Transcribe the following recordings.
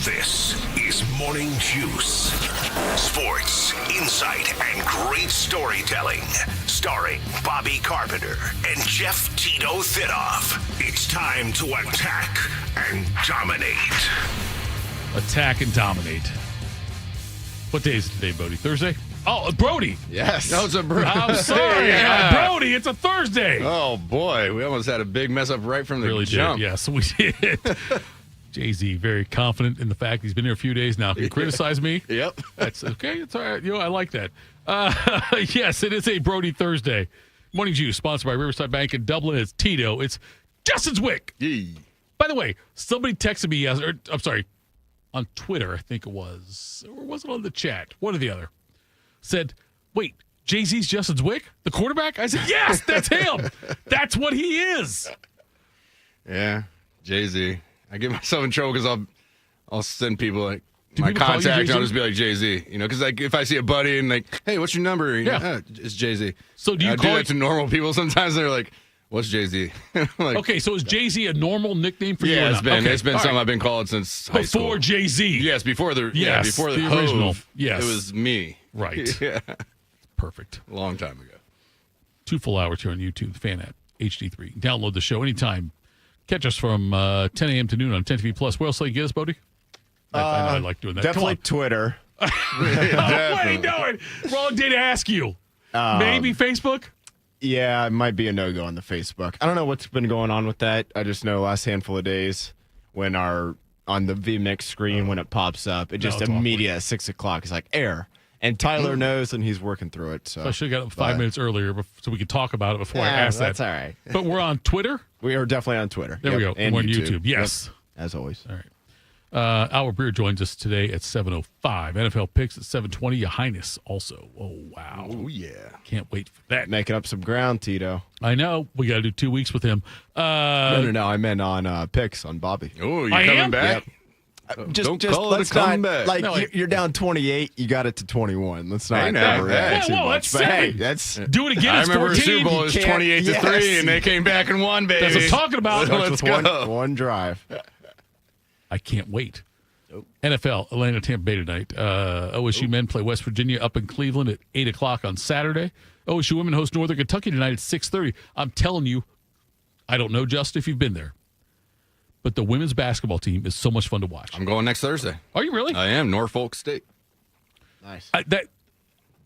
This is Morning Juice. Sports, insight, and great storytelling. Starring Bobby Carpenter and Jeff Tito Thitoff. It's time to attack and dominate. Attack and dominate. What day is it today, Bodie? Thursday? Oh, Brody. Yes. No, it's a Brody. I'm sorry. Yeah. Brody, it's a Thursday. Oh, boy. We almost had a big mess up right from the jump. Yes, we did. Jay-Z, very confident in the fact he's been here a few days now. Can you criticize me? Yep. That's okay. It's all right. I like that. Yes, it is a Brody Thursday. Morning Juice, sponsored by Riverside Bank in Dublin. It's Tito. It's Justin Zwick. Yee. By the way, somebody texted me on Twitter, I think it was. Or was it on the chat? One or the other. Said, wait, Jay-Z's Justin Zwick? The quarterback? I said, yes, that's him. That's what he is. Yeah, Jay-Z. I get myself in trouble because I'll send people like Do my people call you contact and Jay-Z? I'll just be like Jay-Z. Because like if I see a buddy and like, hey, what's your number? Yeah. It's Jay-Z. So do you I call do that to normal people sometimes? They're like, what's Jay-Z? Like, Okay, so is Jay-Z a normal nickname for you? yeah, or it's not? been Okay, all something right. I've been called since high school. Before Jay-Z. Yes, before the original. Hove, Yes. it was me. Right. Yeah, Perfect. a long time ago. 2 full hours here on YouTube, the Fan app, HD3. Download the show anytime. Catch us from 10 a.m. to noon on 10 TV Plus. Where else will you get us, Bodie? I know I like doing that. Definitely Twitter. What are you doing? Wrong day to ask you. Maybe Facebook? Yeah, it might be a no-go on the Facebook. I don't know what's been going on with that. I just know last handful of days when on the VMix screen, when it pops up, it just it's immediate at 6 o'clock. It's like error. And Tyler knows, and he's working through it. So I should have got up 5 minutes earlier so we could talk about it before I asked that's that. all right. But we're on Twitter? We are definitely on Twitter. There we go. And we're on YouTube. Yes. Yep, as always. All right. Albert Breer joins us today at 7:05. NFL picks at 7:20. Ya Highness also. Oh, wow. Oh, yeah. Can't wait for that. Making up some ground, Tito. I know. We got to do 2 weeks with him. No. I meant on picks on Bobby. Oh, you're I coming am? back? Just call it a let's not, comeback. like, No, you're down 28. You got it to 21. Let's not Hey, now, overreact hey. too Whoa, much. that's But hey, seven. that's Do it again. I It's remember 14. Super Bowl was You can't- 28-3, yes. and they came back and won, baby. That's what I'm talking about. Let's with go. one drive. I can't wait. NFL, Atlanta, Tampa Bay tonight. OSU men play West Virginia up in Cleveland at 8 o'clock on Saturday. OSU women host Northern Kentucky tonight at 6:30. I'm telling you, I don't know, Justin, if you've been there, but the women's basketball team is so much fun to watch. I'm going next Thursday. Are you really? I am. Norfolk State. Nice.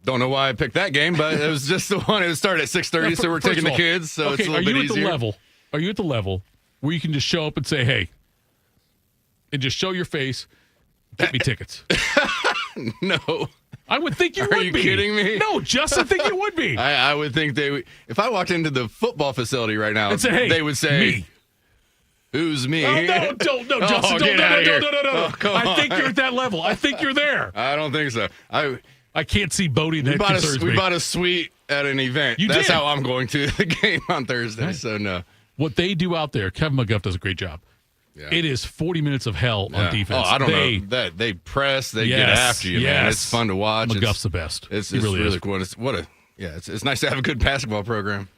Don't know why I picked that game, but it was just the one. It was started at 6:30, so we're First taking of the all, kids, so okay, it's a little bit easier. Are you at the level where you can just show up and say, hey, and just show your face, get me tickets? No. I would think you would be. Are you kidding me? No, Justin, think you would be. I would think they would. If I walked into the football facility right now, And say, hey, they would say, me. Who's me? Oh, no, don't, Oh, Justin, get don't, outta here. no. Oh, come I think on. you're at that level. I think you're there. I don't think so. I can't see Bodie. That concerns We me. bought a suite at an event. You That's did? how I'm going to the game on Thursday, Right. so no. What they do out there, Kevin McGuff does a great job. Yeah. It is 40 minutes of hell on Yeah. defense. Oh, I don't know. That they press, they get Yes, after you, man. yes. It's fun to watch. McGuff's the best. It's He really is. cool. It's it's nice to have a good basketball program.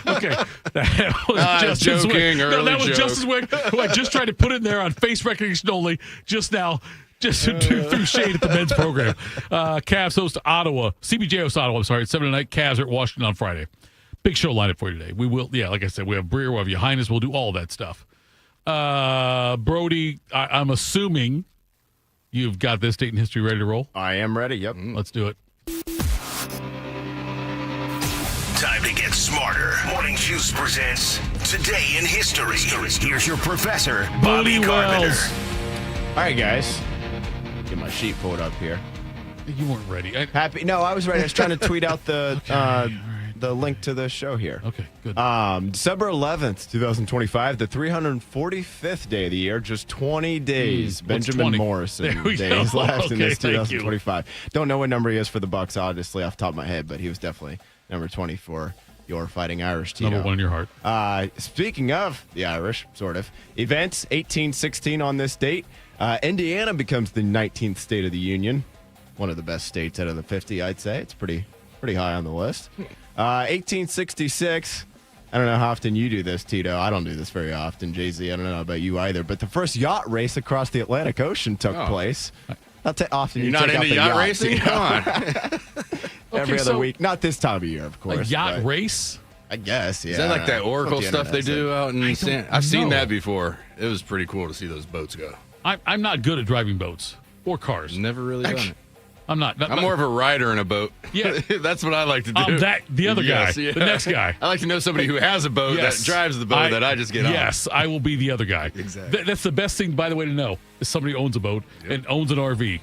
Okay. That was Justin joking, Zwick. No, early that was joke. Justin Zwick, who I just tried to put in there on face recognition only just now, just to threw shade at the men's program. Cavs host Ottawa. CBJ hosts Ottawa, I'm sorry, at 7 tonight. Cavs are at Washington on Friday. Big show lineup for you today. We will, like I said, we have Breer, we have Ya Highness. We'll do all that stuff. Brody, I'm assuming you've got this date in history ready to roll. I am ready. Yep. Let's do it. Time to get smarter. Morning Juice presents Today in History. Here's your professor, Bobby Carpenter. Wells. All right, guys. Get my sheet pulled up here. You weren't ready. Happy? No, I was ready. I was trying to tweet out the link to the show here. Okay, good. December 11th, 2025, the 345th day of the year, just 20 days. What's Benjamin 20? Morrison There we days go. left in Okay, this thank you. 2025. Don't know what number he is for the Bucks, honestly, off the top of my head, but he was definitely number 20 for your Fighting Irish team. Number one in your heart. Speaking of the Irish, sort of, events, 1816 on this date, Indiana becomes the 19th state of the Union. One of the best states out of the 50, I'd say. It's pretty high on the list. 1866, I don't know how often you do this, Tito. I don't do this very often, Jay-Z. I don't know about you either. But the first yacht race across the Atlantic Ocean took place. Not often. You're you not take into out yacht the racing? Come on. Every other week. Not this time of year, of course. A yacht but race? I guess, yeah. Is that like that Oracle stuff they do out in San? I've seen know. that before. It was pretty cool to see those boats go. I'm not good at driving boats or cars. Never really done it. I'm not. I'm more of a rider in a boat. Yeah. That's what I like to do. I'm the other guy, Yes, yeah. the next guy. I like to know somebody who has a boat Yes. that drives the boat that I just get on. Yes, I will be the other guy. Exactly. That's the best thing, by the way, to know is somebody who owns a boat and owns an RV.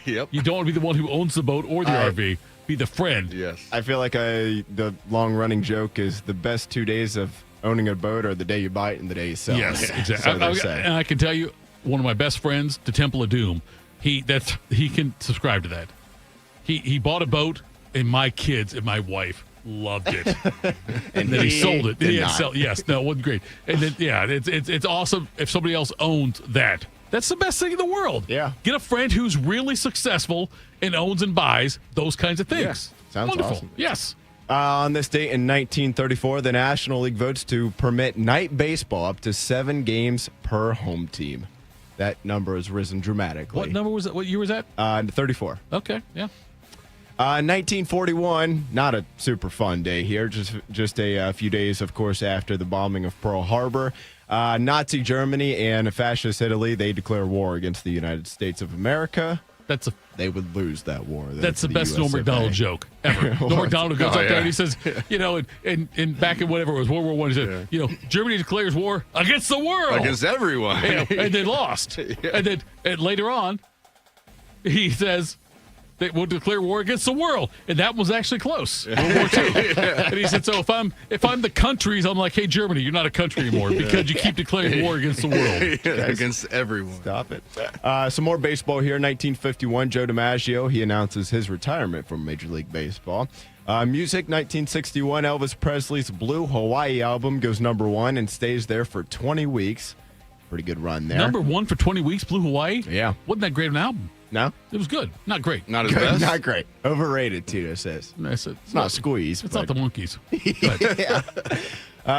Yep. You don't want to be the one who owns the boat or the RV. Be the friend. Yes. I feel like the long-running joke is the best 2 days of owning a boat are the day you buy it and the day you sell Yes, it. exactly. So they say. And I can tell you, one of my best friends, the Temple of Doom, he can subscribe to that. He bought a boat, and my kids and my wife loved it. And then he sold it. did He had not. to sell, yes, no, it wasn't great. And then it's awesome if somebody else owns that. That's the best thing in the world. Yeah. Get a friend who's really successful and owns and buys those kinds of things. Yeah. Sounds Wonderful. awesome. Yes. On this date in 1934, the National League votes to permit night baseball up to 7 games per home team. That number has risen dramatically. What number was it? What year was that? 34. Okay, yeah. 1941, not a super fun day here. Just a few days, of course, after the bombing of Pearl Harbor. Nazi Germany and fascist Italy, they declare war against the United States of America. They would lose that war. That's the best US Norm of A. MacDonald joke ever. Norm MacDonald goes up there and he says, in back in whatever it was, World War I, he said, Germany declares war against the world. Against everyone. And they lost. And then later on, he says, they will declare war against the world, and that was actually close. World War II. And he said, so if I'm the countries, I'm like, hey, Germany, you're not a country anymore because you keep declaring war against the world. Against everyone. Stop it. Some more baseball here. 1951, Joe DiMaggio, he announces his retirement from Major League Baseball. Music, 1961, Elvis Presley's Blue Hawaii album goes number 1 and stays there for 20 weeks. Pretty good run there. Number 1 for 20 weeks, Blue Hawaii? Yeah. Wasn't that great of an album? No? It was good. Not great. Not as best. Not great. Overrated, Tito says. It's Not squeeze. It's but- not the Monkees.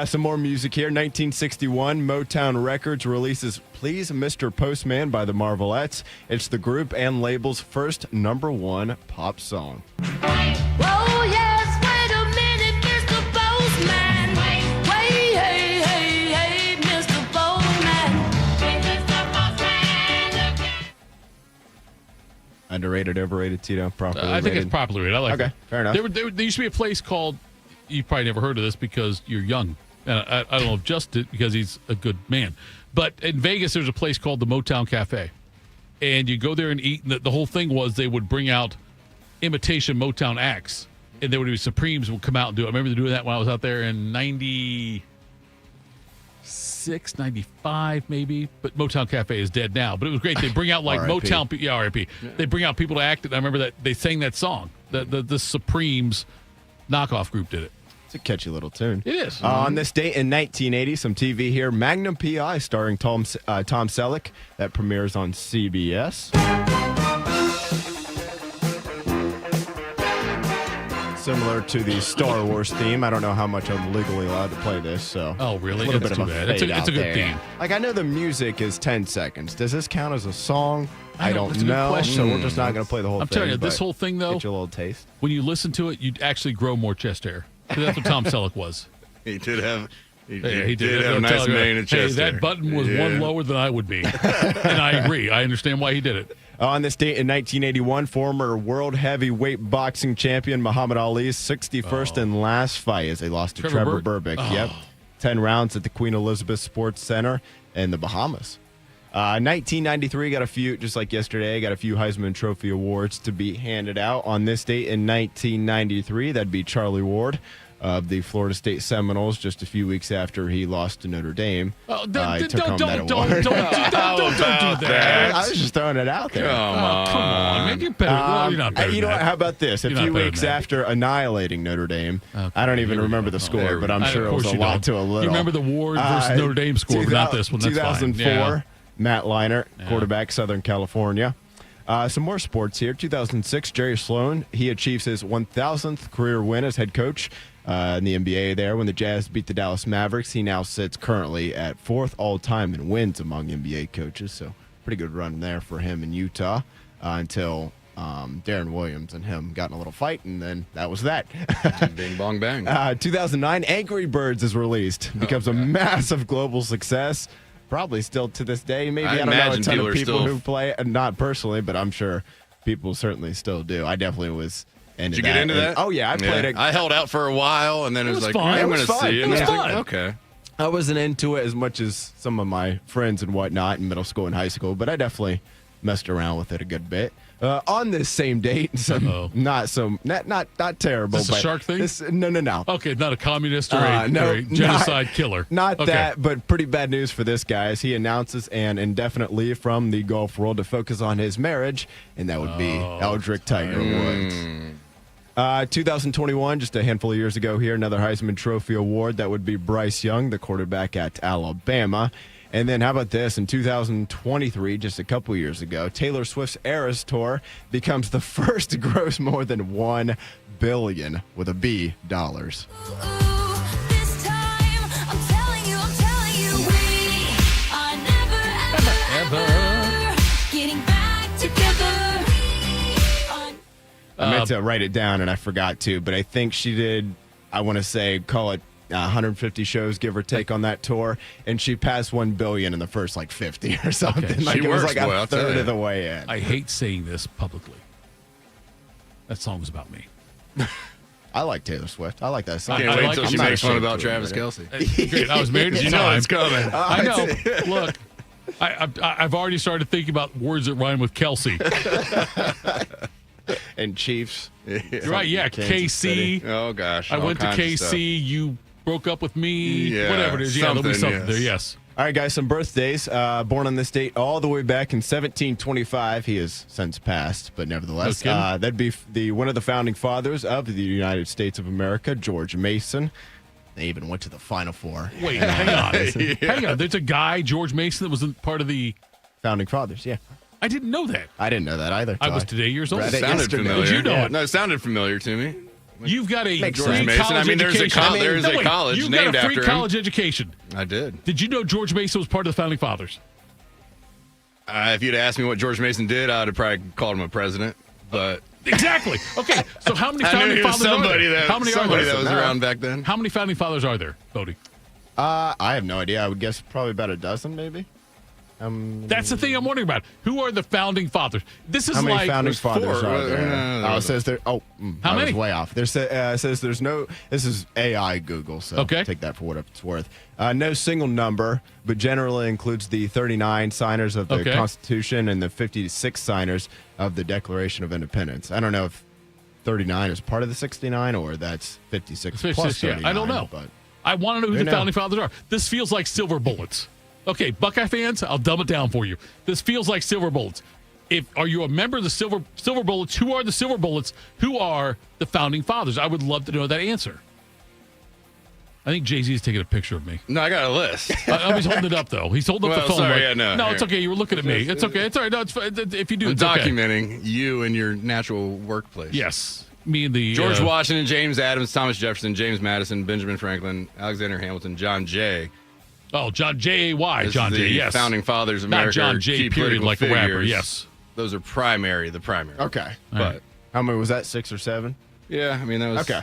Some more music here. 1961, Motown Records releases Please Mr. Postman by the Marvelettes. It's the group and label's first number 1 pop song. Oh, yes, wait a minute, Mr. Postman. Wait, hey, hey, hey, Mr. Postman. Mr. Postman. Underrated, overrated, Tito? Properly I think rated? it's properly rated. I like Okay, it. fair enough. There used to be a place called, you probably never heard of this because you're young. And I don't know if Just did because he's a good man. But in Vegas, there's a place called the Motown Cafe. And you go there and eat. And the whole thing was they would bring out imitation Motown acts. And there would be Supremes would come out and do it. I remember doing that when I was out there in 96, 95 maybe. But Motown Cafe is dead now. But it was great. They bring out like R.I.P. Motown. Yeah, R.I.P. Yeah. They bring out people to act. And I remember that they sang that song. The Supremes knockoff group did it. It's a catchy little tune. It is. On this date in 1980, some TV here. Magnum P.I. starring Tom Selleck. That premieres on CBS. Similar to the Star Wars theme. I don't know how much I'm legally allowed to play this, so. Oh, really? A little That's bit of too a bad. It's fade a out good there. theme. Like, I know the music is 10 seconds. Does this count as a song? I don't that's a good know. question. So we're just not going to play the whole I'm thing. telling you, this but whole thing, though, Get you a little taste. when you listen to it, you'd actually grow more chest hair. 'Cause that's what Tom Selleck was. He did have. He Yeah, did have a I'm nice telling you, mane and chest that hair. button was Yeah. one lower than I would be. And I agree. I understand why he did it. On this date in 1981, former world heavyweight boxing champion Muhammad Ali's 61st and last fight as they lost to Trevor Berbick. Yep. 10 rounds at the Queen Elizabeth Sports Center in the Bahamas. 1993 got a few, just like yesterday, got a few Heisman Trophy awards to be handed out. On this date in 1993, that'd be Charlie Ward of the Florida State Seminoles just a few weeks after he lost to Notre Dame. Oh, he took home that don't award. do that. I was just throwing it out there. Come Come on, man. You're better. Well, you're not better You than know what? that. How about this? A You're not few better weeks than that. after annihilating Notre Dame, Okay, I don't even here we remember go. the Oh, score, there we but go. I'm sure Of it was course a you lot don't. to a little. You remember the Ward versus Notre Dame score, but not this one. That's 2004, fine. Yeah. Matt Leinart, quarterback, Southern California. Some more sports here. 2006, Jerry Sloan, he achieves his 1,000th career win as head coach in the NBA there when the Jazz beat the Dallas Mavericks. He now sits currently at 4th all-time in wins among NBA coaches, so pretty good run there for him in Utah until Darren Williams and him got in a little fight, and then that was that. Bing, bong, bang. 2009, Angry Birds is released. Becomes a massive global success. Probably still to this day. Maybe I don't know a imagine ton of dealers people still- who play it, not personally, but I'm sure people certainly still do. I definitely was into Did you get into And- that? Oh, yeah. I played it. I held out for a while, and then it was like, fun. I'm It going was to fun. see. It And was then I was fun. like, okay. I wasn't into it as much as some of my friends and whatnot in middle school and high school, but I definitely messed around with it a good bit. On this same date, not terrible. Is this a but shark thing? No. Okay, not a communist or a No, genocide killer. Not Okay. that, but pretty bad news for this guy as he announces an indefinite leave from the golf world to focus on his marriage, and that would be Eldrick Tiger Woods. 2021, just a handful of years ago here, another Heisman Trophy award. That would be Bryce Young, the quarterback at Alabama. And then how about this? In 2023, just a couple years ago, Taylor Swift's Eras Tour becomes the first to gross more than $1 billion with a B dollars. This time, I'm telling you, we are never ever getting back together. I meant to write it down and I forgot to, but I think she did, I want to say, call it 150 shows, give or take, on that tour, and she passed 1 billion in the first 50 or something. Okay. Like She it was works, like boy, a I'll tell third you. of the way in. I hate saying this publicly. That song's about me. I like Taylor Swift. I like that song. Can't I wait like- until I'm she not makes fun ashamed about to Travis admit Kelce. Great. I was married at You the know time. it's coming. I know. Look, I've already started thinking about words that rhyme with Kelsey. And Chiefs. You're right. Yeah, Kansas City. KC. Oh, gosh. I all went to kinds of stuff. KC. You broke up with me. Yeah, whatever it is. Yeah, there'll be something, something there. Yes. All right, guys, some birthdays. Born on this date all the way back in 1725. He has since passed, but nevertheless, No kidding. that'd be one of the founding fathers of the United States of America, George Mason. They even went to the Final Four. Wait, hang on. Hang on. There's a guy, George Mason, that was part of the. Founding fathers, yeah. I didn't know that. I didn't know that either. I till was today years old. read it Sounded yesterday. familiar. Did you know it? No, it sounded familiar to me. You've got a Makes free sense. Mason. college I mean, there's a education. there's a college You've named got a free after him. college education. I did. Did you know George Mason was part of the founding fathers? If you'd asked me what George Mason did, I'd have probably called him a president. But Exactly. Okay, so how many I knew founding he was fathers are somebody there? that How many are somebody there? that was around back then. How many founding fathers are there, Bodie? I have no idea. I would guess probably about a dozen, maybe. That's the thing I'm wondering about. Who are the founding fathers? This is How many like founding fathers four. are there? No. It says there. Oh, How I was many? way off. There says there's no. This is AI Google, so Okay. take that for what it's worth. No single number, but generally includes the 39 signers of the Okay. Constitution and the 56 signers of the Declaration of Independence. I don't know if 39 is part of the 69 or that's 56 plus 56, 39. I don't know. But I want to know who Who the knows? founding fathers are. This feels like silver bullets. Okay, Buckeye fans, I'll dumb it down for you. This feels like silver bullets. Are you a member of the silver bullets? Who are the silver bullets? Who are the founding fathers? I would love to know that answer. I think Jay-Z is taking a picture of me. No, I got a list. He's holding it up though. He's holding up Well, the phone. sorry, like, yeah, no, it's here. okay. You were looking at me. It's okay. It's all right. No, it's fine. If you do, I'm it's okay. documenting you in your natural workplace. Yes, me and the George Washington, James Adams, Thomas Jefferson, James Madison, Benjamin Franklin, Alexander Hamilton, John Jay. Oh, John J.A.Y. This John is Jay. the Yes, founding fathers of Not America. John are J. key Period, political like a rapper. figures. Yes. Those are the primary. okay. But How many was that? 6 or 7? yeah, I mean that was Okay.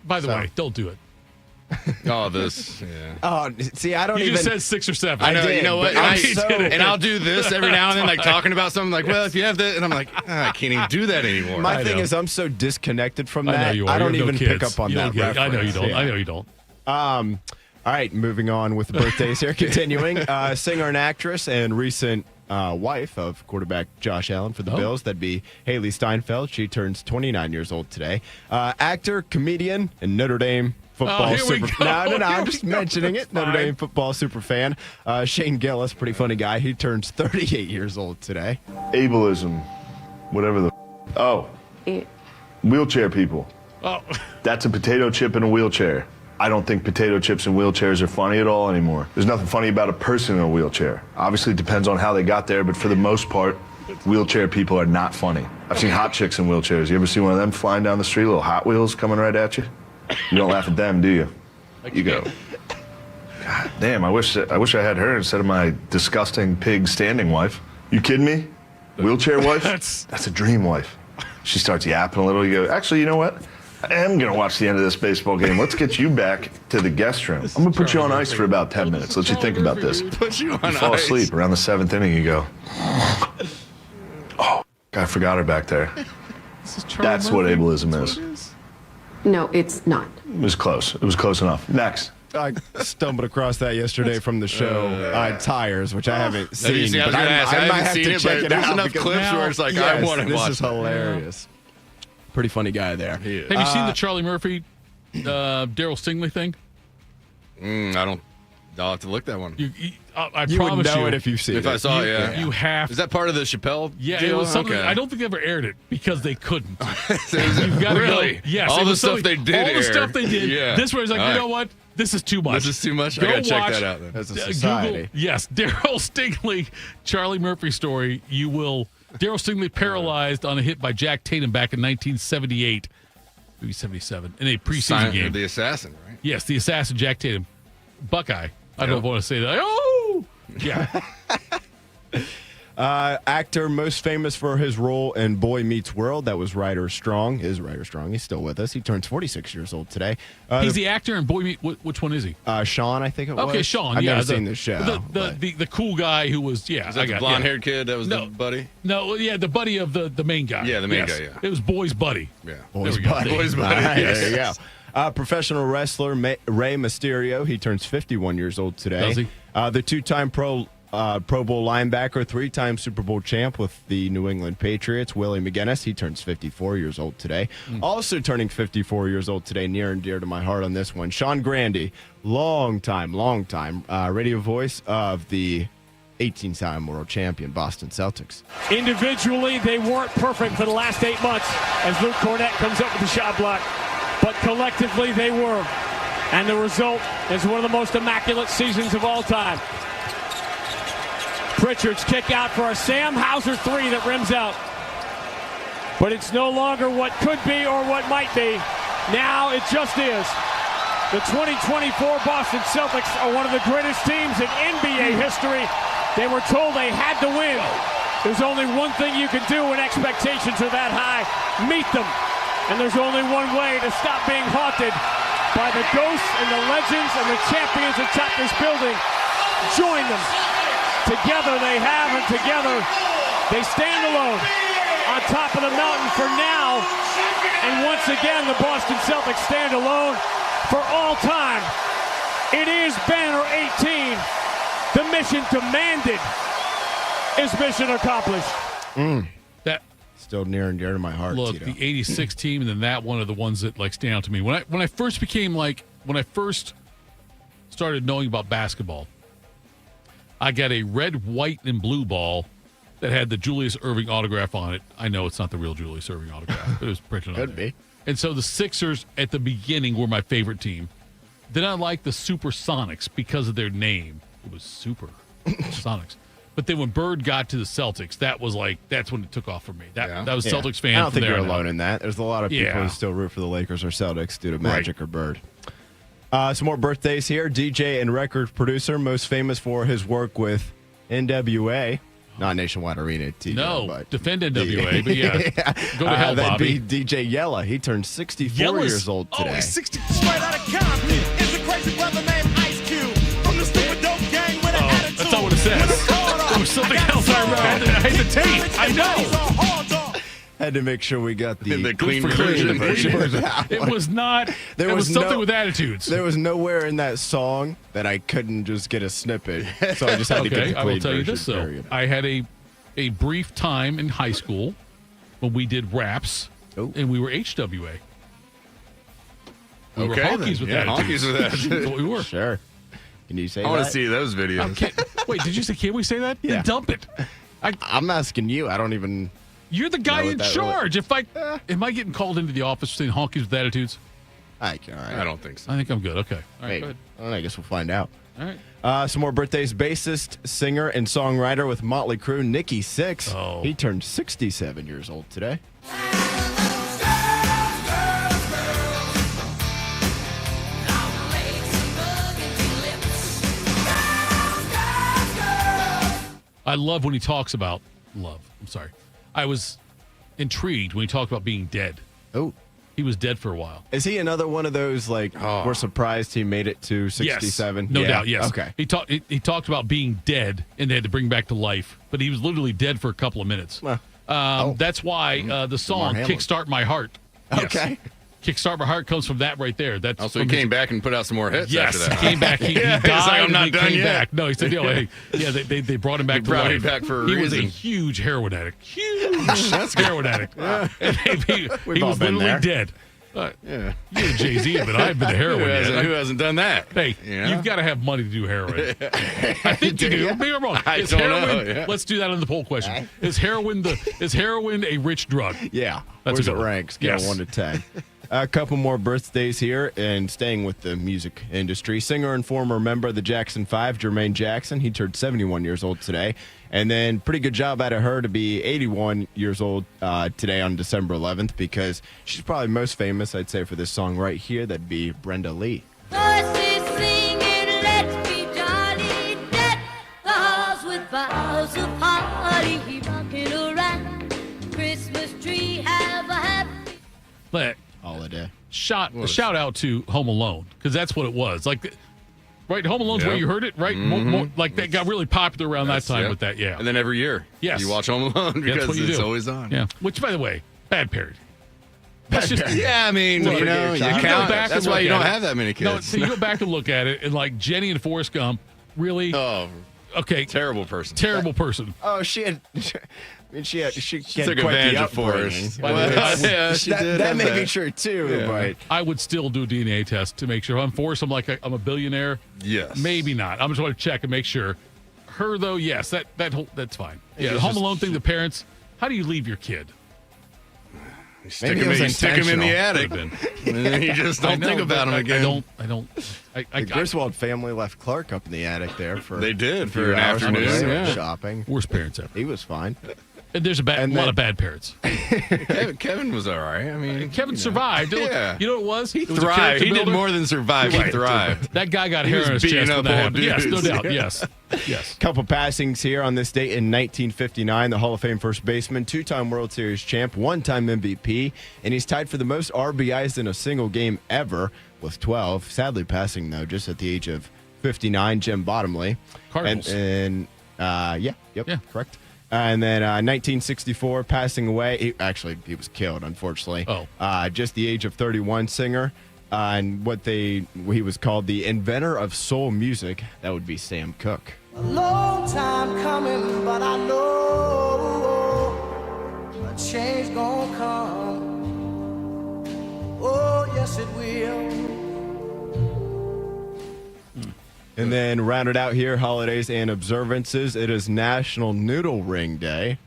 By the So- way, don't do it. all this. Yeah. Oh, see, I don't You even. just said 6 or 7. I know. did, You know what? but And, I'm I, so- and I'll do this every now and then, like talking about something. Like, well, if you have that, and I'm like, I can't even do that anymore. My I thing know. is, I'm so disconnected from I that. know you are. I don't You have even no pick kids. up on You that. don't get it. I know you reference. don't. Yeah. I know you don't. All right, moving on with the birthdays here. Continuing, singer and actress and recent wife of quarterback Josh Allen for the Oh. Bills. That'd be Haley Steinfeld. She turns 29 years old today. Actor, comedian, and Notre Dame football here we super. go. No, Here I'm we just go. mentioning it. It's Notre fine. Dame football super fan. Shane Gillis, pretty funny guy. He turns 38 years old today. Ableism, whatever the. Oh, wheelchair people. Oh, That's a potato chip in a wheelchair. I don't think potato chips and wheelchairs are funny at all anymore. There's nothing funny about a person in a wheelchair. Obviously, it depends on how they got there, but for the most part, wheelchair people are not funny. I've seen hot chicks in wheelchairs. You ever see one of them flying down the street, little Hot Wheels coming right at you? You don't laugh at them, do you? You go. God damn, I wish I had her instead of my disgusting pig standing wife. You kidding me? Wheelchair wife? That's a dream wife. She starts yapping a little. You go, actually, you know what? I am going to watch the end of this baseball game. Let's get you back to the guest room. I'm going to put you on ice for about 10 minutes. Let you think about this. Put you on You fall ice. asleep around the 7th inning. You go, oh, I forgot her back there. That's what ableism is. No, it's not. It was close. It was close enough. Next. I stumbled across that yesterday from the show Tires, which I haven't Have you seen. seen- I was but gonna ask, I might haven't have seen to it, check but it there's out enough because- clips where it's like, I Yes, want to this watch is that. hilarious. Pretty funny guy there. Have you seen the Charlie Murphy, Daryl Stingley thing? I'll have to look that one. I You would promise know you, it if you've seen If it. I saw it, yeah. you have. Is that part of the Chappelle? Yeah, deal? it was something. Okay. I don't think they ever aired it because they couldn't. You've Gotta really? go. Yes, all it the was stuff something- they did All the stuff they did. Yeah. This was like, All you right. know what? This is too much. This is too much? I Go gotta check watch, that out then. As a society. Google, yes, Daryl Stingley, Charlie Murphy story. You will. Daryl Stingley paralyzed on a hit by Jack Tatum back in 1978, maybe 77, in a preseason game. The assassin, right? Yes, the assassin Jack Tatum, Buckeye. I don't want to say that. Oh, yeah. Actor most famous for his role in Boy Meets World. That was Ryder Strong. Is Ryder Strong? He's still with us. He turns 46 years old today. He's the actor in Boy Meet. Which one is he? Sean, I think it was. Okay, Sean. I've yeah, never seen the show. The cool guy who was Is that the blonde-haired kid that was the buddy? No, yeah, the buddy of the main guy. Yeah, the main Yes. guy, yeah. It was Boy's buddy. Yeah. Boys There we go. buddy. Boys buddy, Nice. yes. There you go. Professional wrestler Rey Mysterio. He turns 51 years old today. Does he? The two-time Pro Bowl linebacker, three-time Super Bowl champ with the New England Patriots, Willie McGinnis. He turns 54 years old today. Also turning 54 years old today, near and dear to my heart on this one, Sean Grande, long time radio voice of the 18-time world champion Boston Celtics. Individually, they weren't perfect for the last 8 months as Luke Cornett comes up with the shot block. But collectively, they were. And the result is one of the most immaculate seasons of all time. Pritchard's kick out for a Sam Hauser three that rims out. But it's no longer what could be or what might be. Now it just is. The 2024 Boston Celtics are one of the greatest teams in NBA history. They were told they had to win. There's only one thing you can do when expectations are that high. Meet them. And there's only one way to stop being haunted by the ghosts and the legends and the champions atop this building. Join them. Together they have, and together they stand alone on top of the mountain for now. And once again, the Boston Celtics stand alone for all time. It is banner 18. The mission demanded is mission accomplished. That Still near and dear to my heart, look, Tito. the '86 team, and then that one are the ones that like stand out to me. When I first started knowing about basketball, I got a red, white, and blue ball that had the Julius Erving autograph on it. I know it's not the real Julius Erving autograph, but it was printed on Could there. be. And so the Sixers at the beginning were my favorite team. Then I liked the Supersonics because of their name. It was Super Sonics. But then when Bird got to the Celtics, that's when it took off for me. That was Yeah. Celtics fan. I don't from think there you're on out. alone in that. There's a lot of people Yeah. who still root for the Lakers or Celtics due to Magic or Bird. Some more birthdays here. DJ and record producer, most famous for his work with NWA. Not Nationwide Arena, Tito. No, but defend NWA, but yeah. Go to hell, that'd Bobby. be DJ Yella. He turned 64 Yella's- years old today. Oh, he's 60. Straight out of Compton is a crazy brother named Ice Cube from the stupid dope gang with an attitude. That's not what it says. There was something else I had the tape. I know. Had to make sure we got the clean Clean version. It was not. There it was was something no- with attitudes. There was nowhere in that song that I couldn't just get a snippet, so I just had to get Okay, the I clean will tell you version, this though. period. I had a brief time in high school when we did raps, Oh. and we were HWA. We were Okay, honkies then. with Yeah, attitudes. honkies with attitudes. That's what we were. Sure. Can you say I want that? to see those videos. Wait, did you say? Can we say that? Yeah. Then dump it. I'm asking you. I don't even. You're the guy No, in that charge. Am I getting called into the office saying honkies with attitudes? All right. I don't think so. I think I'm good. Okay. All right. Wait, Go ahead. I guess we'll find out. All right. Some more birthdays. Bassist, singer, and songwriter with Motley Crue, Nikki Sixx. Oh. He turned 67 years old today. love when he talks about love. I'm sorry. I was intrigued when he talked about being dead. Oh. He was dead for a while. Is he another one of those, like, we're surprised he made it to 67? Yes. No doubt, yes. Okay. He talked about being dead and they had to bring back to life, but he was literally dead for a couple of minutes. That's why the song Kickstart My Heart. Yes. Okay. Kickstart My Heart comes from that right there. That's Also, he came back and put out some more hits after that. He came back. He died he's like, I'm and not he done came yet. back. No, he said, they brought him back to brought life. him back for a He was a reason. huge heroin addict. Huge heroin addict. And he all was been literally there. dead. Yeah. You're Jay-Z, but I've been a heroin addict. Who hasn't done that? Hey, Yeah. you've got to have money to do heroin. I think you do. Maybe I'm wrong. I Is don't heroin, know, yeah. Let's do that on the poll question. Is heroin a rich drug? Yeah. That's Where's a it good one. rank? Scale Yes. 1 to 10. A couple more birthdays here, and staying with the music industry. Singer and former member of the Jackson 5, Jermaine Jackson. He turned 71 years old today. And then pretty good job out of her to be 81 years old today on December 11th, because she's probably most famous, I'd say, for this song right here. That'd be Brenda Lee. Voices singing, let's be jolly, deck the halls with boughs of holly, rocking around Christmas tree, have a happy. Holiday. Shout out to Home Alone, because that's what it was. Like, right, Home Alone's where you heard it, right? More, like, that got really popular around that time with that, yeah. And then every year, Yes. you watch Home Alone That's because what you it's do. always on. Yeah. Which, by the way, bad parody. That's just Yeah, I mean, Look, you know, you you go count. back That's and why look you at don't it. have that many No, kids. so you go back and look at it, and like Jenny and Forrest Gump, really? Oh, Okay. terrible person. Terrible person. Oh, she had She had took quite advantage the of Forrest. By the way, Well, yeah, she did. That have may be true, too, Yeah. but... I would still do a DNA test to make sure. If I'm Forrest, I'm like, I'm a billionaire. Yes. Maybe not. I'm just going to check and make sure. Her, though, yes, that's fine. Yeah, the it's Home just- Alone thing, the parents, how do you leave your kid? Stick Maybe it was him in the intentional. attic. Could've And then you just don't think about him again. The Griswold family left Clark up in the attic there for They did, a for few an hours when afternoon, they were yeah. shopping. Worst parents ever. He was fine. And there's a lot of bad parents. Kevin was all right. I mean, Kevin survived. Yeah. You know what it was? He It was a thrived. character He did builder. more than survive. He Right. thrived. That guy got He hair was on his beating chest up when that old happened. Yes, no dudes. doubt. Yeah. Yes. Couple passings here on this date in 1959. The Hall of Fame first baseman, two-time World Series champ, one-time MVP, and he's tied for the most RBIs in a single game ever with 12. Sadly passing, though, just at the age of 59, Jim Bottomley. Cardinals. Correct. And then 1964, passing away. He was killed, unfortunately. Just the age of 31, singer. And he was called the inventor of soul music. That would be Sam Cooke. A long time coming, but I know a change gonna come. Oh, yes, it will. And then rounded out here, holidays and observances. It is National Noodle Ring Day.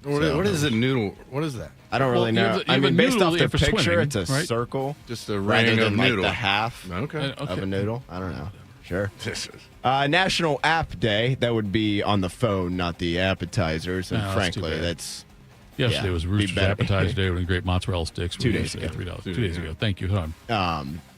What is a noodle? What is that? I don't really you know. have I mean, based noodle off the for picture, swimming, it's a right? circle. Just a rather ring than of like noodle. the half Okay. of a noodle. I don't know. Sure. This is- National App Day. That would be on the phone, not the appetizers. And No, that's too frankly, bad. that's Yesterday Yeah, was be Roosters better. Appetizer Day with a great mozzarella sticks. 2 days ago. $3. 2 days ago. Thank you, Tom.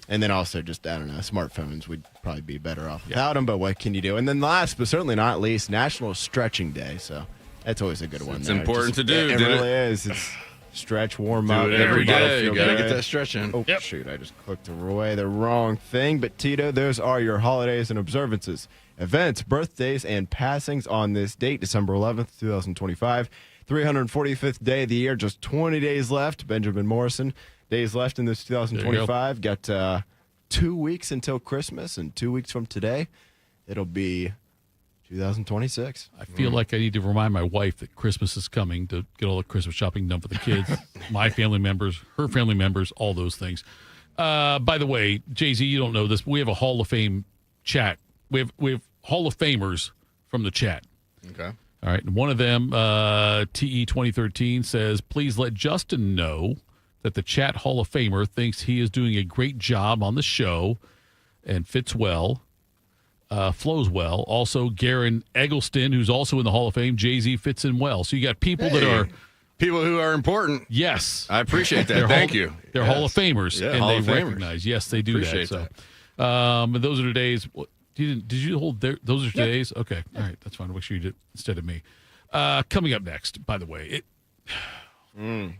And then also just, I don't know, smartphones would probably be better off without them, but what can you do? And then last, but certainly not least, National Stretching Day. So that's always a good one. It's there. important to do. It Did really it? is. It's stretch, warm Do up. it every everybody day. You feel gotta good. get that stretch in. Oh, shoot. I just clicked away the wrong thing. But, Tito, those are your holidays and observances, events, birthdays, and passings on this date, December 11th, 2025. 345th day of the year, just 20 days left. Benjamin Morrison, days left in this 2025. Got 2 weeks until Christmas, and 2 weeks from today, it'll be 2026. I feel like I need to remind my wife that Christmas is coming to get all the Christmas shopping done for the kids, my family members, her family members, all those things. By the way, Jay-Z, you don't know this, but we have a Hall of Fame chat. We have Hall of Famers from the chat. Okay. All right. And one of them, TE 2013, says, please let Justin know that the chat Hall of Famer thinks he is doing a great job on the show and fits well, flows well. Also, Garen Eggleston, who's also in the Hall of Fame, Jay-Z fits in well. So you got people that are... People who are important. Yes. I appreciate that. They're Thank you. They're Yes. Hall of Famers, Yeah, and Hall they of Famers. recognize. Yes, they do Appreciate that. So, and those are the days. Did you hold those are today's? Okay. All right. That's fine. I wish you did instead of me. Coming up next, by the way.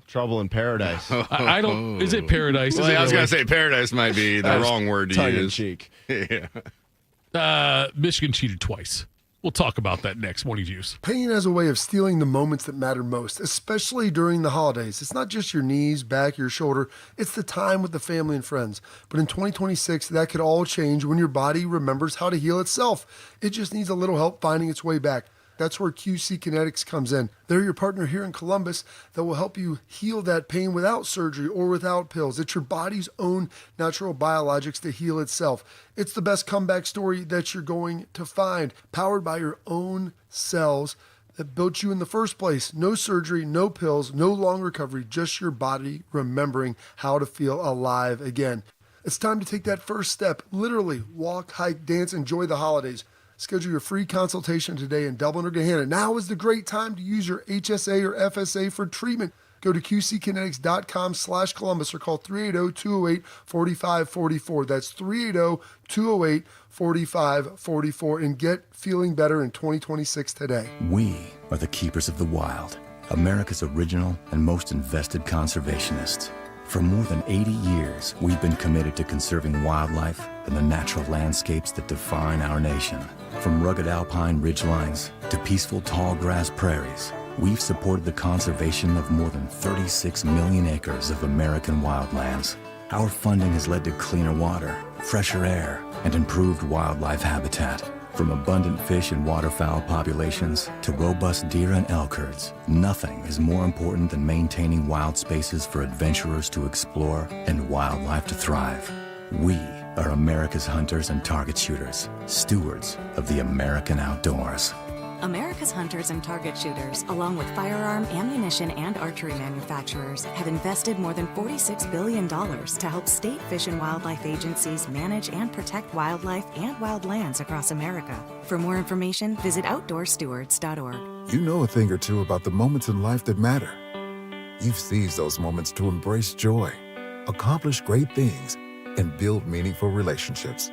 Trouble in Paradise. I don't. Is it Paradise? Well, I was going to say Paradise might be the wrong word to Tongue in use. cheek. Yeah. Michigan cheated twice. We'll talk about that next. Morning Juice. Pain has a way of stealing the moments that matter most, especially during the holidays. It's not just your knees, back, your shoulder. It's the time with the family and friends. But in 2026, that could all change when your body remembers how to heal itself. It just needs a little help finding its way back. That's where QC Kinetics comes in. They're your partner here in Columbus that will help you heal that pain without surgery or without pills. It's your body's own natural biologics to heal itself. It's the best comeback story that you're going to find, powered by your own cells that built you in the first place. No surgery, no pills, no long recovery, just your body remembering how to feel alive again. It's time to take that first step. Literally, walk, hike, dance, enjoy the holidays. Schedule your free consultation today in Dublin or Gahanna. Now is the great time to use your HSA or FSA for treatment. Go to qckinetics.com/Columbus or call 380-208-4544. That's 380-208-4544 and get feeling better in 2026 today. We are the keepers of the wild, America's original and most invested conservationists. For more than 80 years, we've been committed to conserving wildlife and the natural landscapes that define our nation. From rugged alpine ridgelines to peaceful tall grass prairies, we've supported the conservation of more than 36 million acres of American wildlands. Our funding has led to cleaner water, fresher air, and improved wildlife habitat. From abundant fish and waterfowl populations to robust deer and elk herds, nothing is more important than maintaining wild spaces for adventurers to explore and wildlife to thrive. We are America's hunters and target shooters, stewards of the American outdoors. America's hunters and target shooters, along with firearm, ammunition, and archery manufacturers, have invested more than $46 billion to help state fish and wildlife agencies manage and protect wildlife and wildlands across America. For more information, visit outdoorstewards.org. You know a thing or two about the moments in life that matter. You've seized those moments to embrace joy, accomplish great things, and build meaningful relationships.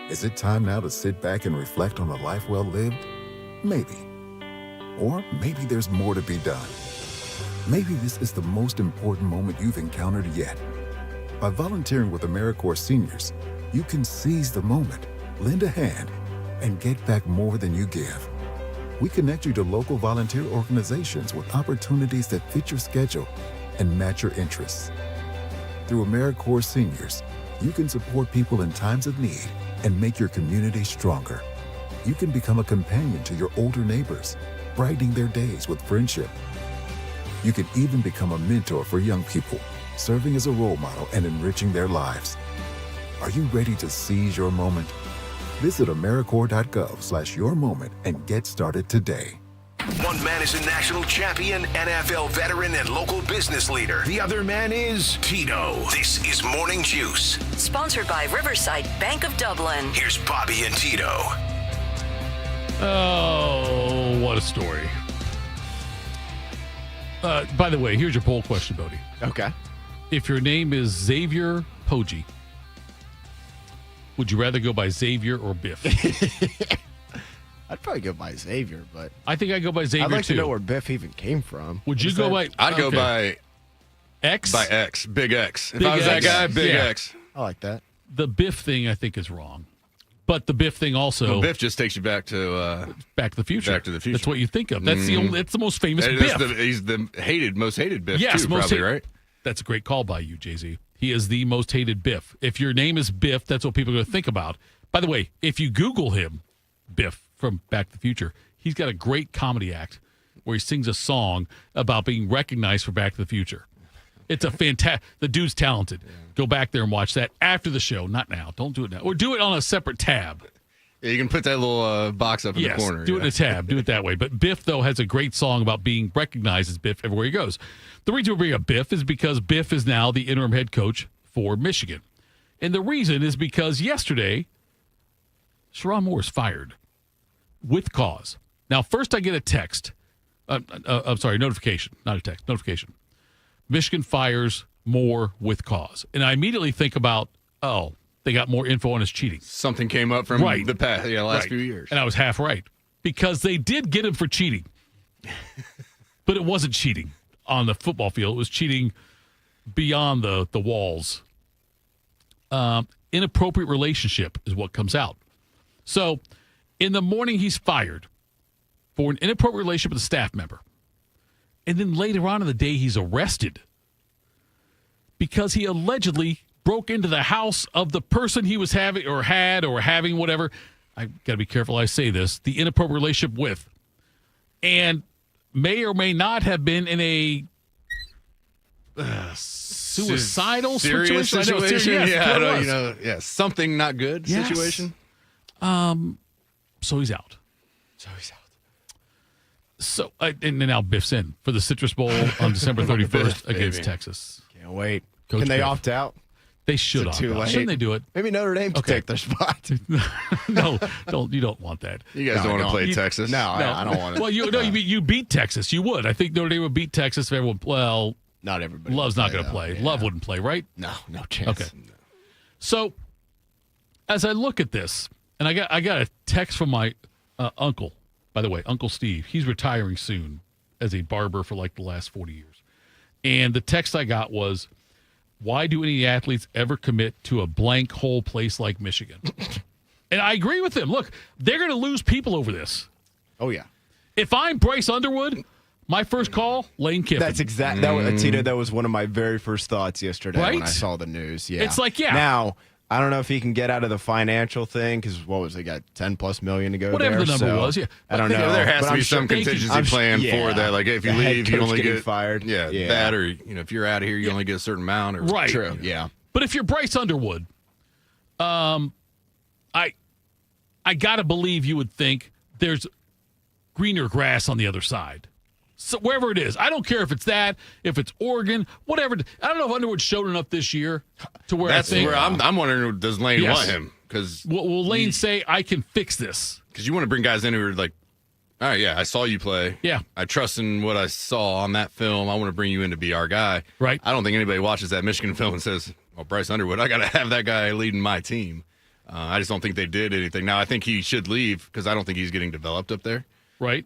Is it time now to sit back and reflect on a life well lived? Maybe. Or maybe there's more to be done. Maybe this is the most important moment you've encountered yet. By volunteering with AmeriCorps Seniors, you can seize the moment, lend a hand, and get back more than you give. We connect you to local volunteer organizations with opportunities that fit your schedule and match your interests. Through AmeriCorps Seniors, you can support people in times of need and make your community stronger. You can become a companion to your older neighbors, brightening their days with friendship. You can even become a mentor for young people, serving as a role model and enriching their lives. Are you ready to seize your moment? Visit AmeriCorps.gov/yourmoment and get started today. One man is a national champion, NFL veteran, and local business leader. The other man is Tito. This is Morning Juice. Sponsored by Riverside Bank of Dublin. Here's Bobby and Tito. Oh, what a story. By the way, here's your poll question, Bodie. Okay. If your name is Xavier Poggi, would you rather go by Xavier or Biff? I'd probably go by Xavier, but I think I'd go by Xavier, I'd like too. to know where Biff even came from. Would you go by... I'd go by X? By X. Big X. If Big I was X. that guy, Big Yeah. X. I like that. The Biff thing, I think, is wrong. But the Biff thing also... Well, Biff just takes you back to... Back to the Future. Back to the Future. That's what you think of. That's that's the most famous And Biff. he's the most hated Biff, Yes, too, most probably, hated. right? That's a great call by you, Jay-Z. He is the most hated Biff. If your name is Biff, that's what people are going to think about. By the way, if you Google him, Biff from Back to the Future, he's got a great comedy act where he sings a song about being recognized for Back to the Future. It's a fantastic... The dude's talented. Yeah. Go back there and watch that after the show. Not now. Don't do it now. Or do it on a separate tab. Yeah, you can put that little box up in the corner. Do it in a tab. Do it that way. But Biff, though, has a great song about being recognized as Biff everywhere he goes. The reason we bring up Biff is because Biff is now the interim head coach for Michigan. And the reason is because yesterday, Sherrone Moore is fired with cause. Now, first I get a text. I'm sorry, notification. Not a text. Notification. Michigan fires Moore with cause. And I immediately think about, oh, they got more info on his cheating. Something came up from Right. the past, last Right. few years. And I was half right because they did get him for cheating. But it wasn't cheating on the field. It was cheating beyond the walls. Inappropriate relationship is what comes out. So in the morning, he's fired for an inappropriate relationship with a staff member. And then later on in the day, he's arrested because he allegedly broke into the house of the person he was having or having whatever. I got to be careful I say this. The inappropriate relationship with. And may or may not have been in a suicidal serious situation. Yes, something not good Yes. situation. So he's out. So and now Biff's in for the Citrus Bowl on December 31st Biff, against baby. Texas. Can't wait. Coach Can they Biff. opt out? They should Is it opt too out. late? Shouldn't they do it? Maybe Notre Dame can take their spot. No, you don't want that. You guys don't want to play You- Texas. No, I don't want to. Well, you beat Texas. You would. I think Notre Dame would beat Texas if everyone. Well, Not everybody. Love's would not going to though. play. Yeah. Love wouldn't play, right? No chance. Okay. So, as I look at this, and I got a text from my uncle. By the way, Uncle Steve. He's retiring soon as a barber for like the last 40 years. And the text I got was, "Why do any athletes ever commit to a blank hole place like Michigan?" And I agree with him. Look, they're going to lose people over this. Oh yeah. If I'm Bryce Underwood, my first call, Lane Kiffin. That's exact. That was, Tito, that was one of my very first thoughts yesterday Right? when I saw the news. Yeah, It's like, yeah. Now I don't know if he can get out of the financial thing because what was it? Got $10+ million to go. Whatever there, the number so was, yeah. I don't Yeah, know. there has But to I'm be sure- some contingency I'm plan yeah. for that. Like if you The head leave, you coach only getting get fired. Yeah, that or if you're out of here, you only get a certain amount. Or Right. True. Yeah. But if you're Bryce Underwood, I got to believe you would think there's greener grass on the other side. So wherever it is, I don't care if it's that, if it's Oregon, whatever. I don't know if Underwood showed enough this year to where That's I think. where I'm wondering, does Lane Yes. want him? Because Will Lane say, I can fix this? Because you want to bring guys in who are like, all right, yeah, I saw you play. Yeah. I trust in what I saw on that film. I want to bring you in to be our guy. Right. I don't think anybody watches that Michigan film and says, well, Bryce Underwood, I got to have that guy leading my team. I just don't think they did anything. Now, I think he should leave because I don't think he's getting developed up there. Right.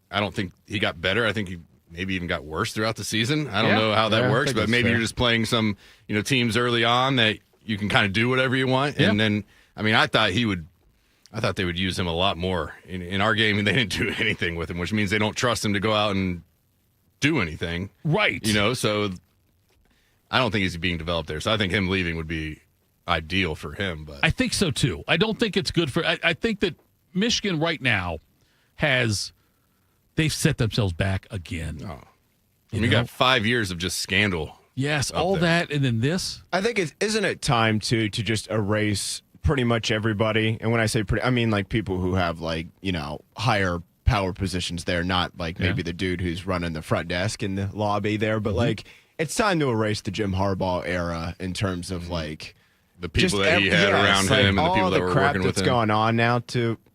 I don't think he got better. I think he maybe even got worse throughout the season. I don't Yeah. know how that Yeah, I works, think but that's maybe fair. you're just playing some, teams early on that you can kind of do whatever you want. Yeah. And then, I thought they would use him a lot more in our game, and they didn't do anything with him, which means they don't trust him to go out and do anything. Right. So I don't think he's being developed there. So I think him leaving would be ideal for him. But I think so too. I don't think it's good for. I think that Michigan right now they've set themselves back again. Oh. You we know? got 5 years of just scandal. Yes, up all there. that, and then this. I think isn't it time to just erase pretty much everybody? And when I say pretty, I mean like people who have higher power positions there, not like maybe the dude who's running the front desk in the lobby there, but like it's time to erase the Jim Harbaugh era in terms of like The people that he had around him and the people that were crap working with that's him. gone on now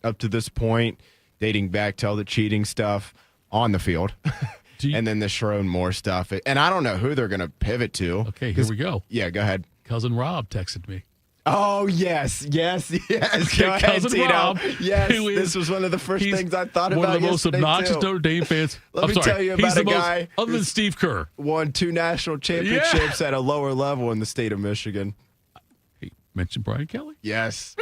up to this point, dating back to all the cheating stuff on the field. And then the Sherrone Moore stuff. And I don't know who they're going to pivot to. Okay, here we go. Yeah, go ahead. Cousin Rob texted me. Oh, yes. Go ahead, Cousin Tito. Rob. Yes, who is- this was one of the first he's things I thought about one of the most yesterday, obnoxious too. Notre Dame fans. Let I'm me sorry, tell you he's about the a most, guy other than who's Steve Kerr. won 2 national championships at a lower level in the state of Michigan. Hey, mentioned Brian Kelly. Yes.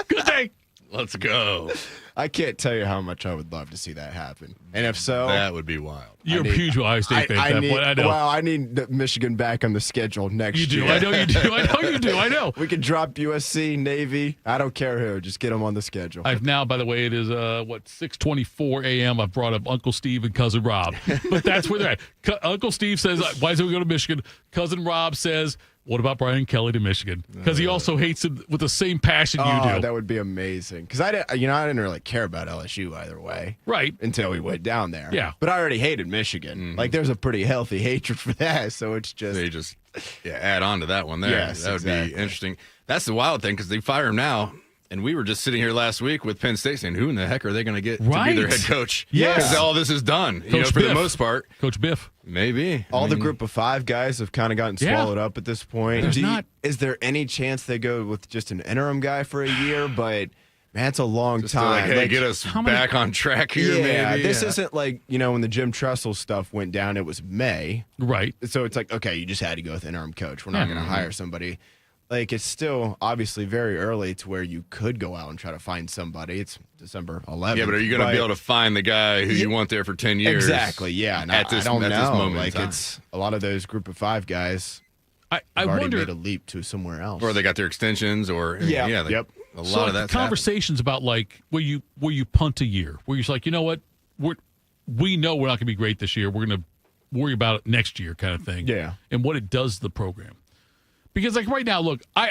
Good day. Let's go. I can't tell you how much I would love to see that happen. And if so, That would be wild. You're a huge Ohio State fan at that point. I know. Well, I need Michigan back on the schedule next You do. year. I know you do. I know you do. I know. We could drop USC, Navy. I don't care who. Just get them on the schedule. I've now, by the way, it is 6:24 a.m. I've brought up Uncle Steve and Cousin Rob, but that's where they're at. Uncle Steve says, "Why is it we go to Michigan?" Cousin Rob says, "What about Brian Kelly to Michigan?" Because he also hates him with the same passion you do. That would be amazing. Because I didn't really care about LSU either way, Right. until we went down there. Yeah. But I already hated Michigan. Like, there's a pretty healthy hatred for that. So it's just They just add on to that one there. Yes, that would exactly. be interesting. That's the wild thing because they fire him now. And we were just sitting here last week with Penn State saying, who in the heck are they going to get to Right. be their head coach? Yes. Because all this is done, Coach for the Biff. most part. Coach Biff. Maybe. All the group of 5 guys have kind of gotten Yeah. swallowed up at this point. Is there any chance they go with just an interim guy for a year? But, man, it's a long Just to, time. hey, get us back on track here, yeah, maybe. this isn't like, when the Jim Tressel stuff went down, it was May. Right. So it's like, okay, you just had to go with interim coach. We're not going to hire somebody. Like, it's still obviously very early to where you could go out and try to find somebody. It's December 11th. Yeah, but are you going to be able to find the guy who you want there for 10 years? Exactly, yeah. And At this I don't know. moment in Like, time. it's a lot of those group of 5 guys I have already wonder. made a leap to somewhere else. Or they got their extensions, or a lot So, of that. conversations about like where you punt a year, where you're just like, you know what, we know we're not going to be great this year. We're going to worry about it next year, kind of thing. Yeah. And what it does to the program. Because like right now, look, I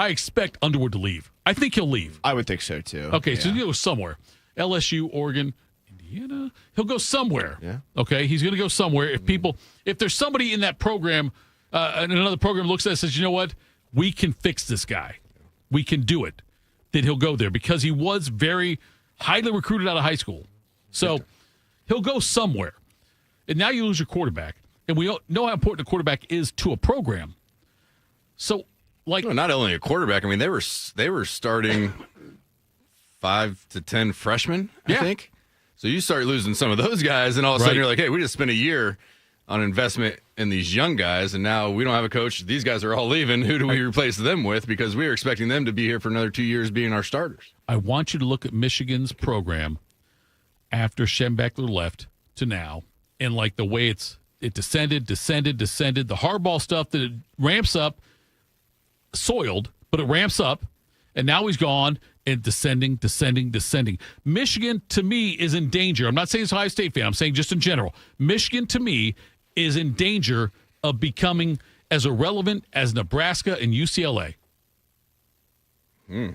expect Underwood to leave. I think he'll leave. I would think so too. Okay, so he'll go somewhere. LSU, Oregon, Indiana. He'll go somewhere. Yeah. Okay, he's going to go somewhere. If there's somebody in that program, and another program looks at it and says, you know what, we can fix this guy. We can do it. Then he'll go there because he was very highly recruited out of high school. So he'll go somewhere. And now you lose your quarterback. And we know how important a quarterback is to a program. So, like, No, not only a quarterback. I mean, they were starting 5 to 10 freshmen, I think. So you start losing some of those guys, and all of a sudden you're like, hey, we just spent a year on investment in these young guys, and now we don't have a coach. These guys are all leaving. Who do we replace them with? Because we were expecting them to be here for another 2 years being our starters. I want you to look at Michigan's program after Schembechler left to now, and like the way it descended. The hardball stuff that it ramps up, soiled, but it ramps up, and now he's gone and descending. Michigan, to me, is in danger. I'm not saying it's a Ohio State fan. I'm saying just in general. Michigan, to me, is in danger of becoming as irrelevant as Nebraska and UCLA. I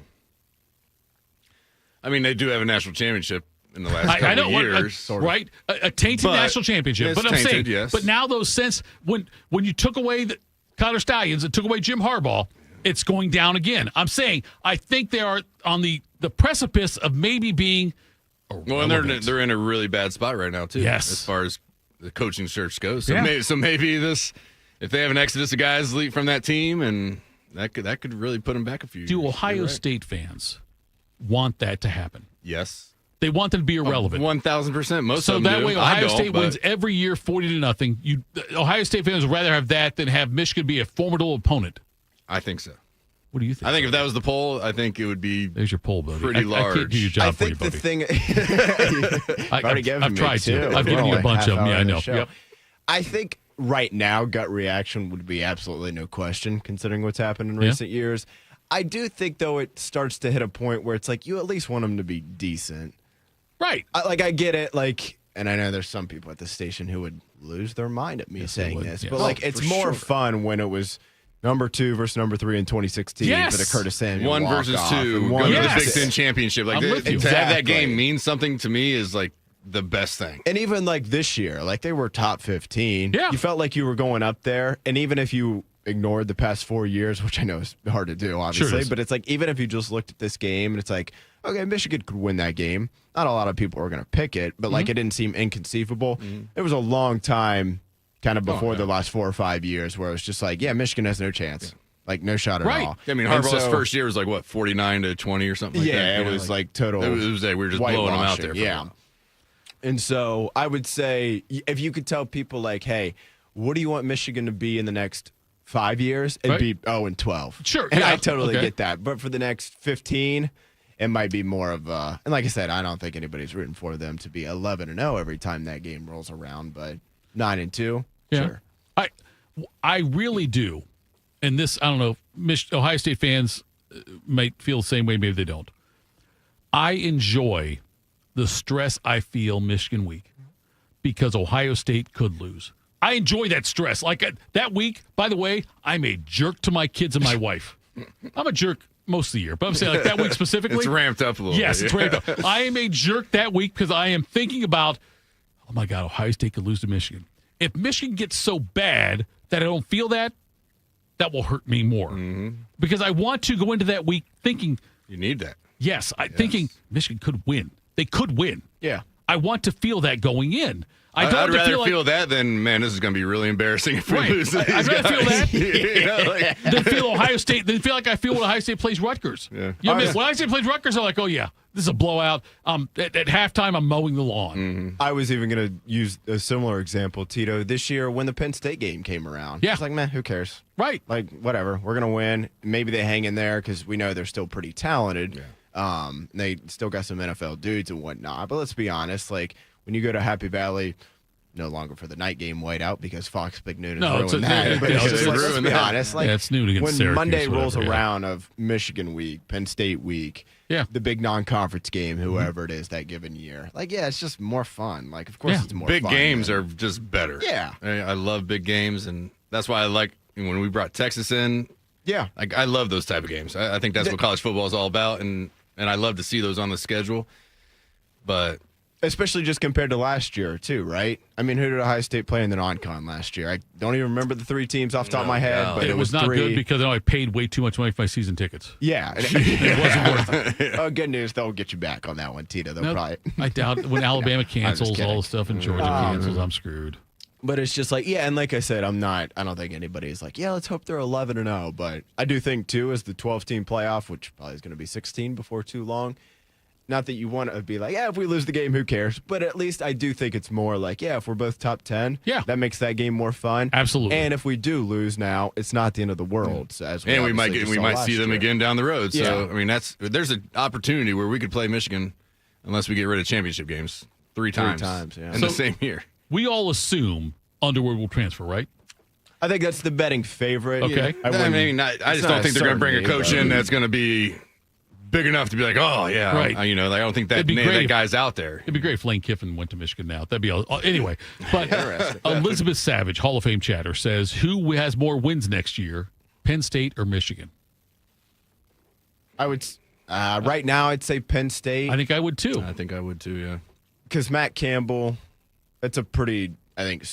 mean, they do have a national championship in the last couple of years. Right? A tainted national championship. It's But I'm saying, tainted, yes. but now those sense, when you took away the Connor Stallions and took away Jim Harbaugh, it's going down again. I'm saying I think they are on the precipice of maybe being Well, and they're in a really bad spot right now, too. Yes. As far as the coaching search goes. So maybe this, if they have an exodus of guys from that team, and that could really put them back a few years. Do Ohio State fans want that to happen? Yes. They want them to be irrelevant. 1,000%. Most so of them that do. way, I Ohio don't, State but wins every year 40-0. Ohio State fans would rather have that than have Michigan be a formidable opponent. I think so. What do you think? I think if that was the poll, I think it would be There's your poll, buddy. pretty large. I can't do your job I for you, think buddy. the thing I've tried to. I've given you a bunch of them. Yeah, I know. Yep. I think right now, gut reaction would be absolutely no question, considering what's happened in recent years. I do think, though, it starts to hit a point where it's like you at least want them to be decent. Right. I get it. And I know there's some people at the station who would lose their mind at me saying this. yes. But, it's more fun when it was number 2 versus number 3 in 2016 for the Curtis Samuel 1 versus 2. Go to the Big Ten championship. I'm with you. To have that game mean something to me is like the best thing. And even this year, they were top 15. Yeah. You felt like you were going up there. And even if you ignored the past 4 years, which I know is hard to do, obviously, but it's even if you just looked at this game and it's like, okay, Michigan could win that game. Not a lot of people are going to pick it, but it didn't seem inconceivable. It was a long time kind of before the last 4 or 5 years where it was just like, yeah, Michigan has no chance. No shot at all. I mean, Harbaugh's first year was 49-20 or something like that. It was total. It was we were just blowing them out there. For a while. And so I would say if you could tell people hey, what do you want Michigan to be in the next 5 years? It'd be 0-12. Sure. And yeah, I totally okay. get that. But for the next 15, it might be more of a, and like I said, I don't think anybody's rooting for them to be 11-0 every time that game rolls around, but 9-2, sure. I really do. And this, I don't know, Ohio State fans might feel the same way, maybe they don't. I enjoy the stress I feel Michigan week because Ohio State could lose. I enjoy that stress. That week, by the way, I'm a jerk to my kids and my wife. I'm a jerk most of the year, but I'm saying that week specifically. It's ramped up a little bit. Yes, it's ramped up. I am a jerk that week because I am thinking about, oh my God, Ohio State could lose to Michigan. If Michigan gets so bad that I don't feel that will hurt me more. Because I want to go into that week thinking You need that. Yes, thinking Michigan could win. They could win. Yeah. I want to feel that going in. I'd rather feel that than, man, this is going to be really embarrassing if we lose to these I'd rather feel guys. that than feel Ohio State. Than feel like I feel when Ohio State plays Rutgers. Yeah. When Ohio State plays Rutgers, I'm like, oh, yeah, this is a blowout. At halftime, I'm mowing the lawn. Mm-hmm. I was even going to use a similar example, Tito. This year, when the Penn State game came around, it's like, man, who cares? Right. Like, whatever. We're going to win. Maybe they hang in there because we know they're still pretty talented. They still got some NFL dudes and whatnot. But let's be honest, like, when you go to Happy Valley, no longer for the night game whiteout because Fox Big Noon has ruined that. But let's be honest. Like, it's noon against when Syracuse, Monday rolls whatever, around of Michigan week, Penn State week, the big non-conference game, whoever it is that given year, like, it's just more fun. Like, of course it's more big fun. games are just better. Yeah. I love big games, and that's why I like when we brought Texas in. Yeah. Like, I love those type of games. I think that's what college football is all about, and I love to see those on the schedule. But especially just compared to last year, too, right? I mean, who did Ohio State play in the non-con last year? I don't even remember the 3 teams off the top of my head, but it was not 3. good because I paid way too much money for my season tickets. Yeah. It wasn't worth it. Oh, good news. They'll get you back on that one, Tito. They'll probably. I doubt when Alabama cancels all the stuff and Georgia cancels, I'm screwed. But it's just like, and like I said, I don't think anybody's like, let's hope they're 11-0. But I do think, too, as the 12-team playoff, which probably is going to be 16 before too long, not that you want to be like, if we lose the game, who cares? But at least I do think it's more like, if we're both top 10, that makes that game more fun. Absolutely. And if we do lose now, it's not the end of the world. So as we might see them again down the road. So Yeah. I mean, there's an opportunity where we could play Michigan unless we get rid of championship games 3 times in the same year. We all assume Underwood will transfer, right? I think that's the betting favorite. Okay. I just don't think they're going to bring a coach in that's going to be big enough to be like, right. I don't think that guy's out there. It'd be great if Lane Kiffin went to Michigan now. That'd be all. Anyway. But Elizabeth Savage, Hall of Fame chatter, says, who has more wins next year, Penn State or Michigan? I would, right now, I'd say Penn State. I think I would too. I think I would too, yeah. Because Matt Campbell, that's a pretty, I think,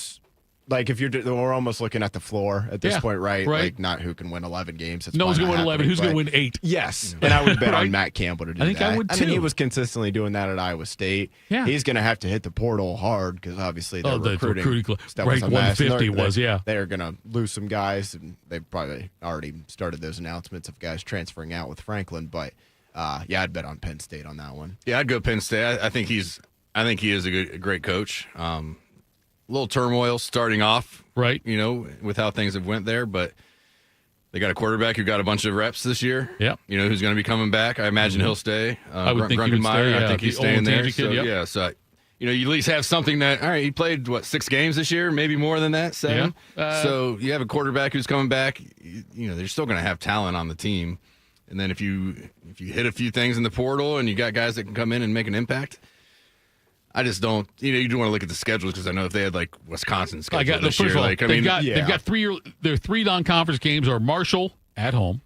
like if we're almost looking at the floor at this point, right? Like not who can win 11 games. No one's going to win 11. Who's going to win 8? Yes. And I would bet on Matt Campbell to do that. I think I would too. I mean, he was consistently doing that at Iowa State. Yeah. He's going to have to hit the portal hard because obviously their the recruiting right 150 was, They're going to lose some guys, and they've probably already started those announcements of guys transferring out with Franklin. But, I'd bet on Penn State on that one. Yeah, I'd go Penn State. I think he is a great coach. A little turmoil starting off, right? With how things have went there, but they got a quarterback who got a bunch of reps this year. Yeah, who's going to be coming back. I imagine he'll stay. I would think he would stay. Yeah. I think he's staying there. So you at least have something that. All right, he played 6 games this year, maybe more than that, 7. Yeah. So you have a quarterback who's coming back. They're still going to have talent on the team, and then if you hit a few things in the portal and you got guys that can come in and make an impact. I just don't. You do want to look at the schedules because I know if they had Wisconsin schedule this year, they've got 3. Their 3 non-conference games are Marshall at home,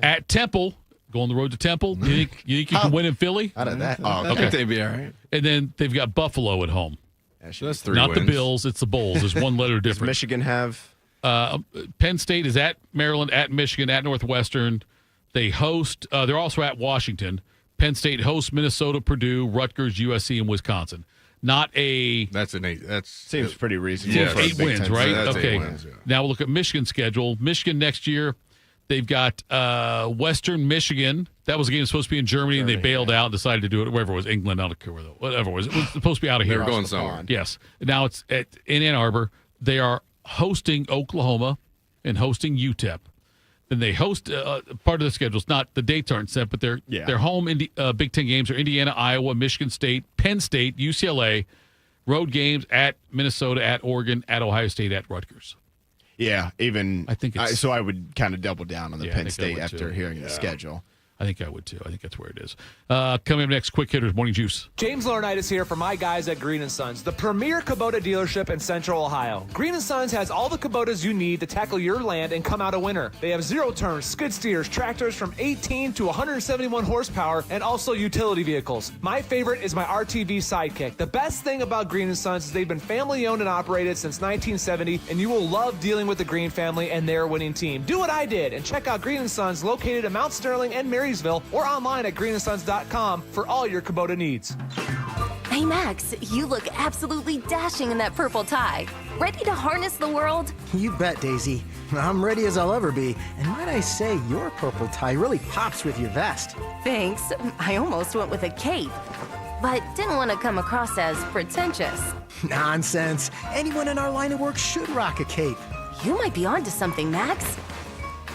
at Temple, go on the road to Temple. You think you can win in Philly? Out of that, I think they'd be all right. And then they've got Buffalo at home. So that's 3 Not wins. the Bills, it's the Bulls. There's one letter difference. Does Michigan have? Penn State is at Maryland, at Michigan, at Northwestern. They host. They're also at Washington. Penn State hosts Minnesota, Purdue, Rutgers, USC, and Wisconsin. Not a. That's an 8. That seems pretty reasonable. Yeah, 8 wins, right? That's okay. 8 wins, yeah. Now we'll look at Michigan's schedule. Michigan next year, they've got Western Michigan. That was a game supposed to be in Germany, and they bailed out and decided to do it wherever it was, England, I don't care where, whatever it was. It was supposed to be out of here. They were going somewhere. Yes. Now it's in Ann Arbor. They are hosting Oklahoma and hosting UTEP. Then they host part of the schedule. It's not the dates aren't set, but their home Big Ten games are Indiana, Iowa, Michigan State, Penn State, UCLA. Road games at Minnesota, at Oregon, at Ohio State, at Rutgers. Yeah, even I think so. I would kind of double down on the Penn State after too. hearing the schedule. I think I would too. I think that's where it is. Coming up next, Quick Hitters Morning Juice. James Laurinaitis here for my guys at Green & Sons, the premier Kubota dealership in Central Ohio. Green & Sons has all the Kubotas you need to tackle your land and come out a winner. They have zero-turn skid steers, tractors from 18 to 171 horsepower, and also utility vehicles. My favorite is my RTV Sidekick. The best thing about Green & Sons is they've been family-owned and operated since 1970, and you will love dealing with the Green family and their winning team. Do what I did and check out Green & Sons located in Mount Sterling and Marysville Marysville, or online at greenandsons.com for all your Kubota needs. Hey, Max, you look absolutely dashing in that purple tie. Ready to harness the world? You bet, Daisy. I'm ready as I'll ever be. And might I say, your purple tie really pops with your vest. Thanks. I almost went with a cape, but didn't want to come across as pretentious. Nonsense. Anyone in our line of work should rock a cape. You might be onto something, Max.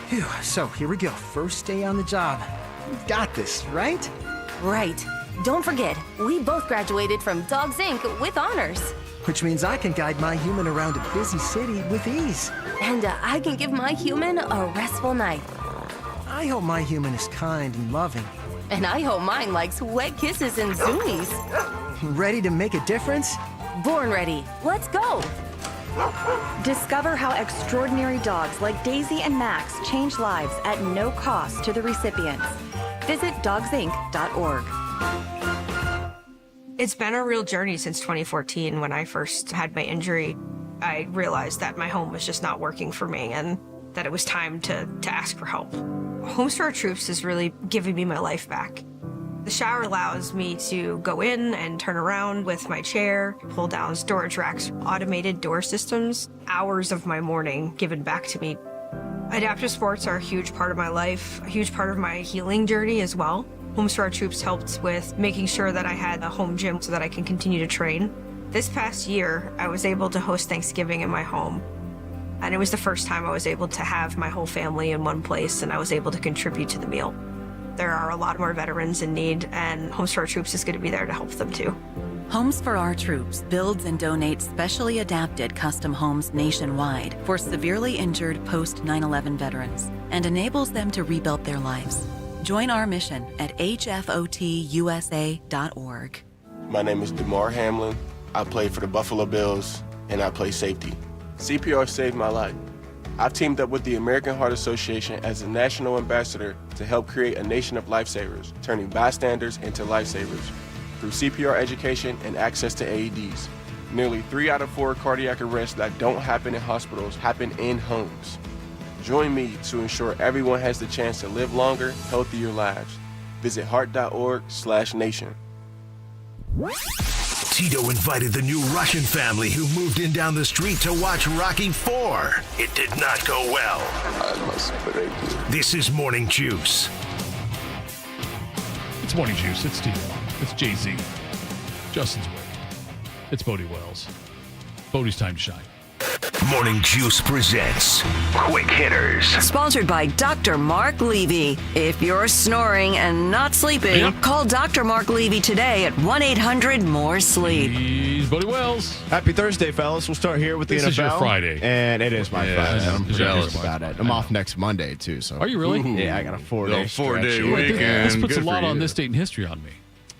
Phew, so here we go. First day on the job. You've got this, right? Right. Don't forget, we both graduated from Dogs Inc. with honors. Which means I can guide my human around a busy city with ease. And I can give my human a restful night. I hope my human is kind and loving. And I hope mine likes wet kisses and zoomies. Ready to make a difference? Born ready. Let's go. Discover how extraordinary dogs like Daisy and Max change lives at no cost to the recipients. Visit dogsinc.org. It's been a real journey since 2014 when I first had my injury. I realized that my home was just not working for me and that it was time to ask for help. Homes for Our Troops is really giving me my life back. The shower allows me to go in and turn around with my chair, pull down storage racks, automated door systems, hours of my morning given back to me. Adaptive sports are a huge part of my life, a huge part of my healing journey as well. Homes for Our Troops helped with making sure that I had a home gym so that I can continue to train. This past year, I was able to host Thanksgiving in my home. And it was the first time I was able to have my whole family in one place and I was able to contribute to the meal. There are a lot more veterans in need and Homes for Our Troops is going to be there to help them too. Homes for Our Troops builds and donates specially adapted custom homes nationwide for severely injured post 9/11 veterans and enables them to rebuild their lives. Join our mission at hfotusa.org. My name is DeMar Hamlin. I play for the Buffalo Bills and I play safety. CPR saved my life. I've teamed up with the American Heart Association as a national ambassador to help create a nation of lifesavers, turning bystanders into lifesavers through CPR education and access to AEDs. Nearly 3 out of 4 cardiac arrests that don't happen in hospitals happen in homes. Join me to ensure everyone has the chance to live longer, healthier lives. Visit heart.org/nation. Tito invited the new Russian family who moved in down the street to watch Rocky IV. It did not go well. This is Morning Juice. It's Morning Juice. It's Tito. It's Jay-Z. Justin's Zwick. It's Bodie Wells. Bodie's time to shine. Morning Juice presents Quick Hitters. Sponsored by Dr. Mark Levy. If you're snoring and not sleeping, call Dr. Mark Levy today at 1-800-MORE-SLEEP. He's Bodie Wells. Happy Thursday, fellas. We'll start here with the NFL. This is your Friday. And it is my Friday. I'm jealous about it. I'm off next Monday, too. So. Are you really? Yeah, I got a 4-day four-day stretch. weekend. This puts Good a lot for on you. this date in history on me.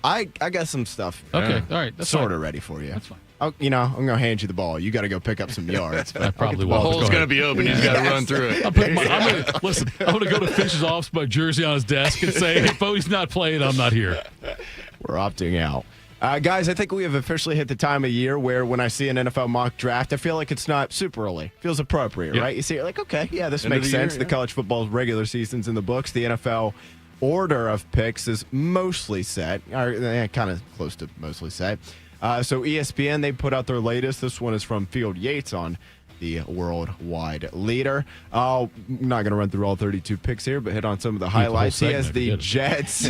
I got some stuff. Okay, all right. That's sort fine. of ready for you. That's fine. I'm going to hand you the ball. You got to go pick up some yards. I probably The will. hole's going to be open. He's got to run through it. I'm going to go to Fish's office, put my jersey on his desk, and say, hey, Bodie's not playing. I'm not here. We're opting out. Guys, I think we have officially hit the time of year where when I see an NFL mock draft, I feel like it's not super early. Feels appropriate, right? You see it like, okay, yeah, this End makes of the sense. year, The college football's regular season's in the books. The NFL order of picks is mostly set, or kind of close to mostly set. So ESPN, they put out their latest. This one is from Field Yates on the worldwide leader. I'm not going to run through all 32 picks here, but hit on some of the highlights. He has the Jets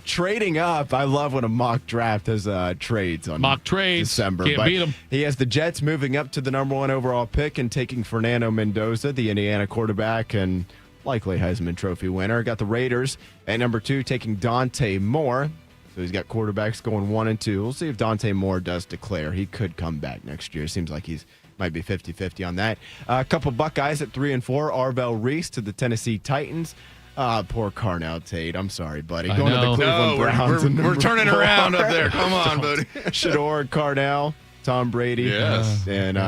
trading up. I love when a mock draft has trades on mock trades. December. Can't but beat 'em. He has the Jets moving up to the number 1 overall pick and taking Fernando Mendoza, the Indiana quarterback and likely Heisman Trophy winner. Got the Raiders at number 2 taking Dante Moore. So he's got quarterbacks going 1 and 2. We'll see if Dante Moore does declare. He could come back next year. Seems like he's might be 50-50 on that. A couple Buckeyes at 3 and 4. Arvell Reese to the Tennessee Titans. Poor Carnell Tate. I'm sorry, buddy. Going to the Cleveland Browns. We're turning around up there. Come on, buddy. Shador, Cardell, Tom Brady, Yes. and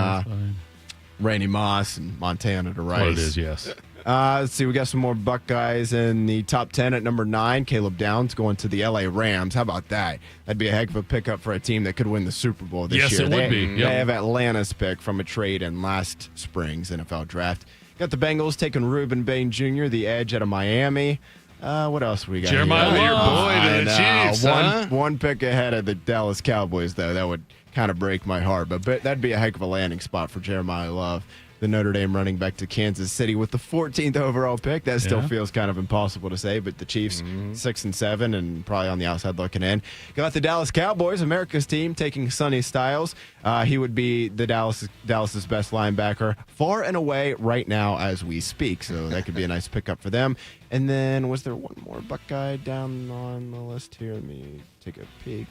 Randy Moss and Montana to Rice. What it is, yes. Let's see. We got some more Buckeyes in the top 10 at number 9. Caleb Downs going to the LA Rams. How about that? That'd be a heck of a pickup for a team that could win the Super Bowl this year. Yes, it would be. They have Atlanta's pick from a trade in last spring's NFL draft. Got the Bengals taking Reuben Bain Jr., the edge out of Miami. What else we got? Jeremiah here? Love. Your boy to the Chiefs, huh? One pick ahead of the Dallas Cowboys, though. That would kind of break my heart. But that'd be a heck of a landing spot for Jeremiah Love, the Notre Dame running back to Kansas City with the 14th overall pick. That still feels kind of impossible to say, but the Chiefs 6-7 and probably on the outside looking in. Got the Dallas Cowboys, America's team, taking Sonny Styles. He would be the Dallas's best linebacker far and away right now as we speak, so that could be a nice pickup for them. And then was there one more Buckeye down on the list here? Let me take a peek.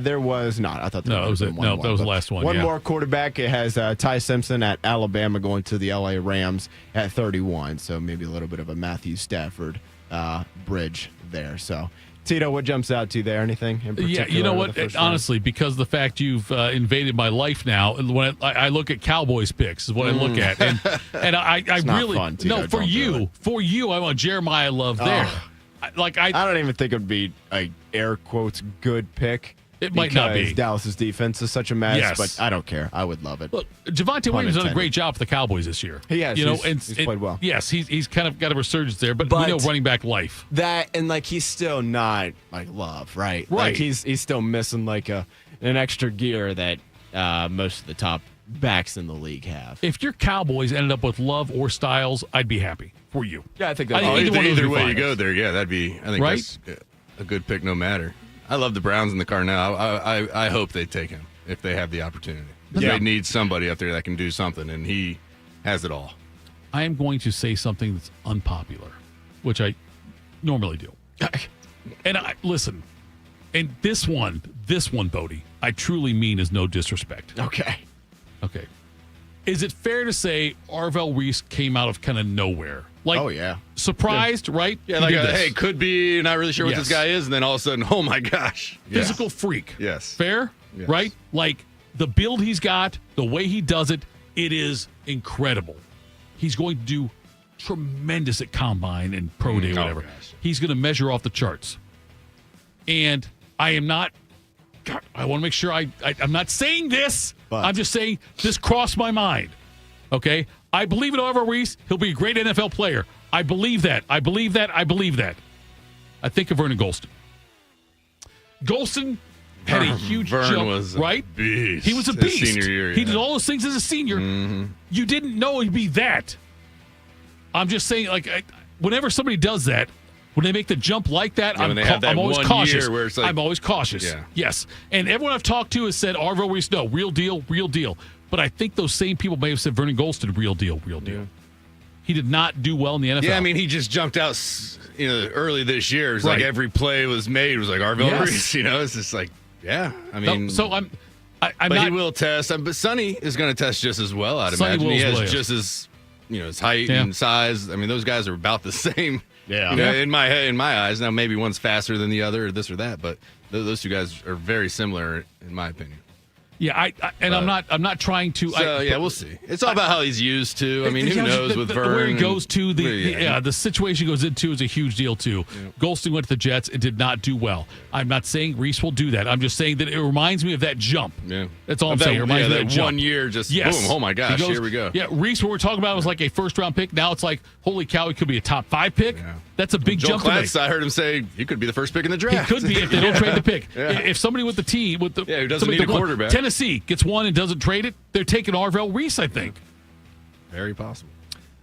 There was not. I thought there that was it. One No, more, that was the last one. One more quarterback. It has Ty Simpson at Alabama going to the LA Rams at 31. So maybe a little bit of a Matthew Stafford bridge there. So, Tito, what jumps out to you there? Anything in particular? Yeah, you know what? Honestly, because of the fact you've invaded my life now, when I look at Cowboys picks is what I look at, and I really fun, Tito, no for you, I want Jeremiah Love there. I don't even think it would be a air quotes good pick. It might not be. Dallas's defense is such a mess, Yes. but I don't care. I would love it. Look, Javonte Williams has done a great job for the Cowboys this year. He has. You know, he's played well. Yes, he's kind of got a resurgence there, but we know running back life. That and he's still not like Love, right? Like he's still missing an extra gear that most of the top backs in the league have. If your Cowboys ended up with Love or Styles, I'd be happy for you. Yeah, I think either way you go there, that'd be. I think Right? that's a good pick, no matter. I love the Browns in the car now. I hope they take him if they have the opportunity. They need somebody up there that can do something, and he has it all. I am going to say something that's unpopular, which I normally do. And listen, and this one, Bodie, I truly mean is no disrespect. Okay. Is it fair to say Arvell Reese came out of kind of nowhere? Oh, yeah. Surprised, right? Yeah, hey, could be, not really sure what this guy is, and then all of a sudden, oh my gosh. Physical freak. Yes. Fair? Yes. Right? Like the build he's got, the way he does it, it is incredible. He's going to do tremendous at Combine and Pro Day, whatever. He's going to measure off the charts. And I am not, God, I want to make sure I'm not saying this. But. I'm just saying this crossed my mind. Okay? I believe in Arvell Reese. He'll be a great NFL player. I believe that. I think of Vernon Golston. Golston had a huge jump, was right? A beast. He was a beast. His senior year, He did all those things as a senior. You didn't know he'd be that. I'm just saying, whenever somebody does that, when they make the jump like that, I'm always cautious. Where it's I'm always cautious. Yeah. Yes. And everyone I've talked to has said, Arvell Reese, no, real deal. But I think those same people may have said Vernon Golston, real deal. Yeah. He did not do well in the NFL. Yeah, I mean, he just jumped out, early this year. It's like every play was made. It was like Arvell Reese, it's just like, yeah. I mean, he will test. But Sonny is going to test just as well, I'd imagine. He has just as, his height and size. I mean, those guys are about the same. Yeah. In my eyes. Now, maybe one's faster than the other or this or that, but those two guys are very similar, in my opinion. Yeah, I'm not trying to. We'll see. It's all about how he's used to. I mean, who knows with Vern? Where he goes to, the situation he goes into is a huge deal, too. Yeah. Golston went to the Jets and did not do well. I'm not saying Reese will do that. I'm just saying that it reminds me of that jump. Yeah. That's all I'm saying. It reminds me of that jump. 1 year, just boom, oh my gosh, here we go. Yeah, Reese, what we're talking about was like a first-round pick. Now it's like, holy cow, he could be a top 5 pick. Yeah. That's a big jump. I heard him say he could be the first pick in the draft. He could be if they don't trade the pick. If somebody with the team, who doesn't need a quarterback, Tennessee gets one and doesn't trade it, they're taking Arvell Reese, I think. Very possible.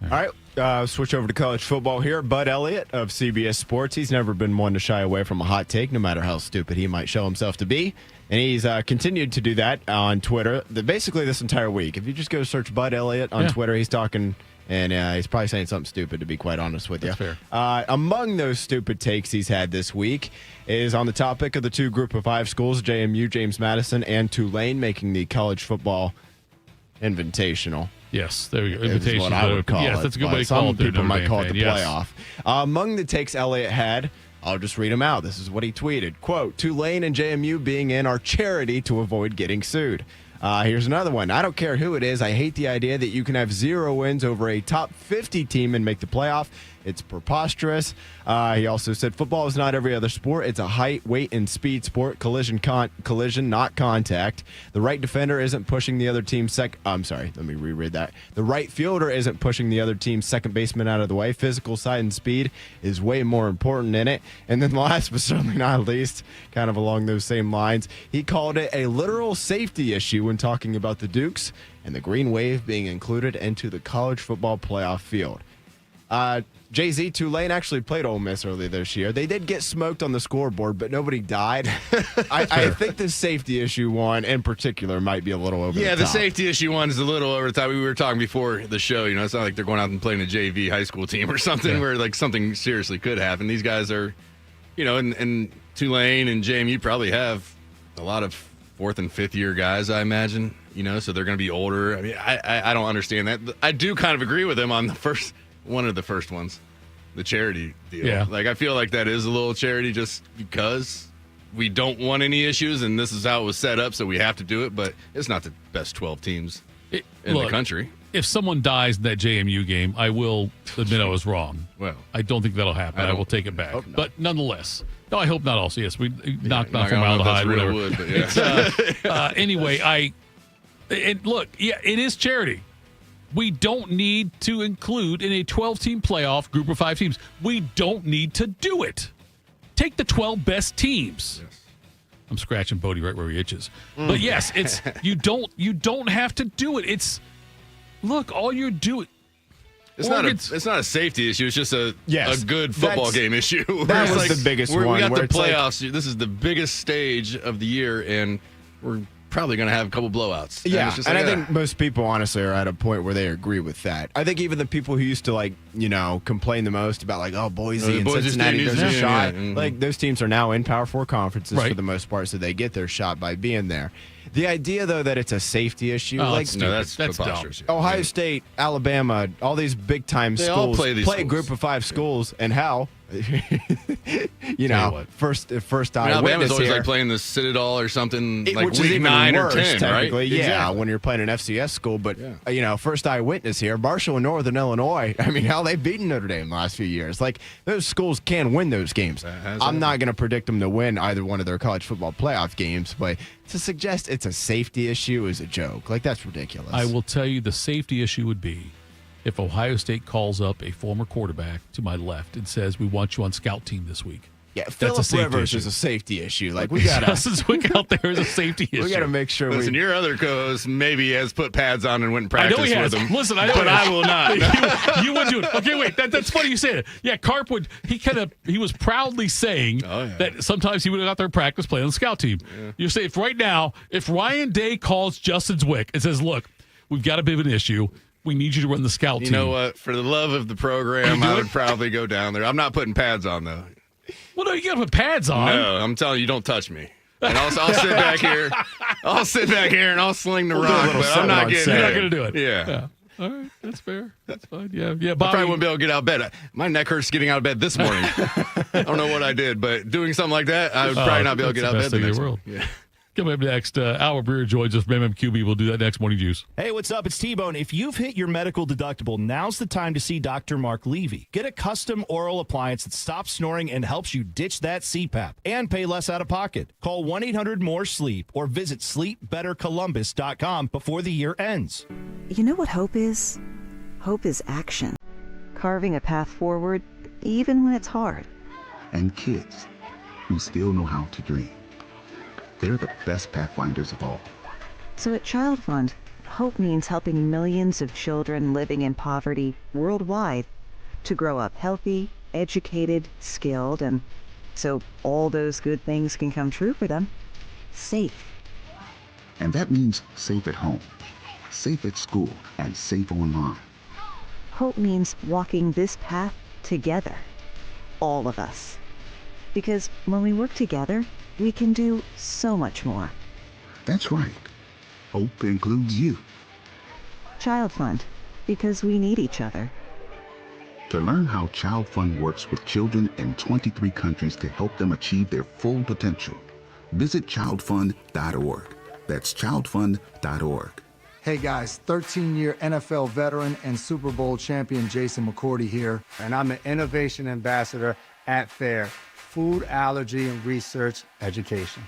All right, switch over to college football here. Bud Elliott of CBS Sports. He's never been one to shy away from a hot take, no matter how stupid he might show himself to be. And he's continued to do that on Twitter basically this entire week. If you just go search Bud Elliott on Twitter, he's talking, and he's probably saying something stupid, to be quite honest with you. That's fair. Among those stupid takes he's had this week is on the topic of the two Group of 5 schools, JMU, James Madison, and Tulane, making the college football invitational. Yes, there we go. Invitation is what I would call it. Yes, that's a good way to call it. Some people might call it the playoff. Among the takes Elliott had, I'll just read them out. This is what he tweeted. Quote, Tulane and JMU being in are charity to avoid getting sued. Here's another one. I don't care who it is. I hate the idea that you can have 0 wins over a top 50 team and make the playoff. It's preposterous. He also said football is not every other sport. It's a height, weight, and speed sport. Collision, not contact. The right defender isn't pushing the other team's I'm sorry, let me reread that. The right fielder isn't pushing the other team's second baseman out of the way. Physical side and speed is way more important in it. And then last but certainly not least, kind of along those same lines, he called it a literal safety issue when talking about the Dukes and the Green Wave being included into the college football playoff field. Jay-Z, Tulane actually played Ole Miss earlier this year. They did get smoked on the scoreboard, but nobody died. I think the safety issue one in particular might be a little over the top. The safety issue one is a little over the top. We were talking before the show, it's not like they're going out and playing a JV high school team or something where like something seriously could happen. These guys are, in Tulane and JMU probably have a lot of 4th and 5th year guys, I imagine, so they're going to be older. I mean, I don't understand that. I do kind of agree with him on one of the first ones, the charity deal. Yeah. Like, I feel like that is a little charity just because we don't want any issues, and this is how it was set up, so we have to do it, but it's not the best 12 teams in the country. If someone dies in that JMU game, I will admit I was wrong. Well, I don't think that'll happen. I will take it back. But nonetheless, no, I hope not also. Yes, we knocked on formaldehyde, whatever. Wood, but yeah. Anyway, look, it is charity. We don't need to include in a 12-team playoff group of 5 teams. We don't need to do it. Take the 12 best teams. Yes. I'm scratching Bodie right where he itches. But yes, it's you don't have to do it. It's look, all you're doing. It's not a safety issue. It's just a good football game issue. That was the biggest one. We got the playoffs. This is the biggest stage of the year, and we're probably going to have a couple blowouts. Yeah, and I think most people, honestly, are at a point where they agree with that. I think even the people who used to, complain the most about, Boise and Cincinnati, there's a shot. Yeah. Mm-hmm. Like, those teams are now in Power 4 conferences for the most part, so they get their shot by being there. The idea, though, that it's a safety issue, that's dumb. Ohio State, Alabama, all these big-time schools all play a group of 5 schools, and hell, first Alabama's always like playing the Citadel or something, like which week is even 9 worse, or 10, technically. right? Yeah, exactly. when you're playing an FCS school. But, first eyewitness here, Marshall and Northern Illinois. I mean, hell, they've beaten Notre Dame the last few years. Like, those schools can win those games. I'm not going to predict them to win either one of their college football playoff games, but to suggest it's a safety issue is a joke. Like, that's ridiculous. I will tell you the safety issue would be if Ohio State calls up a former quarterback to my left and says, we want you on scout team this week. Yeah, Phillip Rivers is a safety issue. Like, we got Justin Zwick out there is a safety issue. We got to make sure. Listen, your other co-host maybe has put pads on and went and practiced with him. Listen, I know, but I will not. you would do it. Okay, wait. That's funny you say it. Yeah, Carp would. He was proudly saying that sometimes he would have got there and practice playing on the scout team. Yeah. You say if Ryan Day calls Justin Zwick and says, "Look, we've got a bit of an issue. We need you to run the scout team." You know what? For the love of the program, I would probably go down there. I'm not putting pads on though. Well, no, you got to put pads on. No, I'm telling you, don't touch me. And I'll sit back here. I'll sit back here and I'll sling the rock. But I'm not getting. You're not going to do it. Yeah. All right, that's fair. That's fine. Yeah. Bobby, I probably wouldn't be able to get out of bed. My neck hurts getting out of bed this morning. I don't know what I did, but doing something like that, I would probably not be able to get out of bed the next morning. Yeah. Coming up next, Albert Breer joins us from MMQB. We'll do that next. Morning Juice. Hey, what's up? It's T-Bone. If you've hit your medical deductible, now's the time to see Dr. Mark Levy. Get a custom oral appliance that stops snoring and helps you ditch that CPAP and pay less out of pocket. Call 1-800-MORE-SLEEP or visit sleepbettercolumbus.com before the year ends. You know what hope is? Hope is action. Carving a path forward, even when it's hard. And kids who still know how to dream. They're the best pathfinders of all. So at Child Fund, hope means helping millions of children living in poverty worldwide to grow up healthy, educated, skilled, and so all those good things can come true for them, safe. And that means safe at home, safe at school, and safe online. Hope means walking this path together, all of us. Because when we work together, we can do so much more. That's right. Hope includes you. Child Fund, because we need each other. To learn how Child Fund works with children in 23 countries to help them achieve their full potential, visit childfund.org. That's childfund.org. Hey guys, 13-year NFL veteran and Super Bowl champion Jason McCourty here, and I'm an innovation ambassador at FAIR, Food Allergy and Research Education.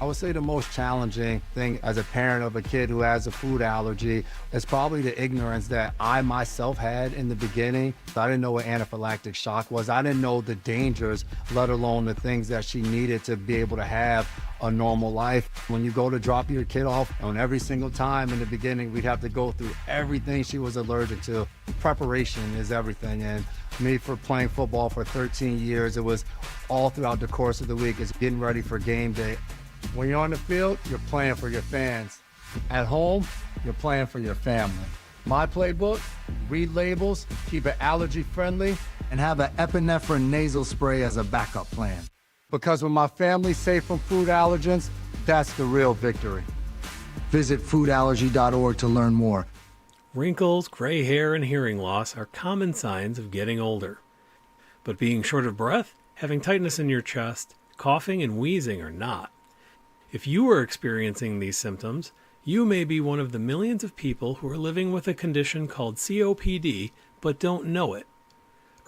I would say the most challenging thing as a parent of a kid who has a food allergy is probably the ignorance that I myself had in the beginning. I didn't know what anaphylactic shock was. I didn't know the dangers, let alone the things that she needed to be able to have a normal life. When you go to drop your kid off, and every single time in the beginning, we'd have to go through everything she was allergic to. Preparation is everything. And me, for playing football for 13 years, it was all throughout the course of the week. It's getting ready for game day. When you're on the field, you're playing for your fans. At home, you're playing for your family. My playbook, read labels, keep it allergy friendly, and have an epinephrine nasal spray as a backup plan. Because when my family's safe from food allergens, that's the real victory. Visit foodallergy.org to learn more. Wrinkles, gray hair, and hearing loss are common signs of getting older. But being short of breath, having tightness in your chest, coughing, and wheezing are not. If you are experiencing these symptoms, you may be one of the millions of people who are living with a condition called COPD but don't know it.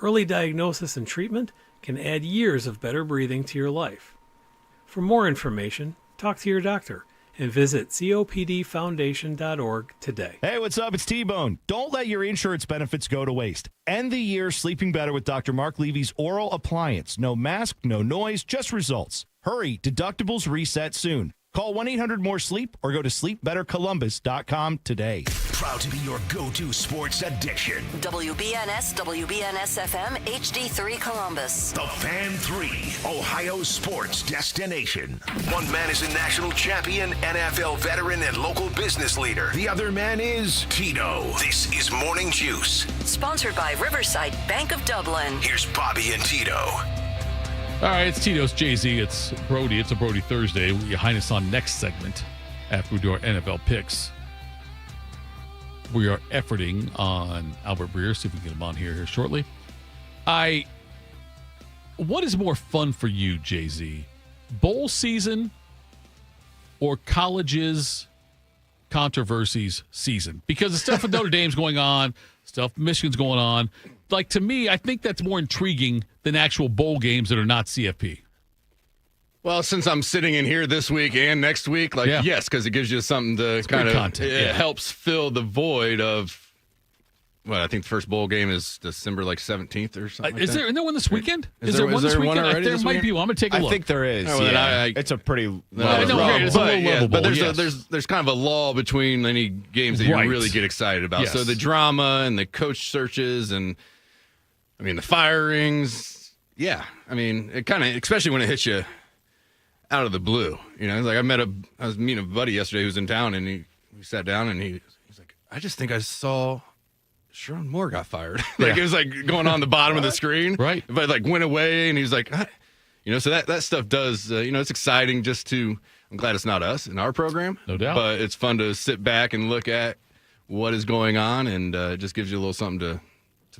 Early diagnosis and treatment can add years of better breathing to your life. For more information, talk to your doctor and visit copdfoundation.org today. Hey, what's up? It's T-Bone. Don't let your insurance benefits go to waste. End the year sleeping better with Dr. Mark Levy's oral appliance. No mask, no noise, just results. Hurry, deductibles reset soon. Call 1-800-MORE-SLEEP or go to sleepbettercolumbus.com today. Proud to be your go-to sports addiction. WBNS, WBNS-FM, HD3 Columbus. The Fan 3, Ohio's sports destination. One man is a national champion, NFL veteran, and local business leader. The other man is Tito. This is Morning Juice. Sponsored by Riverside Bank of Dublin. Here's Bobby and Tito. All right, it's Tito's Jay-Z. It's Brody. It's a Brody Thursday. Ya Highness on next segment after we do our NFL picks. We are efforting on Albert Breer. See if we can get him on here shortly. What is more fun for you, Jay-Z? Bowl season or colleges controversies season? Because the stuff with Notre Dame's going on, stuff Michigan's going on. Like, to me, I think that's more intriguing than actual bowl games that are not CFP. Well, since I'm sitting in here this week and next week, yes, because it gives you something to kind of content. It helps fill the void of. Well, I think the first bowl game is December 17th or something. Is there one this weekend? Is there one this weekend? There might be one. I'm gonna take a look. I think there is. Oh, yeah. It's a pretty it's a low level bowl. But there's kind of a lull between any games that you really get excited about. Yes. So the drama and the coach searches and the firings. Yeah, it kind of, especially when it hits you out of the blue. Like I was meeting a buddy yesterday who was in town, and we sat down, and he's like, I just think I saw Sherrone Moore got fired. It was like going on the bottom of the screen, right? But went away, and he's like, so that stuff does, it's exciting. I'm glad it's not us in our program, no doubt. But it's fun to sit back and look at what is going on, and it just gives you a little something to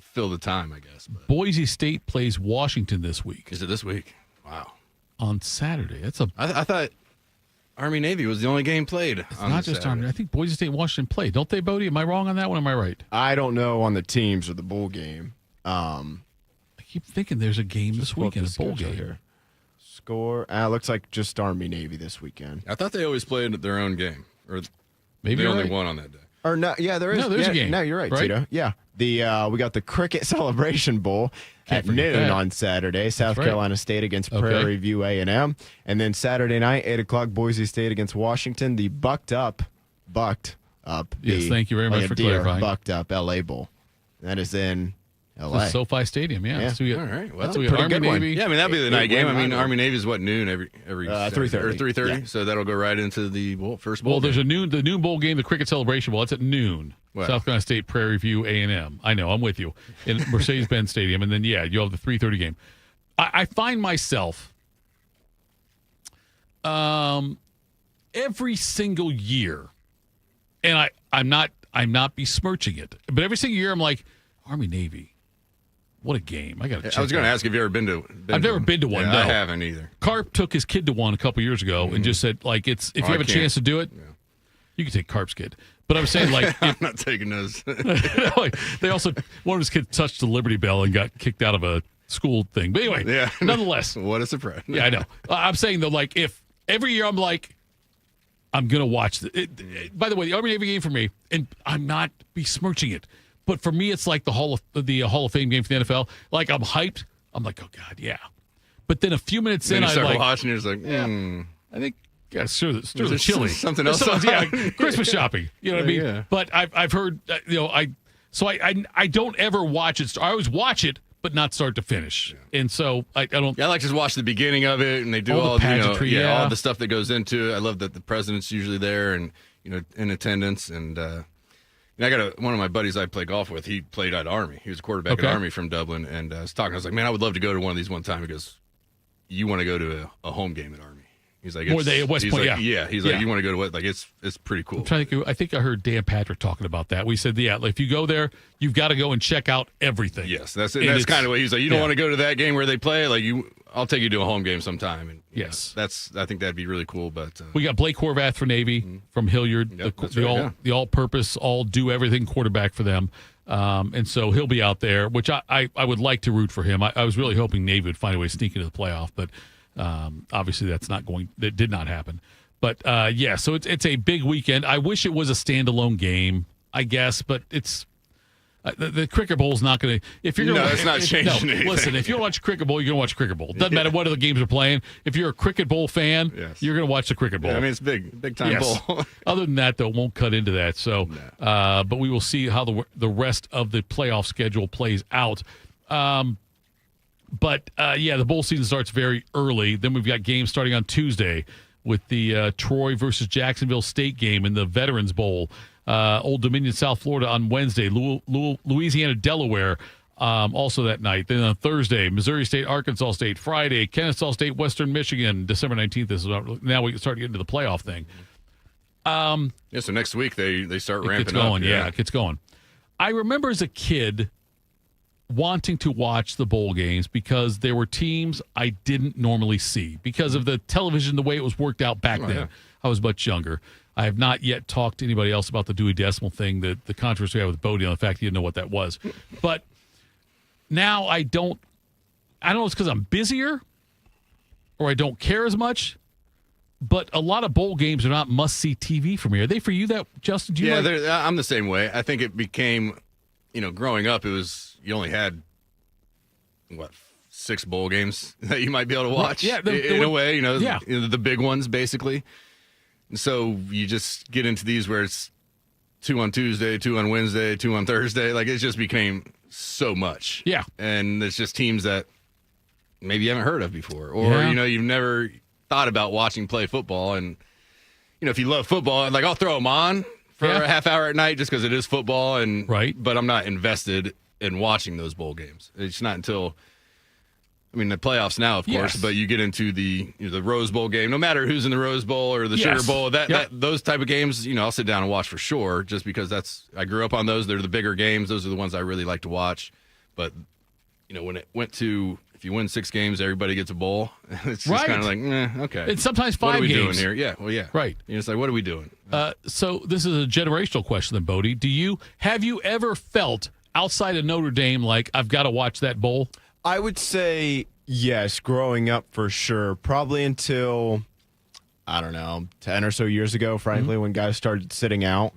fill the time, I guess. But Boise State plays Washington this week. Is it this week? Wow. On Saturday. I thought Army-Navy was the only game played. It's not just Saturday. Army. I think Boise State and Washington play. Don't they, Bodie? Am I wrong on that one? Am I right? I don't know on the teams or the bowl game. I keep thinking there's a game this weekend, a bowl game. Here. Score. Looks like just Army-Navy this weekend. I thought they always played their own game. Or maybe they only won on that day. Or no, yeah, there is. No, there's a game. No, you're right, Tito. Yeah. We got the Cricket Celebration Bowl at noon on Saturday. South Carolina State against Prairie View A&M. And then Saturday night, 8 o'clock, Boise State against Washington. The bucked up. Yes, thank you very much for clarifying. Bucked up LA Bowl. That is in LA. The SoFi Stadium, yeah. So all right. Well, that's a Army Navy. Yeah, that'd be the night game. Army Navy is what, noon every 3:30 or 3:30. Yeah. So that'll go right into the first bowl. Well, there's the noon bowl game, the Cricket Celebration Bowl. That's at noon. Wow. South Carolina State, Prairie View, A&M. I know, I'm with you. In Mercedes-Benz Stadium. And then, you have the 3:30 game. I find myself every single year, and I'm not besmirching it, but every single year I'm like, Army-Navy. What a game. I was going to ask if you ever been to I've never been to one, no. I haven't either. Carp took his kid to one a couple years ago and just said, if you have a chance to do it, you can take Carp's kid. But I'm saying, like, I'm not taking those. they also, one of his kids touched the Liberty Bell and got kicked out of a school thing. But anyway, nonetheless. What a surprise. Yeah, I know. I'm saying, though, like, if every year I'm like, I'm going to watch by the way, the Army-Navy game for me, and I'm not besmirching it, but for me, it's like the Hall of Fame game for the NFL. Like, I'm hyped. I'm like, oh, God, yeah. But then a few minutes in, I start like watching. You're just like, I think, yeah, sure, the chili, something else. Christmas shopping. You know what I mean? Yeah. But I've heard, I don't ever watch it. I always watch it, but not start to finish. Yeah. And so I don't. Yeah, I like to just watch the beginning of it, and they do all the pageantry, all the stuff that goes into it. I love that the president's usually there and in attendance. And I got one of my buddies I play golf with. He played at Army. He was a quarterback at Army from Dublin, and I was talking. I was like, man, I would love to go to one of these one time. He goes, you want to go to a home game at Army? He's like, more they at West Point, like, yeah. He's like, you want to go to what? Like, it's pretty cool. I think I heard Dan Patrick talking about that. We said, like, if you go there, you've got to go and check out everything. Yes, that's kind of what he's like. You don't want to go to that game where they play. Like, I'll take you to a home game sometime. And yes, I think that'd be really cool. But we got Blake Horvath for Navy from Hilliard, the all-purpose, all-do-everything quarterback for them. And so he'll be out there, which I would like to root for him. I was really hoping Navy would find a way to sneak into the playoff, but obviously that did not happen. But so it's a big weekend. I wish it was a standalone game, I guess, but it's the Cricket Bowl is not going to. If you're it's not changing anything. Listen, if you watch Cricket Bowl, you're going to watch Cricket Bowl. It doesn't matter what other games are playing. If you're a Cricket Bowl fan, you're going to watch the Cricket Bowl. Yeah, I mean, it's big time bowl. Other than that, though, it won't cut into that. So, but we will see how the rest of the playoff schedule plays out. But the bowl season starts very early. Then we've got games starting on Tuesday with the Troy versus Jacksonville State game in the Veterans Bowl. Old Dominion, South Florida on Wednesday. Louisiana, Delaware also that night. Then on Thursday, Missouri State, Arkansas State. Friday, Kennesaw State, Western Michigan. December 19th. Now we can start getting to the playoff thing. So next week they start ramping going, up. Yeah, it gets going. I remember as a kid wanting to watch the bowl games because there were teams I didn't normally see because of the television, the way it was worked out back then. Yeah. I was much younger. I have not yet talked to anybody else about the Dewey Decimal thing, the controversy I had with Bodie on the fact he didn't know what that was. But now I don't know, it's because I'm busier or I don't care as much, but a lot of bowl games are not must-see TV for me. Are they for you, Justin? I'm the same way. I think it became, growing up, it was, you only had, 6 bowl games that you might be able to watch. Yeah, in a way, the big ones, basically. So you just get into these where it's 2 on Tuesday, 2 on Wednesday, 2 on Thursday. Like, it just became so much. Yeah. And it's just teams that maybe you haven't heard of before. Or, you've never thought about watching play football. And, if you love football, like, I'll throw them on for a half hour at night just because it is football. But I'm not invested in watching those bowl games. It's not until... the playoffs now, of course, but you get into the Rose Bowl game. No matter who's in the Rose Bowl or the Sugar Bowl, those type of games, I'll sit down and watch for sure, just because I grew up on those. They're the bigger games. Those are the ones I really like to watch. But when it went to, if you win 6 games, everybody gets a bowl. It's just kind of like, okay. It's sometimes 5 games. What are we doing here? Yeah, well, yeah, right. It's like, what are we doing? So this is a generational question, then, Bodie. Have you ever felt outside of Notre Dame like I've got to watch that bowl? I would say yes, growing up for sure. Probably until, 10 or so years ago, frankly, when guys started sitting out.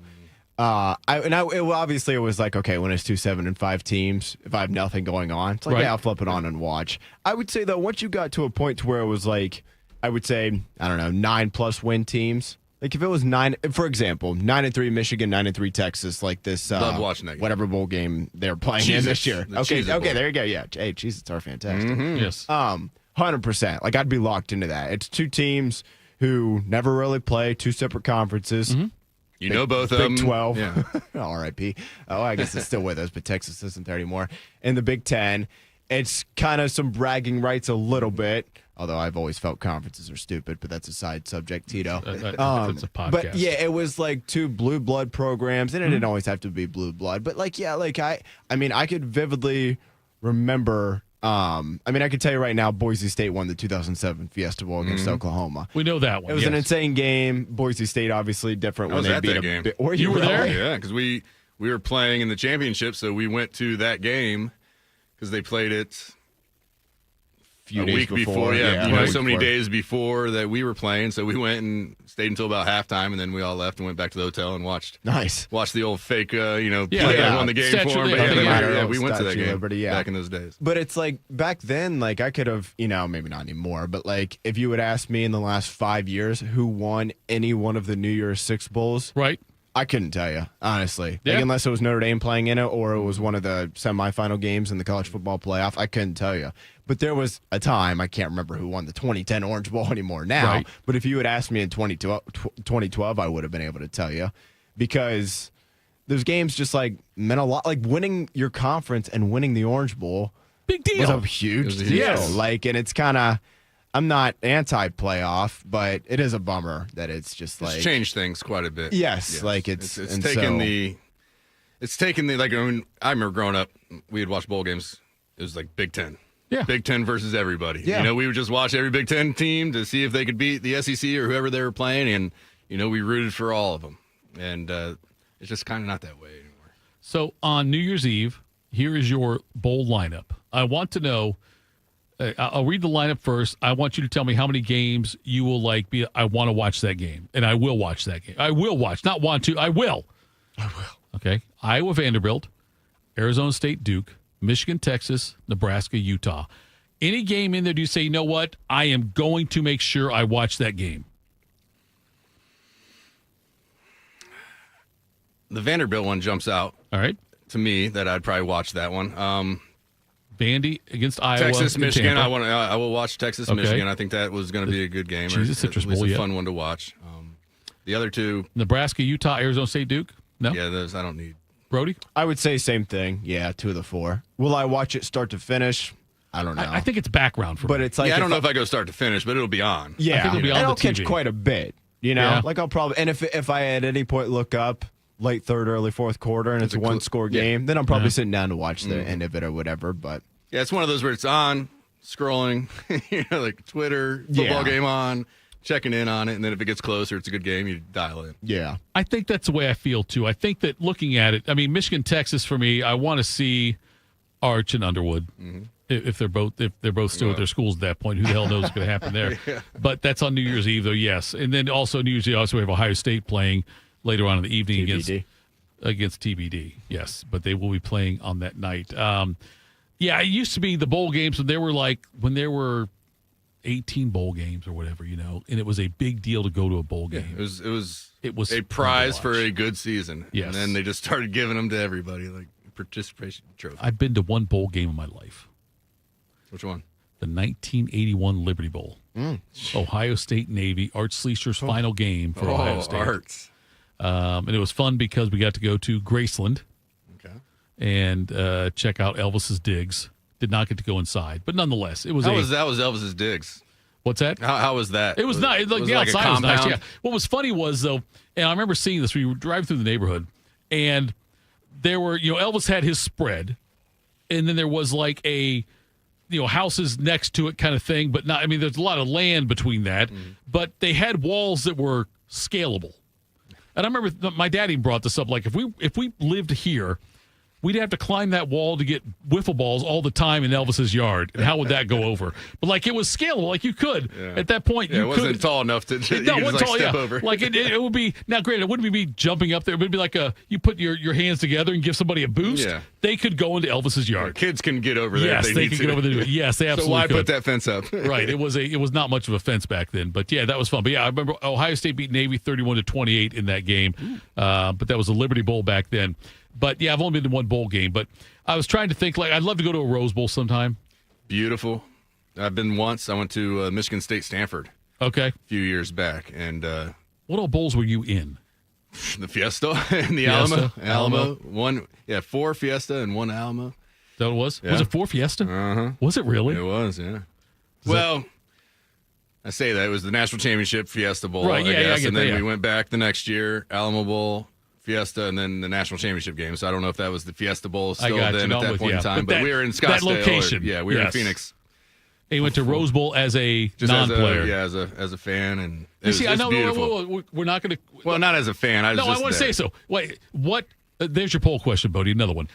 Obviously it was like, okay, when it's 2 7-5 teams, if I have nothing going on, it's like, I'll flip it on and watch. I would say, though, once you got to a point to where it was like, I would say, 9+ win teams. Like, if it was 9, for example, 9-3 Michigan, 9-3 Texas, like this, love watching that game. Whatever bowl game they're playing in this year. Okay, there you go. Yeah, hey, Cheez-Its are fantastic. Mm-hmm. Yes, 100%. Like, I'd be locked into that. It's 2 teams who never really play, 2 separate conferences. Mm-hmm. Both of them. Big 12. Yeah. R.I.P. Oh, I guess it's still with us, but Texas isn't there anymore. In the Big 10, it's kind of some bragging rights a little bit. Although I've always felt conferences are stupid, but that's a side subject, Tito. That's a podcast. But yeah, it was like 2 blue blood programs, and it didn't always have to be blue blood. But I could vividly remember I mean, I can tell you right now, Boise State won the 2007 Fiesta Bowl against Oklahoma. We know that one. It was an insane game. Boise State obviously different when they beat that game. Were you were there? Yeah, because we were playing in the championship, so we went to that game because they played it few a days week before. So many before. days before that we were playing. So we went and stayed until about halftime, and then we all left and went back to the hotel and watched the old fake, play that won the game Statue for of him. Liberty. We went to that Statue of game Liberty, back in those days. But it's like back then, like I could have, maybe not anymore, but like if you would ask me in the last 5 years who won any one of the New Year's Six Bowls, right? I couldn't tell you, honestly. Yeah. Like, unless it was Notre Dame playing in it or it was one of the semifinal games in the college football playoff, I couldn't tell you. But there was a time, I can't remember who won the 2010 Orange Bowl anymore now, Right. but if you had asked me in 2012, I would have been able to tell you because those games just like meant a lot. Like winning your conference and winning the Orange Bowl big deal. was a huge deal. Yes. Like, and it's kind of, I'm not anti-playoff, but it is a bummer that it's just like It's changed things quite a bit. Yes, like it's taken the like. I mean, I remember growing up, we had watched bowl games. It was like Big Ten. Yeah. Big Ten versus everybody. Yeah. We would just watch every Big Ten team to see if they could beat the SEC or whoever they were playing, and we rooted for all of them. And it's just kind of not that way anymore. So on New Year's Eve, here is your bowl lineup. I want to know. I'll read the lineup first. I want you to tell me how many games you will I want to watch that game, and I will watch that game. I will watch, not want to. I will. Okay. Iowa, Vanderbilt, Arizona State, Duke, Michigan, Texas, Nebraska, Utah. Any game in there, do you say, you know what? I am going to make sure I watch that game. The Vanderbilt one jumps out. All right. To me, that I'd probably watch that one. Vandy against Iowa. Texas, and Michigan. Tampa. I will watch Texas, Okay. Michigan. I think that was going to be a good game. Jeez, the or Citrus at least Bowl, a yeah. fun one to watch. The other two, Nebraska, Utah, Arizona State, Duke. No. yeah, those I don't need. Brody. I would say same thing. Yeah, 2 of the 4. Will I watch it start to finish? I don't know. I think it's background for but me. it's like I don't know if I go start to finish, but it'll be on. Yeah, I think it'll be on and the I'll catch TV. quite a bit. Yeah. Like I'll probably, and if I at any point look up late third, early fourth quarter, and it's a one score game, then I'm probably sitting down to watch the end of it or whatever. But Yeah, it's one of those where it's on, scrolling, like Twitter, football game on, checking in on it, and then if it gets closer, it's a good game, you dial in. yeah, I think that's the way I feel too. I think that looking at it, I mean, Michigan, Texas for me, I want to see Arch and Underwood. If they're both still at their schools at that point, who the hell knows what's going to happen there? Yeah. But that's on New Year's Eve, though. Yes, and then also New Year's Eve, also we have Ohio State playing later on in the evening against TBD. Yes, but they will be playing on that night. Yeah, it used to be the bowl games when there were 18 bowl games or whatever, and it was a big deal to go to a bowl game. It was a fun prize to for watch. a good season. Yes. And then they just started giving them to everybody, like participation trophy. I've been to one bowl game in my life. Which one? The 1981 Liberty Bowl. Ohio State Navy, Art Schleicher's final game for Ohio State. Arts. And it was fun because we got to go to Graceland and check out Elvis's digs. Did not get to go inside, but nonetheless, it was that was Elvis's digs. What's that? How was that? It was nice. Like, was the it like a outside was nice. compound? Yeah. What was funny was though, and I remember seeing this. We were driving through the neighborhood, and there were Elvis had his spread, and then there was like a houses next to it kind of thing, but not. I mean, there's a lot of land between that, but they had walls that were scalable. And I remember my daddy brought this up. Like if we lived here, we'd have to climb that wall to get wiffle balls all the time in Elvis's yard. And how would that go over? But like it was scalable. Like you could at that point. Yeah, You it wasn't could, tall enough to No, you it could wasn't just, tall. step Yeah, over. like it would be. Now, granted, it wouldn't be jumping up there. It would be like you put your hands together and give somebody a boost. Yeah. They could go into Elvis's yard. Kids can get over there. Yes, if they need could to. get over there. Yes, they absolutely So why could. put that fence up? Right. It was not much of a fence back then, but yeah, that was fun. But yeah, I remember Ohio State beat Navy 31-28 in that game. But that was a Liberty Bowl back then. But yeah, I've only been to one bowl game. But I was trying to think I'd love to go to a Rose Bowl sometime. Beautiful. I've been once. I went to Michigan State Stanford. Okay. A few years back, and what all bowls were you in? The Fiesta and the Fiesta, Alamo. One, 4 Fiesta and 1 Alamo. That what it was? Yeah. Was it 4 Fiesta? Uh-huh. Was it really? It was, yeah. I say that. It was the National Championship Fiesta Bowl, Right, yeah, I guess. I get and that, then yeah. we went back the next year, Alamo Bowl, Fiesta and then the national championship game. So I don't know if that was the Fiesta Bowl still I got then you. at No, that point in time. But we were in Scottsdale. That location. We were in Phoenix. He went to Rose Bowl as a Just non-player. as a fan, and I know. beautiful. We're not going to. Well, not as a fan. I want to say so. Wait, what? There's your poll question, Bodie. Another one.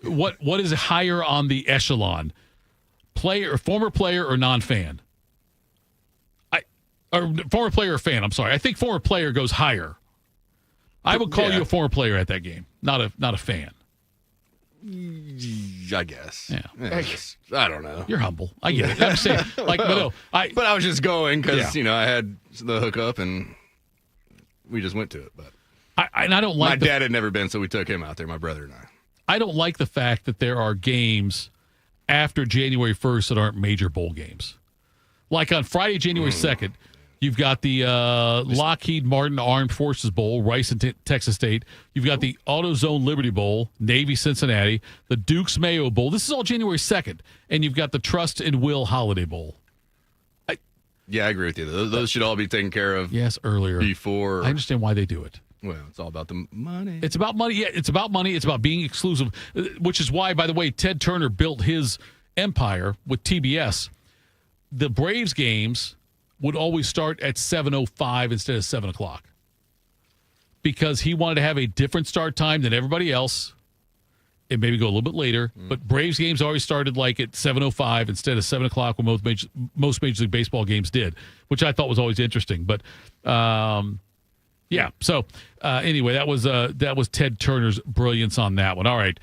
What is higher on the echelon? Former player, or non-fan? Or former player or fan? I'm sorry. I think former player goes higher. I would call you a former player at that game, not a fan. I guess. Yeah. I don't know. You're humble. I get it. I'm saying, but I was just going because I had the hookup and we just went to it. But I don't like. My dad had never been, so we took him out there. My brother and I. I don't like the fact that there are games after January 1st that aren't major bowl games. Like on Friday, January 2nd, you've got the Lockheed Martin Armed Forces Bowl, Rice and Texas State. You've got the AutoZone Liberty Bowl, Navy Cincinnati, the Dukes Mayo Bowl. This is all January 2nd. And you've got the Trust and Will Holiday Bowl. I agree with you. Those should all be taken care of. Yes, earlier. Before. I understand why they do it. Well, it's all about the money. It's about money. Yeah, it's about money. It's about being exclusive, which is why, by the way, Ted Turner built his empire with TBS. The Braves games would always start at 7:05 instead of 7 o'clock because he wanted to have a different start time than everybody else and maybe go a little bit later. But Braves games always started like at 7:05 instead of 7 o'clock when most Major League Baseball games did, which I thought was always interesting. But, yeah. So anyway, that was Ted Turner's brilliance on that one. All right.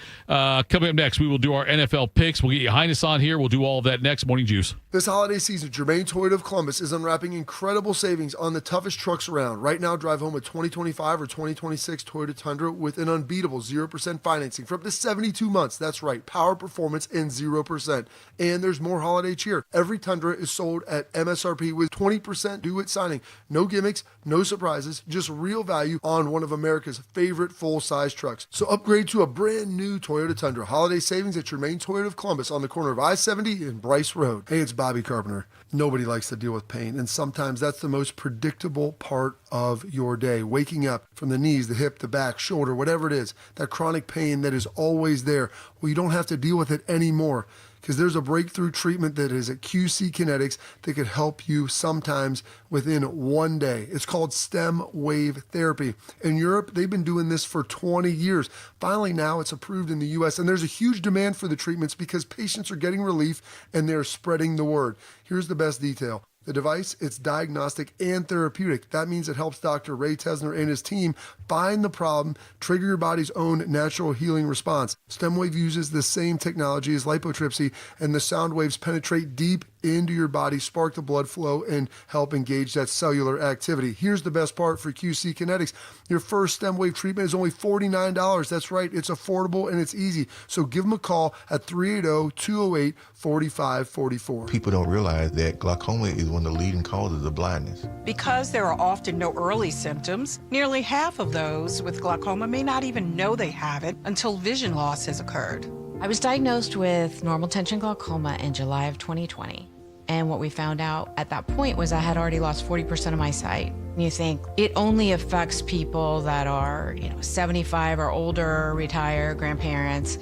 Coming up next, we will do our NFL picks. We'll get Ya Highness on here. We'll do all of that next. Morning Juice. This holiday season, Germain Toyota of Columbus is unwrapping incredible savings on the toughest trucks around. Right now, drive home a 2025 or 2026 Toyota Tundra with an unbeatable 0% financing for up to 72 months. That's right, power, performance, and 0%. And there's more holiday cheer. Every Tundra is sold at MSRP with 20% due at signing. No gimmicks, no surprises, just real value on one of America's favorite full-size trucks. So upgrade to a brand new Toyota Tundra. Holiday savings at Germain Toyota of Columbus on the corner of I-70 and Bryce Road. Hey, it's Bobby Carpenter. Nobody likes to deal with pain, and sometimes that's the most predictable part of your day. Waking up from the knees, the hip, the back, shoulder, whatever it is, that chronic pain that is always there. Well, you don't have to deal with it anymore, because there's a breakthrough treatment that is at QC Kinetics that could help you sometimes within 1 day. It's called stem wave therapy. In Europe, they've been doing this for 20 years. Finally, now it's approved in the U.S., and there's a huge demand for the treatments because patients are getting relief and they're spreading the word. Here's the best detail. The device, it's diagnostic and therapeutic. That means it helps Dr. Ray Tesner and his team find the problem, trigger your body's own natural healing response. StemWave uses the same technology as lipotrypsy, and the sound waves penetrate deep into your body, spark the blood flow, and help engage that cellular activity. Here's the best part for QC Kinetics. Your first StemWave treatment is only $49. That's right, it's affordable and it's easy. So give them a call at 380-208-4544. People don't realize that glaucoma is one of the leading causes of blindness. Because there are often no early symptoms, nearly half of those with glaucoma may not even know they have it until vision loss has occurred. I was diagnosed with normal tension glaucoma in July of 2020. And what we found out at that point was I had already lost 40% of my sight. And you think it only affects people that are, 75 or older, retired, grandparents,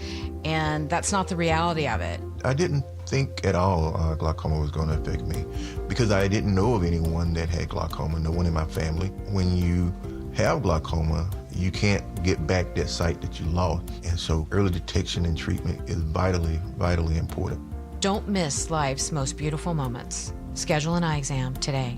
and that's not the reality of it. I didn't think at all glaucoma was going to affect me because I didn't know of anyone that had glaucoma, no one in my family. When you have glaucoma, you can't get back that sight that you lost. And so early detection and treatment is vitally, vitally important. Don't miss life's most beautiful moments. Schedule an eye exam today.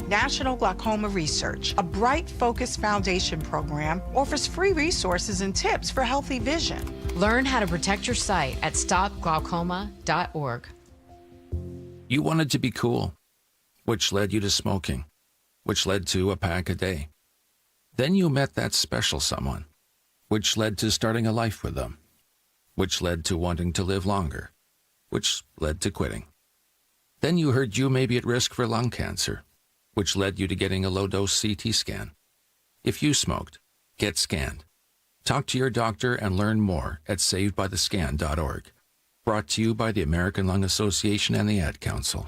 National Glaucoma Research, a Bright Focus Foundation program, offers free resources and tips for healthy vision. Learn how to protect your sight at stopglaucoma.org. You wanted to be cool, which led you to smoking, which led to a pack a day. Then you met that special someone, which led to starting a life with them, which led to wanting to live longer, which led to quitting. Then you heard you may be at risk for lung cancer, which led you to getting a low-dose CT scan. If you smoked, get scanned. Talk to your doctor and learn more at savedbythescan.org. Brought to you by the American Lung Association and the Ad Council.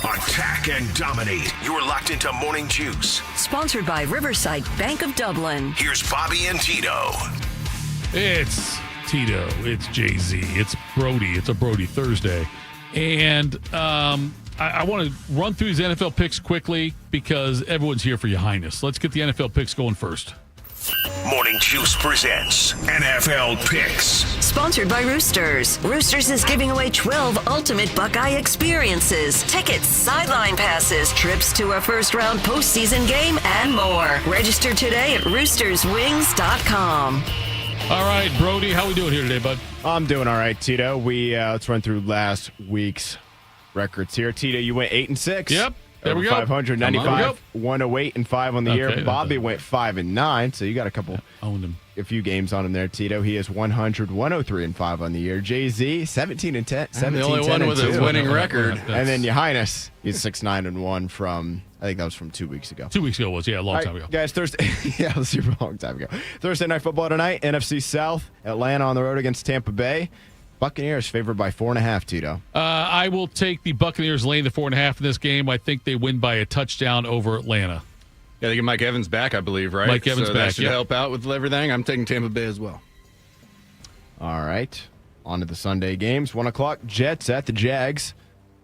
Attack and dominate. You're locked into Morning Juice. Sponsored by Riverside Bank of Dublin. Here's Bobby and Tito. It's Tito. It's Jay-Z. It's Brody. It's a Brody Thursday. And I want to run through these NFL picks quickly because everyone's here for Ya Highness. Let's get the NFL picks going first. Morning Juice presents NFL Picks. Sponsored by Roosters. Roosters is giving away 12 ultimate Buckeye experiences, tickets, sideline passes, trips to a first-round postseason game, and more. Register today at roosterswings.com. All right, Brody, how we doing here today, bud? I'm doing all right, Tito. Let's run through last week's records here. Tito, you went 8-6. Yep. There we go. 595, 108-5 on the year. Bobby went 5-9, so you got owned him. A few games on him there, Tito. He is 100, 103-5 on the year. Jay-Z 17-10, 17 the only one with a winning record. And then Ya Highness, he's 6-9-1 from, I think that was from 2 weeks ago. 2 weeks ago was, a long time ago. Guys, Thursday, yeah, it was a long time ago. Thursday Night Football tonight, NFC South, Atlanta on the road against Tampa Bay. Buccaneers favored by 4.5, Tito. I will take the Buccaneers laying the 4.5 in this game. I think they win by a touchdown over Atlanta. Yeah, they get Mike Evans back, I believe, right? Mike Evans so back, that should help out with everything. I'm taking Tampa Bay as well. All right. On to the Sunday games. 1 o'clock, Jets at the Jags.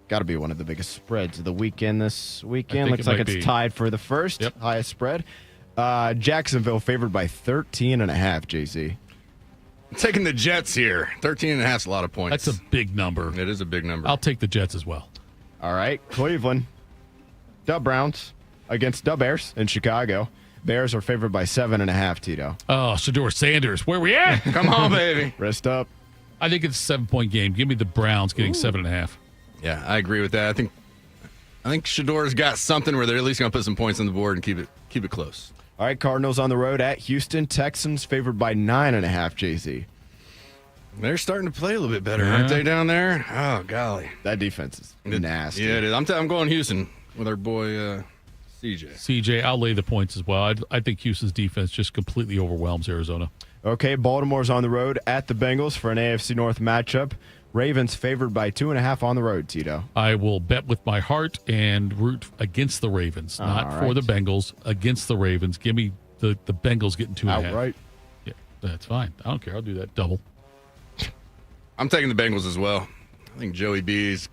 Got to be one of the biggest spreads of the weekend this weekend. Looks like it's tied for the first highest spread. Jacksonville favored by 13.5, JC. I'm taking the Jets here. 13.5 is a lot of points. That's a big number. It is a big number. I'll take the Jets as well. All right. Cleveland. Dub Browns against Dub Bears in Chicago. Bears are favored by 7.5, Tito. Oh, Shedeur Sanders. Where we at? Come on, baby. Rest up. I think it's a 7-point game. Give me the Browns getting 7.5. Yeah, I agree with that. I think Shedeur's got something where they're at least going to put some points on the board and keep it close. All right, Cardinals on the road at Houston. Texans favored by 9.5, JZ. They're starting to play a little bit better, aren't they, down there? Oh, golly. That defense is nasty. Yeah, it is. I'm going Houston with our boy CJ. CJ, I'll lay the points as well. I think Houston's defense just completely overwhelms Arizona. Okay, Baltimore's on the road at the Bengals for an AFC North matchup. Ravens favored by 2.5 on the road, Tito. I will bet with my heart and root against the Ravens, not for the Bengals, against the Ravens. Give me the Bengals getting 2.5. Outright. Yeah, that's fine. I don't care. I'll do that double. I'm taking the Bengals as well. I think Joey B's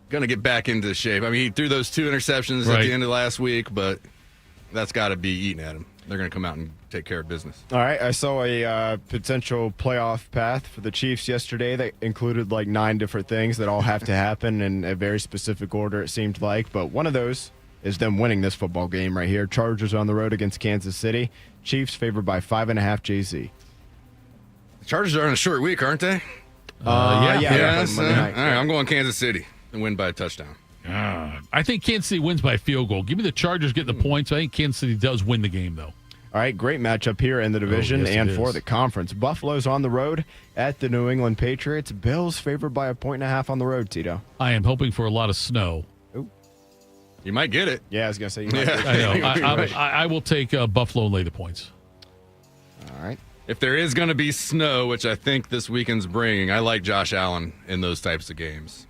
going to get back into shape. I mean, he threw those 2 interceptions at the end of last week, but that's got to be eating at him. They're going to come out and take care of business. All right. I saw a potential playoff path for the Chiefs yesterday that included like 9 different things that all have to happen in a very specific order, it seemed like. But one of those is them winning this football game right here. Chargers on the road against Kansas City. Chiefs favored by 5.5, JZ. The Chargers are on a short week, aren't they? Yeah. All right, I'm going Kansas City and win by a touchdown. I think Kansas City wins by a field goal. Give me the Chargers getting the points. I think Kansas City does win the game, though. All right, great matchup here in the division and for the conference. Buffalo's on the road at the New England Patriots. Bills favored by 1.5 on the road, Tito. I am hoping for a lot of snow. Ooh. You might get it. Yeah, I was going to say you might get it. I know. I will take Buffalo and lay the points. All right. If there is going to be snow, which I think this weekend's bringing, I like Josh Allen in those types of games.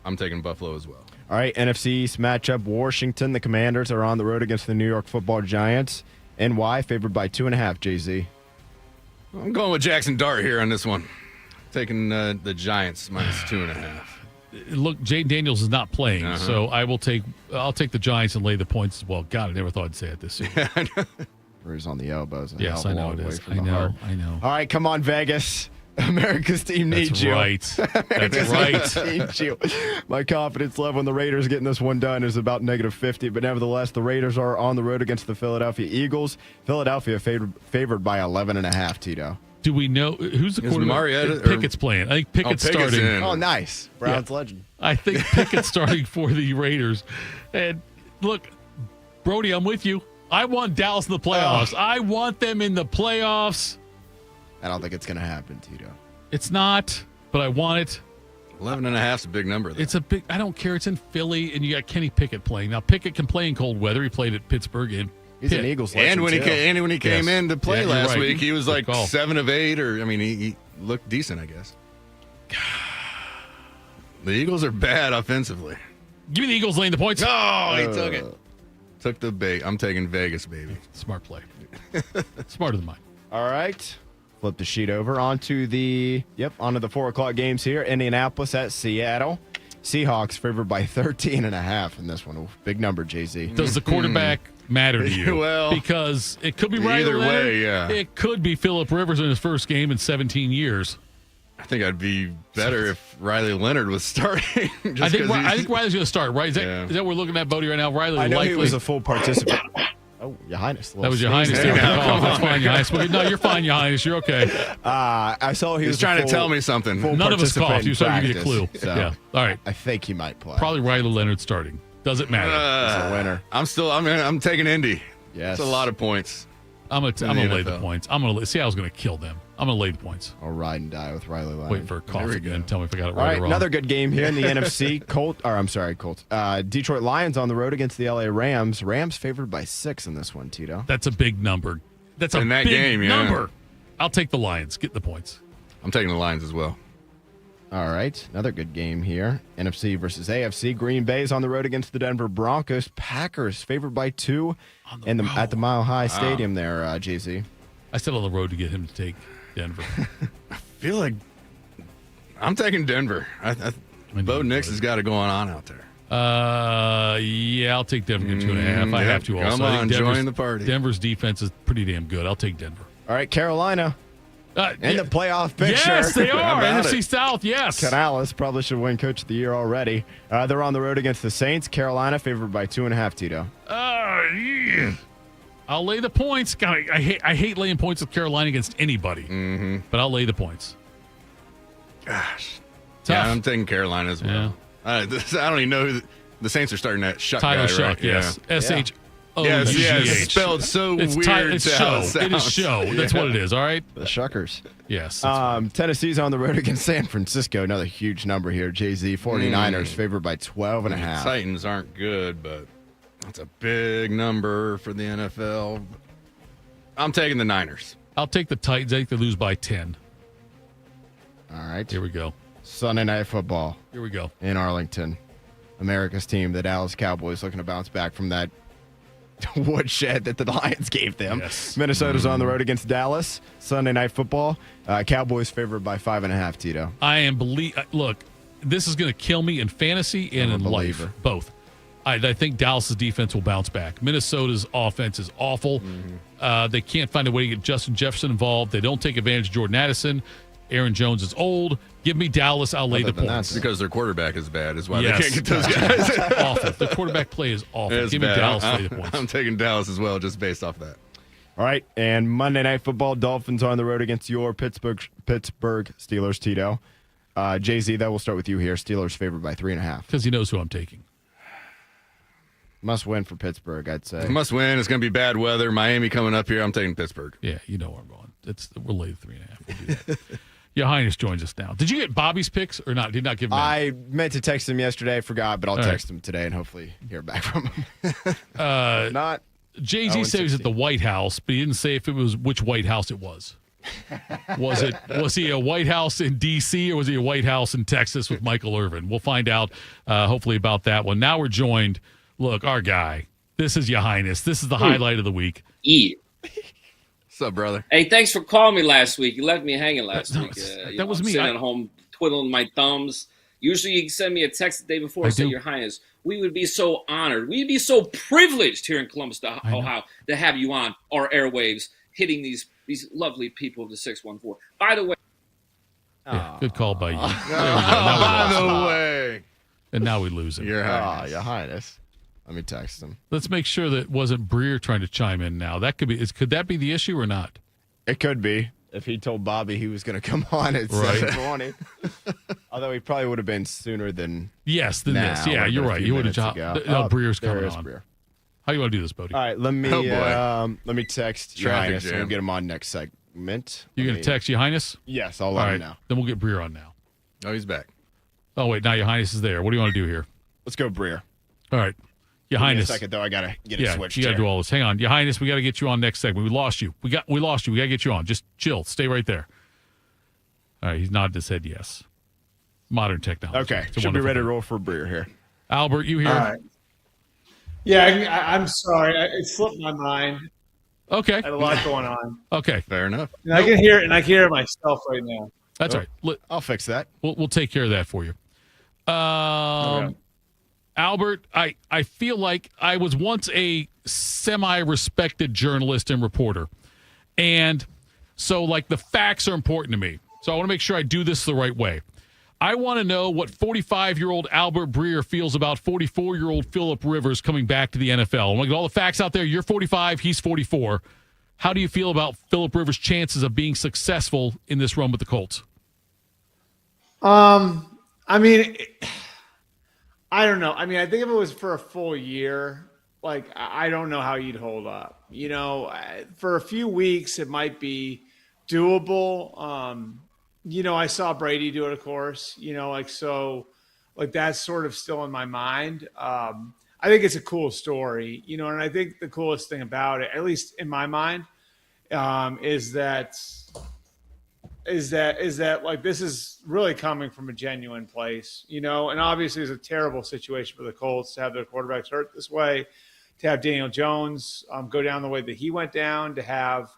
I'm taking Buffalo as well. All right, NFC East matchup. Washington, the Commanders are on the road against the New York Football Giants. NY favored by 2.5, JZ. I'm going with Jackson Dart here on this one. Taking the Giants minus 2.5. Look, Jay Daniels is not playing, so I'll take the Giants and lay the points as well. God, I never thought I'd say it this season. Bruise on the elbows. Yes, I know it is. I know. All right, come on, Vegas. America's team needs you. That's right. Needs you. My confidence level in the Raiders getting this one done is about -50, but nevertheless, the Raiders are on the road against the Philadelphia Eagles. Philadelphia favored by 11.5, Tito. Do we know who's the quarterback? Pickett's playing. I think Pickett's starting. In. Oh, nice. Browns legend. I think Pickett's starting for the Raiders. And look, Brody, I'm with you. I want Dallas in the playoffs. I want them in the playoffs. I don't think it's going to happen, Tito. It's not, but I want it. 11.5 is a big number, though. It's a big. I don't care. It's in Philly, and you got Kenny Pickett playing. Now, Pickett can play in cold weather. He played at Pittsburgh. And he's an Eagles legend, and when he came in to play last week, he was like Good call. 7 of 8, or I mean, he looked decent, I guess. The Eagles are bad offensively. Give me the Eagles laying the points. Oh, he took it. Took the bait. I'm taking Vegas, baby. Smart play. Smarter than mine. All right. Flip the sheet over onto the 4 o'clock games here. Indianapolis at Seattle. Seahawks favored by 13.5 in this one. Ooh, big number, Jay-Z. Does the quarterback matter to you? Well, because it could be Riley either Leonard. way, yeah. It could be Phillip Rivers in his first game in 17 years. I think I'd be better if Riley Leonard was starting. I think Riley's going to start, right? Is that what we're looking at, Bodie, right now? Riley I know likely. He was a full participant. Oh, Your Highness. That was Your Highness. That's fine, Your Highness. No, you're fine, Your Highness. You're okay. I saw he was trying to tell me something. None of us coughed. You was trying to give you a clue. So yeah. All right. I think he might play. Probably Riley Leonard starting. Doesn't matter. He's a winner. I'm taking Indy. Yes. It's a lot of points. I'm gonna lay the points. Seattle's gonna kill them. I'm gonna lay the points. I'll ride and die with Riley Leonard. Wait for a cough again. Tell me if I got it All right right, or wrong. another good game here in the NFC. Colts. Detroit Lions on the road against the LA Rams. Rams favored by 6 in this one, Tito. That's a big number. That's a in that big game, number. I'll take the Lions. Get the points. I'm taking the Lions as well. All right, another good game here. NFC versus AFC. Green Bay's on the road against the Denver Broncos. Packers favored by 2 at the Mile High Stadium there, Jay-Z. I said on the road to get him to take Denver. I feel like I'm taking Denver. Bo Nix has got it going on out there. Yeah, I'll take Denver at 2.5. I have to also. Come on, join the party. Denver's defense is pretty damn good. I'll take Denver. All right, Carolina. In the playoff picture. Yes, they are. NFC South, yes. Canales probably should win Coach of the Year already. They're on the road against the Saints. Carolina favored by 2.5, Tito. Yeah. I'll lay the points. God, I hate laying points with Carolina against anybody, but I'll lay the points. Gosh. Tough. Yeah, I'm taking Carolina as well. I don't even know who the Saints are starting that Shuck Tyler guy, Shuck, right? yes. S-H. Yes, it's spelled so it's weird. It's show. It is show. That's what it is, all right? The Shuckers. Yes. Tennessee's on the road against San Francisco. Another huge number here. Jay-Z, 49ers favored by 12.5. The Titans aren't good, but that's a big number for the NFL. I'm taking the Niners. I'll take the Titans. I think they lose by 10. All right. Here we go. Sunday Night Football. Here we go. In Arlington. America's team, the Dallas Cowboys, looking to bounce back from that woodshed that the Lions gave them. Yes. Minnesota's on the road against Dallas. Sunday Night Football. Cowboys favored by 5.5, Tito. I am look, this is going to kill me in fantasy and in life. Both. I think Dallas' defense will bounce back. Minnesota's offense is awful. They can't find a way to get Justin Jefferson involved. They don't take advantage of Jordan Addison. Aaron Jones is old. Give me Dallas. I'll lay the points. That's because their quarterback is bad. Is why they can't get those guys. Awful. The quarterback play is awful. Give me Dallas. Lay the points. I'm taking Dallas as well, just based off that. All right, and Monday Night Football, Dolphins on the road against your Pittsburgh Steelers, Tito. Jay-Z, that will start with you here. Steelers favored by 3.5. Because he knows who I'm taking. Must win for Pittsburgh, I'd say. Must win. It's going to be bad weather. Miami coming up here. I'm taking Pittsburgh. Yeah, you know where I'm going. We'll lay the 3.5. We'll do that. Your Highness joins us now. Did you get Bobby's picks or not? Did not give him? I meant to text him yesterday. I forgot, but I'll text him today and hopefully hear back from him. Not. Jay-Z said he was at the White House, but he didn't say if it was which White House it was. Was he a White House in D.C. or was he a White House in Texas with Michael Irvin? We'll find out hopefully about that one. Now we're joined. Look, our guy. This is Your Highness. This is the highlight of the week. What's up, brother? Hey, thanks for calling me last week. You left me hanging last week. That was me. Sitting at home twiddling my thumbs. Usually you send me a text the day before and say, Your Highness, we would be so honored. We'd be so privileged here in Columbus, Ohio, to have you on our airwaves, hitting these lovely people of the 614. By the way. Yeah, good call by you. By the way. And now we lose him. Your Highness. Let me text him. Let's make sure that it wasn't Breer trying to chime in now. That could be. Could that be the issue or not? It could be. If he told Bobby he was going to come on at 7:20. Although he probably would have been sooner than this. Yeah, you're right. You would have. No, Breer's coming on. Breer. How do you want to do this, Bodie? All right, let me text Your Highness and we'll get him on next segment. You're going to text Your Highness? Yes, I'll let him know. Then we'll get Breer on now. Oh, he's back. Oh, wait, now Your Highness is there. What do you want to do here? Let's go Breer. All right. Your Highness. Give me a second, though. I got to get it switched. You got to do all this. Hang on. Your Highness, we got to get you on next segment. We lost you. We lost you. We got to get you on. Just chill. Stay right there. All right. He's nodded his head yes. modern technology. Okay, It's a should be wonderful ready to thing. roll for Breer here. Albert, you here? All right. Yeah, I'm sorry. It slipped my mind. Okay. I had a lot going on. Okay. Fair enough. And I can hear it myself right now. That's all right. I'll fix that. We'll take care of that for you. Albert, I feel like I was once a semi-respected journalist and reporter. And so, like, the facts are important to me. So I want to make sure I do this the right way. I want to know what 45-year-old Albert Breer feels about 44-year-old Phillip Rivers coming back to the NFL. I want to get all the facts out there. You're 45, he's 44. How do you feel about Phillip Rivers' chances of being successful in this run with the Colts? I mean, I don't know. I mean, I think if it was for a full year, like, I don't know how you'd hold up. You know, for a few weeks, it might be doable. You know, I saw Brady do it, of course, you know, like, so, like, that's sort of still in my mind. I think it's a cool story, you know, and I think the coolest thing about it, at least in my mind, is that like, this is really coming from a genuine place, you know, and obviously it's a terrible situation for the Colts to have their quarterbacks hurt this way, to have Daniel Jones go down the way that he went down, to have,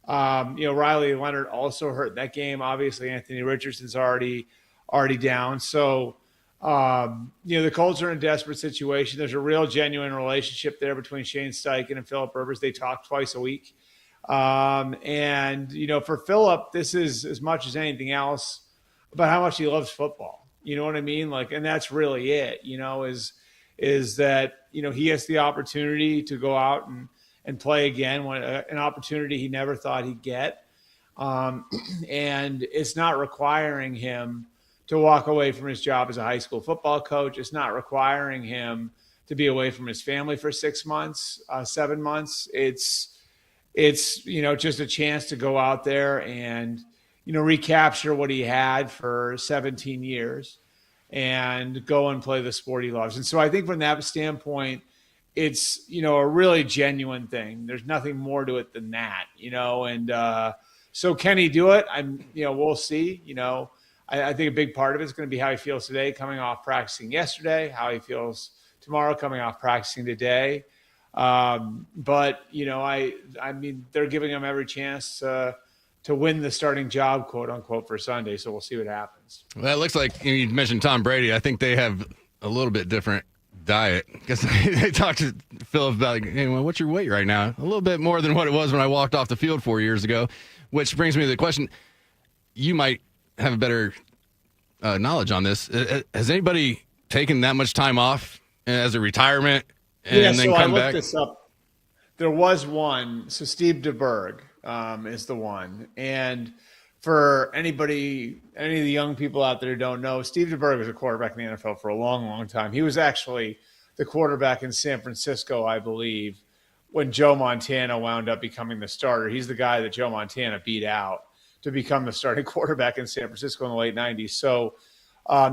you know, Riley Leonard also hurt that game. Obviously, Anthony Richardson's already down. So, you know, the Colts are in a desperate situation. There's a real genuine relationship there between Shane Steichen and Phillip Rivers. They talk twice a week. And, you know, for Phillip, this is as much as anything else about how much he loves football. You know what I mean? Like, and that's really it, you know, is that, you know, he has the opportunity to go out and play again, when an opportunity he never thought he'd get. And it's not requiring him to walk away from his job as a high school football coach. It's not requiring him to be away from his family for 6 months, 7 months. It's, you know, just a chance to go out there and, you know, recapture what he had for 17 years and go and play the sport he loves. And so I think from that standpoint, it's, you know, a really genuine thing. There's nothing more to it than that, you know, and so can he do it? You know, we'll see. You know, I think a big part of it is going to be how he feels today coming off practicing yesterday, how he feels tomorrow coming off practicing today. But, you know, I mean, they're giving him every chance to win the starting job, quote unquote, for Sunday. So we'll see what happens. Well, it looks like you mentioned Tom Brady. I think they have a little bit different diet, because they talked to Phillip about, like, hey, well, what's your weight right now? A little bit more than what it was when I walked off the field 4 years ago, which brings me to the question. You might have a better knowledge on this. Has anybody taken that much time off as a retirement and then come back? I looked this up. There was one. So Steve DeBerg is the one. And for any of the young people out there who don't know, Steve DeBerg was a quarterback in the NFL for a long, long time. He was actually the quarterback in San Francisco, I believe, when Joe Montana wound up becoming the starter. He's the guy that Joe Montana beat out to become the starting quarterback in San Francisco in the late 90s. So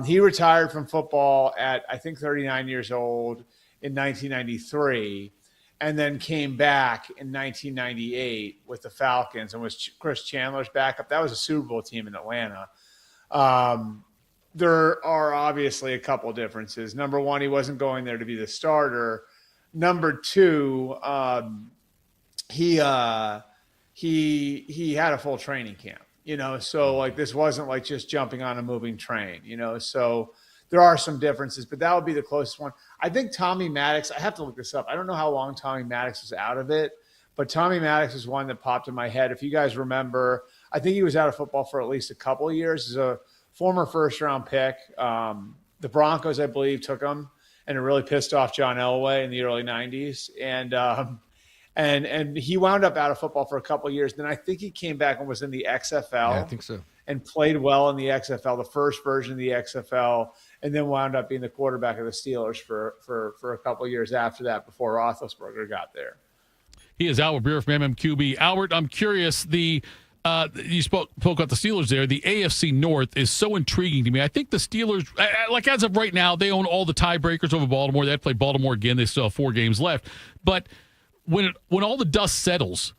he retired from football at, I think, 39 years old in 1993. And then came back in 1998 with the Falcons and was Chris Chandler's backup. That was a Super Bowl team in Atlanta. There are obviously a couple differences. Number one, he wasn't going there to be the starter. Number two, he had a full training camp, you know, so like this wasn't like just jumping on a moving train, you know, so there are some differences, but that would be the closest one. I think Tommy Maddox, I have to look this up. I don't know how long Tommy Maddox was out of it, but Tommy Maddox is one that popped in my head. If you guys remember, I think he was out of football for at least a couple of years as a former first-round pick. The Broncos, I believe, took him, and it really pissed off John Elway in the early 90s. And he wound up out of football for a couple of years. Then I think he came back and was in the XFL. Yeah, I think so. And played well in the XFL, the first version of the XFL, and then wound up being the quarterback of the Steelers for a couple of years after that before Roethlisberger got there. He is Albert Breer from MMQB. Albert, I'm curious, you spoke about the Steelers there. The AFC North is so intriguing to me. I think the Steelers, like as of right now, they own all the tiebreakers over Baltimore. They have to play Baltimore again. They still have 4 games left. But when all the dust settles,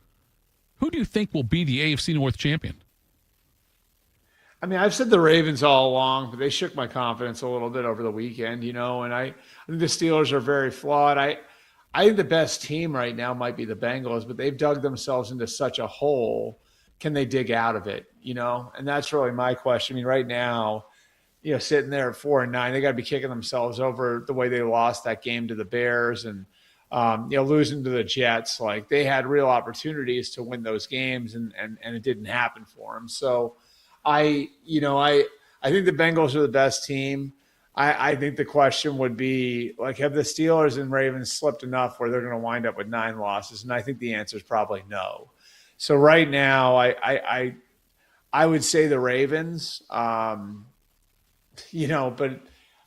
who do you think will be the AFC North champion? I mean, I've said the Ravens all along, but they shook my confidence a little bit over the weekend, and I think the Steelers are very flawed. I think the best team right now might be the Bengals, but they've dug themselves into such a hole. Can they dig out of it? And that's really my question. I mean, right now, sitting there at 4-9, they got to be kicking themselves over the way they lost that game to the Bears and, losing to the Jets. Like, they had real opportunities to win those games and it didn't happen for them. So I think the Bengals are the best team. I think the question would be, like, have the Steelers and Ravens slipped enough where they're going to wind up with 9 losses? And I think the answer is probably no. So right now, I would say the Ravens, but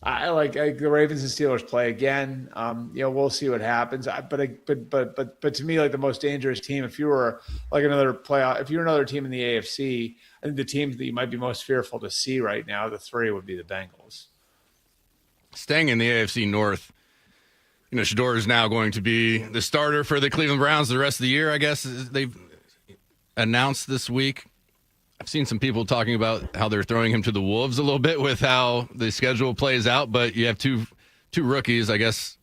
I like the Ravens and Steelers play again. We'll see what happens. But to me, like, the most dangerous team, if you were like if you're another team in the AFC, I think the teams that you might be most fearful to see right now, the 3 would be the Bengals. Staying in the AFC North, Shedeur is now going to be the starter for the Cleveland Browns the rest of the year, I guess. They've announced this week. I've seen some people talking about how they're throwing him to the wolves a little bit with how the schedule plays out, but you have two rookies. I guess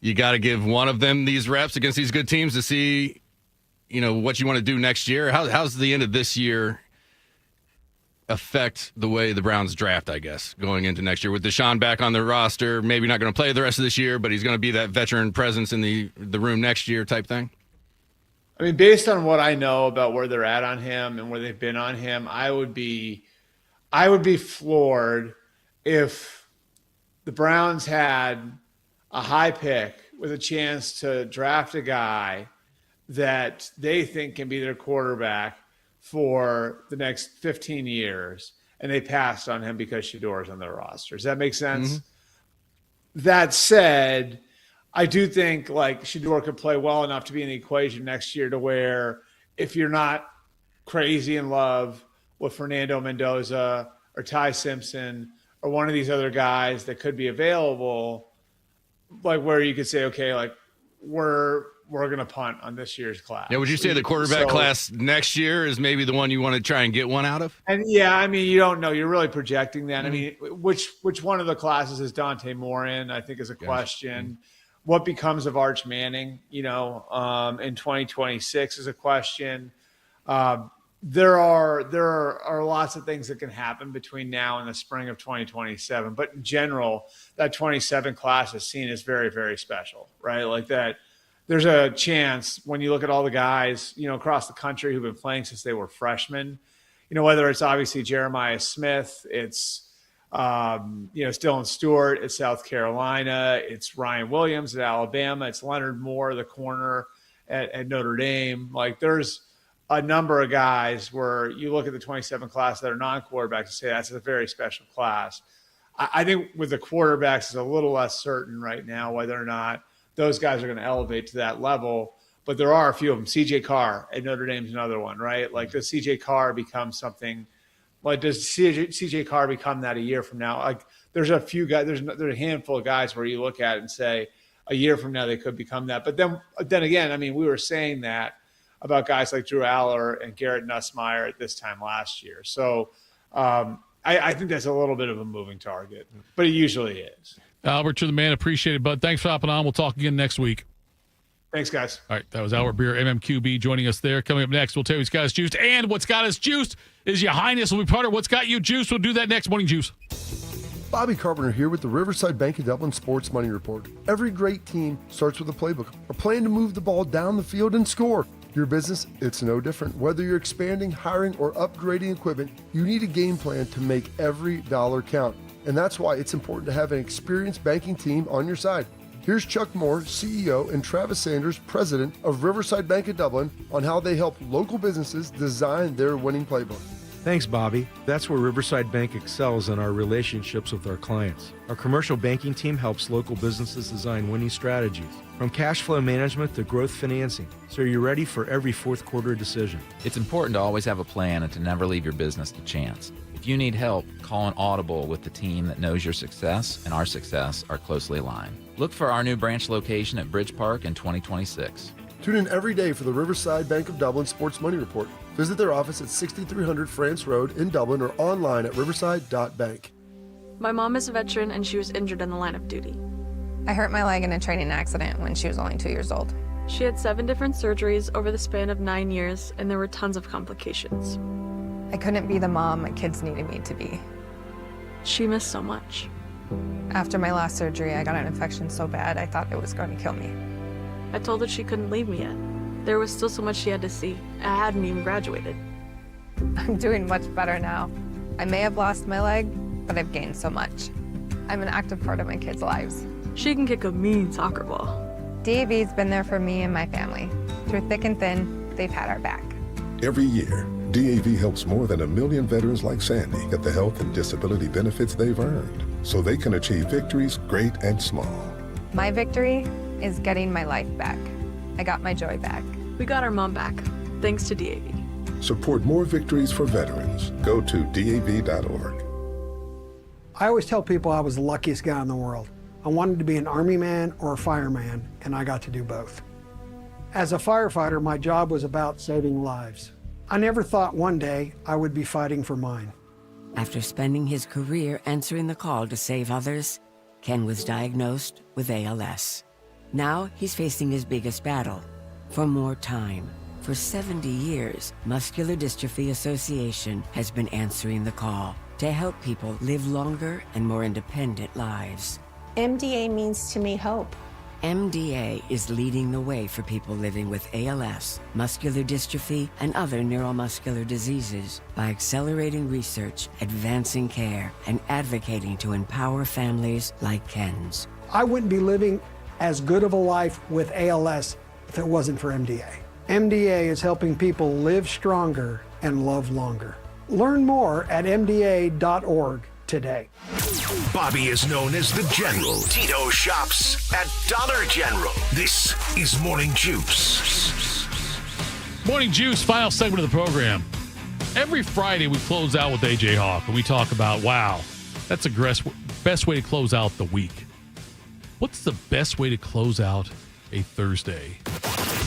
you got to give one of them these reps against these good teams to see, what you want to do next year. How's the end of this year affect the way the Browns draft, I guess, going into next year with Deshaun back on the roster, maybe not going to play the rest of this year, but he's going to be that veteran presence in the room next year type thing? I mean, based on what I know about where they're at on him and where they've been on him, I would be floored if the Browns had a high pick with a chance to draft a guy that they think can be their quarterback for the next 15 years, and they passed on him because Shedeur's on their roster. Does that make sense? Mm-hmm. That said, I do think, like, Shedeur could play well enough to be in the equation next year to where if you're not crazy in love with Fernando Mendoza or Ty Simpson or one of these other guys that could be available, like, where you could say, okay, like, we're going to punt on this year's class. Yeah, would you say the quarterback class next year is maybe the one you want to try and get one out of? And yeah, I mean, you don't know. You're really projecting that. Mm-hmm. I mean, which one of the classes is Dante Moore in, I think, is a question. Mm-hmm. What becomes of Arch Manning, in 2026 is a question. There are lots of things that can happen between now and the spring of 2027. But in general, that 27 class is seen as very, very special, right? Like that. There's a chance when you look at all the guys, across the country who've been playing since they were freshmen, whether it's obviously Jeremiah Smith, it's, Dylan Stewart at South Carolina, it's Ryan Williams at Alabama, it's Leonard Moore, the corner at Notre Dame. Like, there's a number of guys where you look at the 27 class that are non-quarterbacks and say that's a very special class. I think with the quarterbacks, it's a little less certain right now whether or not those guys are going to elevate to that level, but there are a few of them. CJ Carr at Notre Dame's another one, right? Like, does CJ Carr become something? Like, does CJ Carr become that a year from now? Like, there's a few guys, there's a handful of guys where you look at it and say a year from now they could become that. But then again, I mean, we were saying that about guys like Drew Aller and Garrett Nussmeier at this time last year. So I think that's a little bit of a moving target, but it usually is. Albert, you're the man. Appreciate it, bud. Thanks for hopping on. We'll talk again next week. Thanks, guys. All right, that was Albert Breer, MMQB, joining us there. Coming up next, we'll tell you what's got us juiced. And what's got us juiced is Ya Highness. We'll be part of What's Got You Juiced. We'll do that next. Morning Juice. Bobby Carpenter here with the Riverside Bank of Dublin Sports Money Report. Every great team starts with a playbook, a plan to move the ball down the field and score. Your business, it's no different. Whether you're expanding, hiring, or upgrading equipment, you need a game plan to make every dollar count. And that's why it's important to have an experienced banking team on your side. Here's Chuck Moore, CEO, and Travis Sanders, President of Riverside Bank of Dublin, on how they help local businesses design their winning playbook. Thanks, Bobby. That's where Riverside Bank excels in our relationships with our clients. Our commercial banking team helps local businesses design winning strategies, from cash flow management to growth financing, so you're ready for every fourth quarter decision. It's important to always have a plan and to never leave your business to chance. If you need help, call an audible with the team that knows your success and our success are closely aligned. Look for our new branch location at Bridge Park in 2026. Tune in every day for the Riverside Bank of Dublin Sports Money Report. Visit their office at 6300 France Road in Dublin or online at riverside.bank. My mom is a veteran and she was injured in the line of duty. I hurt my leg in a training accident when she was only 2 years old. She had 7 different surgeries over the span of 9 years, and there were tons of complications. I couldn't be the mom my kids needed me to be. She missed so much. After my last surgery, I got an infection so bad I thought it was going to kill me. I told her she couldn't leave me yet. There was still so much she had to see. I hadn't even graduated. I'm doing much better now. I may have lost my leg, but I've gained so much. I'm an active part of my kids' lives. She can kick a mean soccer ball. DAV's been there for me and my family. Through thick and thin, they've had our back. Every year, DAV helps more than 1 million veterans like Sandy get the health and disability benefits they've earned so they can achieve victories great and small. My victory is getting my life back. I got my joy back. We got our mom back, thanks to DAV. Support more victories for veterans. Go to DAV.org. I always tell people I was the luckiest guy in the world. I wanted to be an Army man or a fireman, and I got to do both. As a firefighter, my job was about saving lives. I never thought one day I would be fighting for mine. After spending his career answering the call to save others, Ken was diagnosed with ALS. Now he's facing his biggest battle, for more time. For 70 years, Muscular Dystrophy Association has been answering the call to help people live longer and more independent lives. MDA means to me hope. MDA is leading the way for people living with ALS, muscular dystrophy, and other neuromuscular diseases by accelerating research, advancing care, and advocating to empower families like Ken's. I wouldn't be living as good of a life with ALS if it wasn't for MDA. MDA is helping people live stronger and love longer. Learn more at mda.org today. Bobby is known as the General. Tito shops at Dollar General. This is Morning Juice. Morning Juice, final segment of the program. Every Friday we close out with AJ Hawk and we talk about, wow, that's the best way to close out the week. What's the best way to close out a Thursday?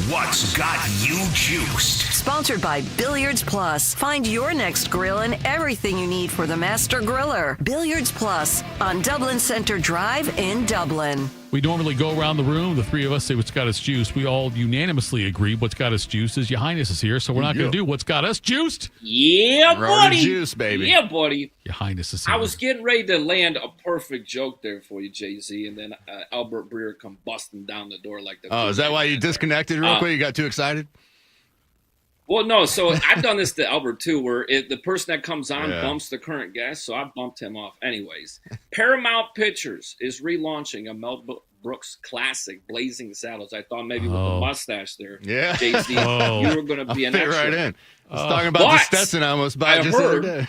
What's got you juiced? Sponsored by Billiards Plus. Find your next grill and everything you need for the master griller. Billiards Plus on Dublin Center Drive in Dublin. We normally go around the room. The three of us say what's got us juiced. We all unanimously agree what's got us juiced is Ya Highness is here, so we're not going to do what's got us juiced. Yeah, buddy. Juice, baby. Yeah, buddy. Ya Highness is here. I was getting ready to land a perfect joke there for you, Jay-Z, and then Albert Breer come busting down the door like the... Oh, is that why you disconnected real quick? You got too excited? Well, no. So I've done this to Albert, too, where the person that comes on bumps the current guest, so I bumped him off. Anyways, Paramount Pictures is relaunching a Mel Brooks classic, Blazing Saddles. I thought maybe with the mustache there, Jay-Z, you were going to be an fit extra. right in. I was talking about the Stetson I almost bought just the other day.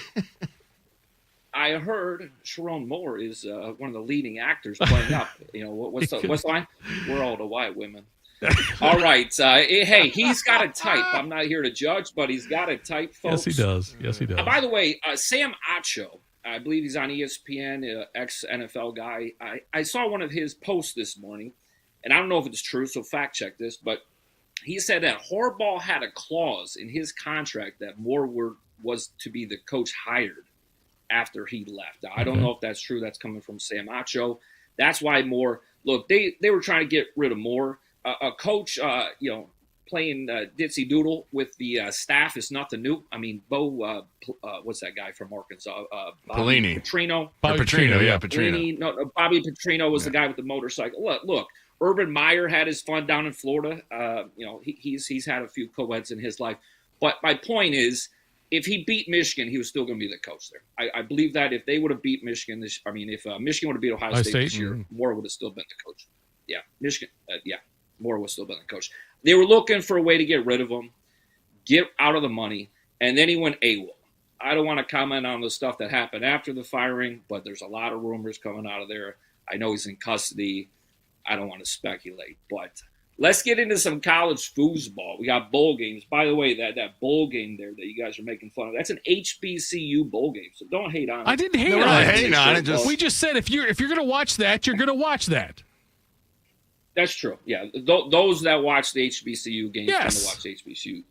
I heard Sherrone Moore is one of the leading actors playing up. You know, what's the line? We're all the white women. All right. Hey, he's got a type. I'm not here to judge, but he's got a type, folks. Yes, he does. Yes, he does. By the way, Sam Acho, I believe he's on ESPN, ex-NFL guy. I saw one of his posts this morning, and I don't know if it's true, so fact check this, but he said that Harbaugh had a clause in his contract that Moore was to be the coach hired after he left. Now, I don't know if that's true. That's coming from Sam Acho. That's why Moore, look, they were trying to get rid of Moore. A coach, playing ditzy doodle with the staff is nothing new. I mean, what's that guy from Arkansas? Pelini. Petrino. Bobby Petrino, yeah, Petrino. Pelini, no, Bobby Petrino was the guy with the motorcycle. Look, Urban Meyer had his fun down in Florida. He's had a few co-eds in his life. But my point is, if he beat Michigan, he was still going to be the coach there. I believe that if they would have beat Michigan, if Michigan would have beat Ohio State this year, Moore would have still been the coach. Yeah, Michigan, Moore was still been the coach. They were looking for a way to get rid of him, get out of the money, and then he went AWOL. I don't want to comment on the stuff that happened after the firing, but there's a lot of rumors coming out of there. I know he's in custody. I don't want to speculate, but let's get into some college foosball. We got bowl games. By the way, that bowl game there that you guys are making fun of, that's an HBCU bowl game, so don't hate on it. I didn't hate on it. We just said if you're going to watch that, you're going to watch that. That's true. Yeah, those that watch the HBCU games tend to watch the HBCU.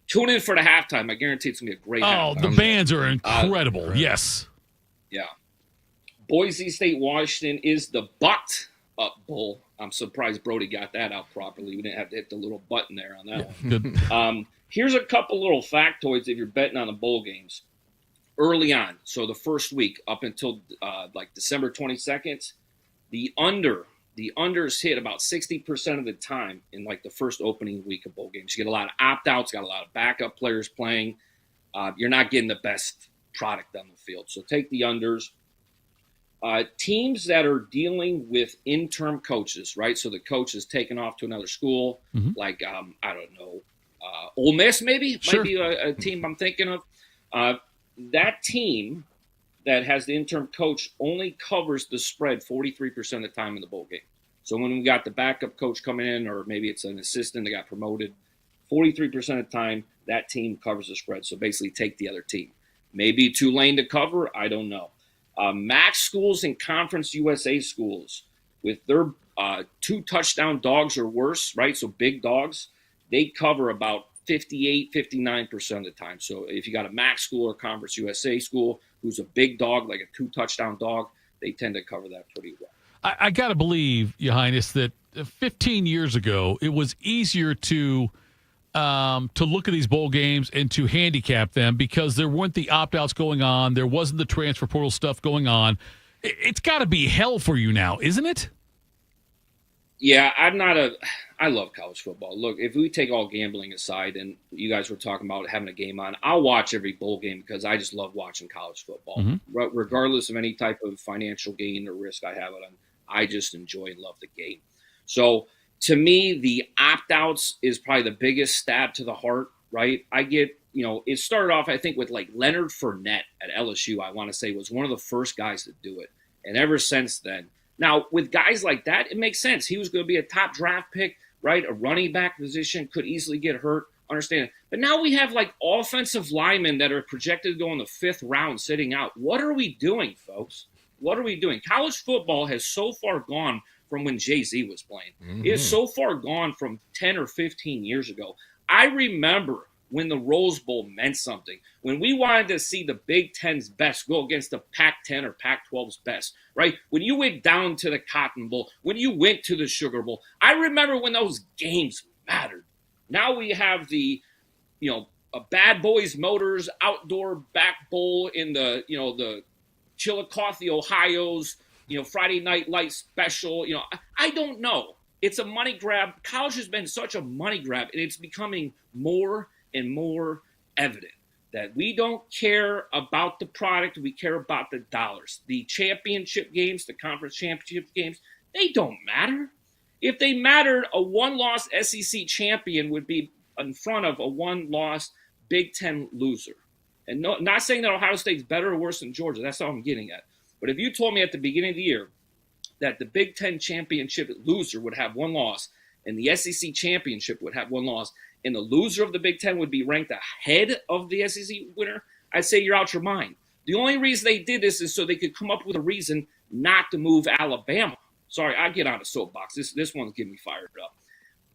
Tune in for the halftime. I guarantee it's going to be a great halftime. The bands are incredible. Yes. Yeah. Boise State, Washington is the butt up bowl. I'm surprised Brody got that out properly. We didn't have to hit the little button there on that one. Good. Here's a couple little factoids if you're betting on the bowl games. Early on, so the first week up until like December 22nd, the unders hit about 60% of the time in like the first opening week of bowl games. You get a lot of opt-outs, got a lot of backup players playing. You're not getting the best product on the field. So take the unders. Teams that are dealing with interim coaches, right? So the coach is taken off to another school, like, I don't know, Ole Miss maybe? Sure. Might be a team I'm thinking of. That team that has the interim coach only covers the spread 43% of the time in the bowl game. So when we got the backup coach coming in, or maybe it's an assistant that got promoted, 43% of the time, that team covers the spread. So basically take the other team. Maybe Tulane to cover, I don't know. MAC schools and Conference USA schools with their 2 touchdown dogs or worse, right? So big dogs, they cover about 58, 59% of the time. So if you got a MAC school or Conference USA school who's a big dog, like a 2 touchdown dog, they tend to cover that pretty well. I got to believe, Your Highness, that 15 years ago, it was easier to look at these bowl games and to handicap them because there weren't the opt-outs going on. There wasn't the transfer portal stuff going on. It's got to be hell for you now, isn't it? Yeah, I love college football. Look, if we take all gambling aside and you guys were talking about having a game on, I'll watch every bowl game because I just love watching college football. Regardless of any type of financial gain or risk I have it on, I just enjoy and love the game. So to me, the opt-outs is probably the biggest stab to the heart, right? I get, it started off, I think, with like Leonard Fournette at LSU, I want to say, was one of the first guys to do it. And ever since then, now with guys like that, it makes sense. He was going to be a top draft pick, right? A running back position, could easily get hurt, understand. But now we have like offensive linemen that are projected to go in the 5th round sitting out. What are we doing, folks? What are we doing? College football has so far gone from when Jay-Z was playing. It is so far gone from 10 or 15 years ago. I remember when the Rose Bowl meant something, when we wanted to see the Big Ten's best go against the Pac-10 or Pac-12's best, right? When you went down to the Cotton Bowl, when you went to the Sugar Bowl, I remember when those games mattered. Now we have the, a Bad Boys Motors outdoor back bowl in the, the Chillicothe, Ohio's, Friday Night Light special. I don't know. It's a money grab. College has been such a money grab, and it's becoming more and more evident that we don't care about the product. We care about the dollars. The championship games, the conference championship games, they don't matter. If they mattered, a 1-loss SEC champion would be in front of a 1-loss Big Ten loser. And not saying that Ohio State's better or worse than Georgia. That's all I'm getting at. But if you told me at the beginning of the year that the Big Ten championship loser would have 1 loss and the SEC championship would have 1 loss and the loser of the Big Ten would be ranked ahead of the SEC winner, I'd say you're out your mind. The only reason they did this is so they could come up with a reason not to move Alabama. Sorry, I get on a soapbox. This one's getting me fired up.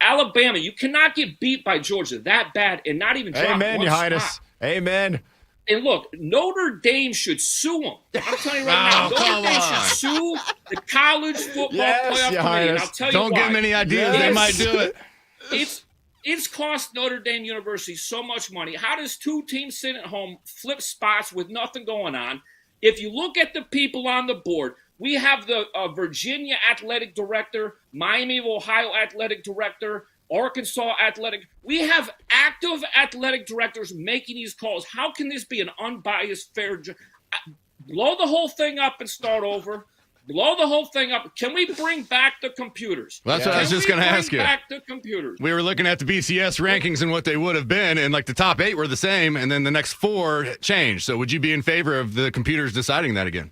Alabama, you cannot get beat by Georgia that bad and not even drop Amen, one Your Highness. spot. Amen. And look, Notre Dame should sue them. I'm telling you right now, Notre Dame should sue the college football playoff committee. And I'll tell you why. Don't give them any ideas. They might do it. It's cost Notre Dame University so much money. How does 2 teams sitting at home flip spots with nothing going on? If you look at the people on the board, we have the Virginia athletic director, Miami of Ohio athletic director, Arkansas athletic. We have active athletic directors making these calls. How can this be an unbiased, fair? Blow the whole thing up and start over. Blow the whole thing up. Can we bring back the computers? Well, that's what I was just going to ask you. Back the computers. We were looking at the BCS rankings and what they would have been, and like the top 8 were the same, and then the next 4 changed. So would you be in favor of the computers deciding that again?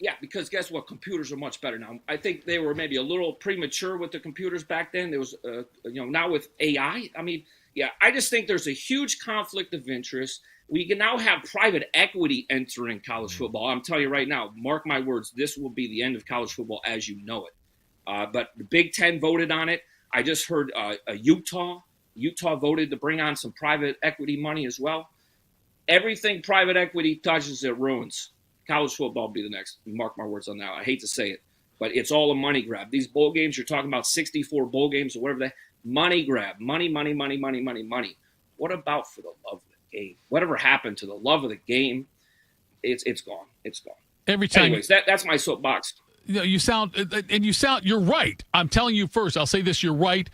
Yeah, because guess what? Computers are much better now. I think they were maybe a little premature with the computers back then. There was, now with AI. I mean, yeah, I just think there's a huge conflict of interest. We can now have private equity entering college football. I'm telling you right now, mark my words, this will be the end of college football as you know it. But the Big Ten voted on it. I just heard Utah Utah voted to bring on some private equity money as well. Everything private equity touches, it ruins. College football will be the next. Mark my words on that. I hate to say it, but it's all a money grab. These bowl games, you're talking about 64 bowl games or whatever money grab. Money. What about for the love of the game? Whatever happened to the love of the game? It's gone. It's gone. Every time. Anyways, that's my soapbox. You sound, you're right. I'm telling you first, I'll say this, you're right.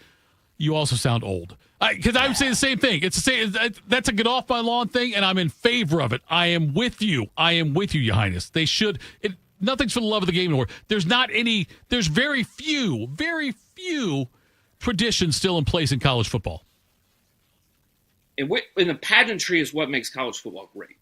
You also sound old. Because I would say the same thing. It's the same. That's a get off my lawn thing, and I'm in favor of it. I am with you, Your Highness. They should. Nothing's for the love of the game anymore. There's very few traditions still in place in college football. And the pageantry is what makes college football great.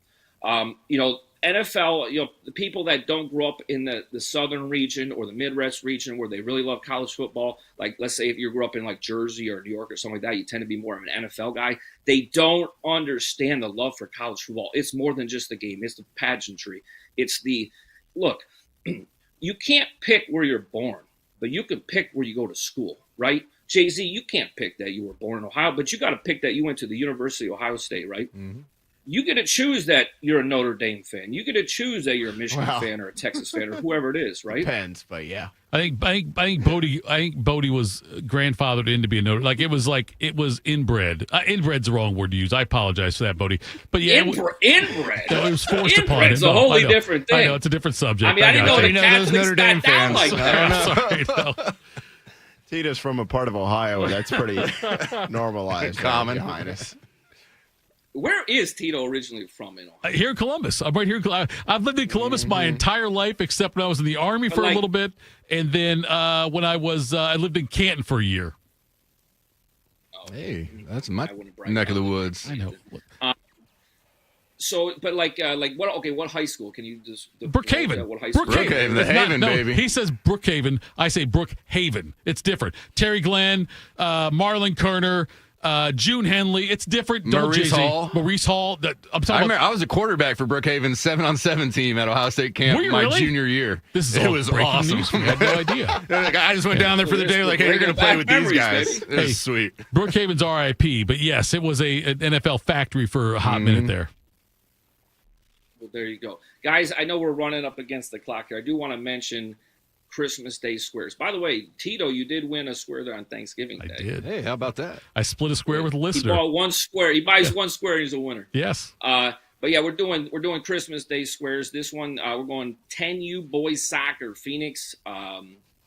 NFL, the people that don't grow up in the southern region or the Midwest region where they really love college football, like let's say if you grew up in like Jersey or New York or something like that, you tend to be more of an NFL guy. They don't understand the love for college football. It's more than just the game. It's the pageantry. It's look, you can't pick where you're born, but you can pick where you go to school, right? Jay-Z, you can't pick that you were born in Ohio, but you got to pick that you went to the University of Ohio State, right? Mm-hmm. You get to choose that you're a Notre Dame fan. You get to choose that you're a Michigan fan or a Texas fan or whoever it is, right? Depends, but yeah. I think Bodie was grandfathered in to be a Notre. Like it was inbred. Inbred's the wrong word to use. I apologize for that, Bodie. But yeah, inbred. It was forced upon him. It's a wholly different thing. I know it's a different subject. I mean, I didn't know the Catholics Notre Dame fans. Like that. Sorry, no. Tito's from a part of Ohio where that's pretty normalized. Common. Your Highness. Where is Tito originally from in Ohio? Here in Columbus. I'm right here. I've lived in Columbus my entire life, except when I was in the Army for a little bit, and then when I lived in Canton for a year. Hey, that's my neck of the woods. I know. But what? Okay, what high school? Can you just Brookhaven? What high school? Brookhaven, the Haven, baby. He says Brookhaven. I say Brookhaven. It's different. Terry Glenn, Marlon Kerner. June Henley, it's different. Maurice Hall. I'm talking I was a quarterback for Brookhaven's 7-on-7 team at Ohio State camp junior year. It was awesome. I had no idea. I just went down there for the day, like, hey, you're going to play with these guys. It was sweet. Brookhaven's RIP, but yes, it was an NFL factory for a hot minute there. Well, there you go. Guys, I know we're running up against the clock here. I do want to mention Christmas Day squares. By the way, Tito, you did win a square there on Thanksgiving Day. I did. Hey, how about that? I split a square with a listener. He bought one square. He buys one square and he's a winner. Yes. But yeah, we're doing Christmas Day squares. This one, we're going 10U boys soccer, Phoenix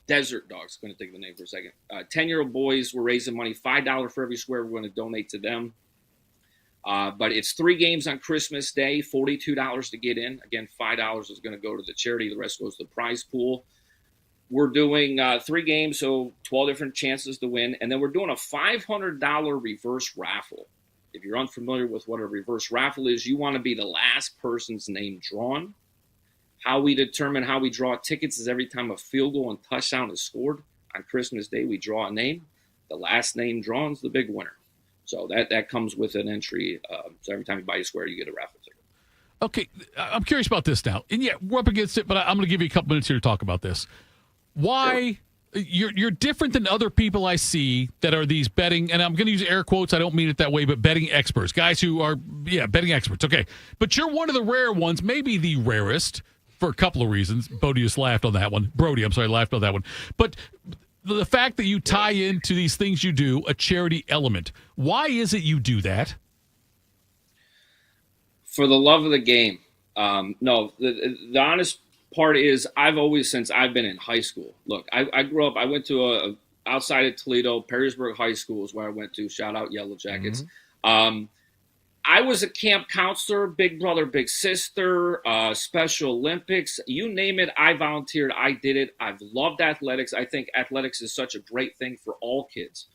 Desert Dogs. I'm going to think of the name for a second. 10-year-old boys. We're raising money, $5 for every square. We're going to donate to them. But it's 3 games on Christmas Day, $42 to get in. Again, $5 is going to go to the charity. The rest goes to the prize pool. We're doing 3 games, so 12 different chances to win. And then we're doing a $500 reverse raffle. If you're unfamiliar with what a reverse raffle is, you want to be the last person's name drawn. How we determine how we draw tickets is every time a field goal and touchdown is scored. On Christmas Day, we draw a name. The last name drawn is the big winner. So that comes with an entry. So every time you buy a square, you get a raffle ticket. Okay, I'm curious about this now. And yeah, we're up against it, but I'm going to give you a couple minutes here to talk about this. Why you're different than other people I see that are these betting, and I'm going to use air quotes, I don't mean it that way, but betting experts, guys who are, betting experts. Okay. But you're one of the rare ones, maybe the rarest for a couple of reasons. Brody just laughed on that one. Laughed on that one. But the fact that you tie into these things you do, a charity element, why is it you do that? For the love of the game. No, the honest part is I've always, since I've been in high school, look, I grew up, I went to outside of Toledo, Perrysburg High School is where I went to, shout out Yellow Jackets. Mm-hmm. I was a camp counselor, big brother, big sister, Special Olympics, you name it, I volunteered, I did it. I've loved athletics. I think athletics is such a great thing for all kids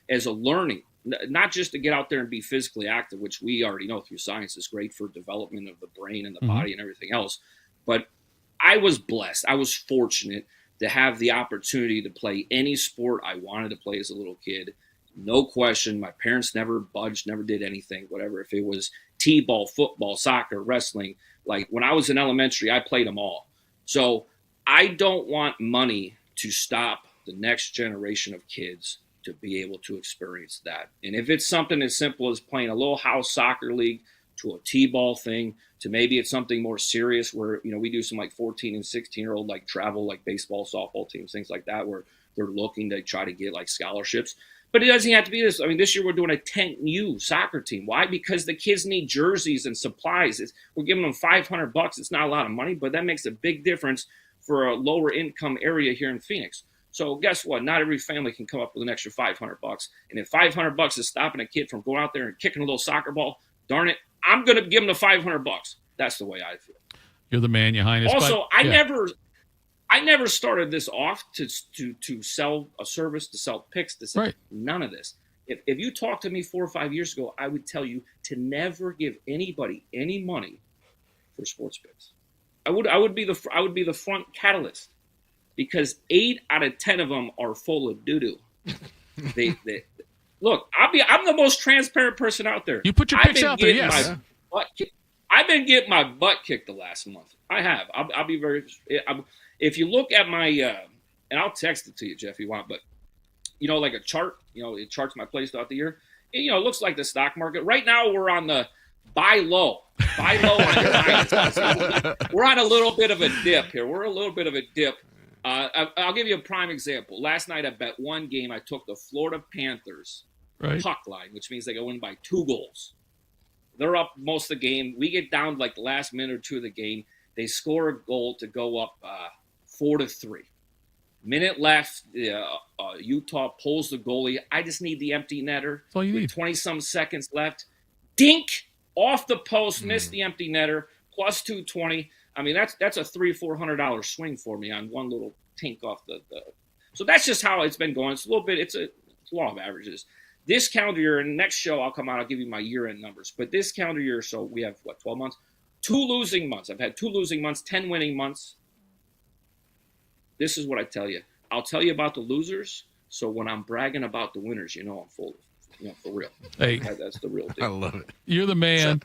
as a learning, not just to get out there and be physically active, which we already know through science is great for development of the brain and the body and everything else. But I was blessed. I was fortunate to have the opportunity to play any sport I wanted to play as a little kid. No question. My parents never budged, never did anything, whatever. If it was t-ball, football, soccer, wrestling, like when I was in elementary, I played them all. So I don't want money to stop the next generation of kids to be able to experience that. And if it's something as simple as playing a little house soccer league to a T-ball thing, to maybe it's something more serious where, we do some like 14 and 16-year-old like travel, like baseball, softball teams, things like that, where they're looking to try to get like scholarships. But it doesn't have to be this. I mean, this year we're doing a 10U soccer team. Why? Because the kids need jerseys and supplies. We're giving them $500. It's not a lot of money, but that makes a big difference for a lower income area here in Phoenix. So guess what? Not every family can come up with an extra $500. And if $500 is stopping a kid from going out there and kicking a little soccer ball, darn it, I'm going to give them the $500. That's the way I feel. You're the man, Your Highness. Also, I never started this off to sell a service, to sell picks, to sell none of this. If you talked to me 4 or 5 years ago, I would tell you to never give anybody any money for sports picks. I would be the front catalyst, because 8 out of 10 of them are full of doo-doo. They look. I'm the most transparent person out there. You put your picks out there, yes. I've been getting my butt kicked the last month. I have. I'll be very. If you look at my, and I'll text it to you, Jeff, if you want, but like a chart. It charts my plays throughout the year. It looks like the stock market right now. We're on the buy low on your Highness. We're on a little bit of a dip here. I'll give you a prime example. Last night I bet one game. I took the Florida Panthers puck line, which means they go in by 2 goals. They're up most of the game. We get down like the last minute or two of the game. They score a goal to go up 4-3. Minute left. Utah pulls the goalie. I just need the empty netter. That's all you need. 20-some seconds left. Dink off the post. Missed the empty netter. Plus 220. I mean, that's a $300-400 swing for me on one little tink off the. So that's just how it's been going. It's a little bit. It's law of averages. This calendar year, and next show I'll come out. I'll give you my year-end numbers. But this calendar year, so we have 12 months. 2 losing months. I've had 2 losing months, 10 winning months. This is what I tell you. I'll tell you about the losers. So when I'm bragging about the winners, I'm full of, for real. Hey, that's the real deal. I love it. You're the man.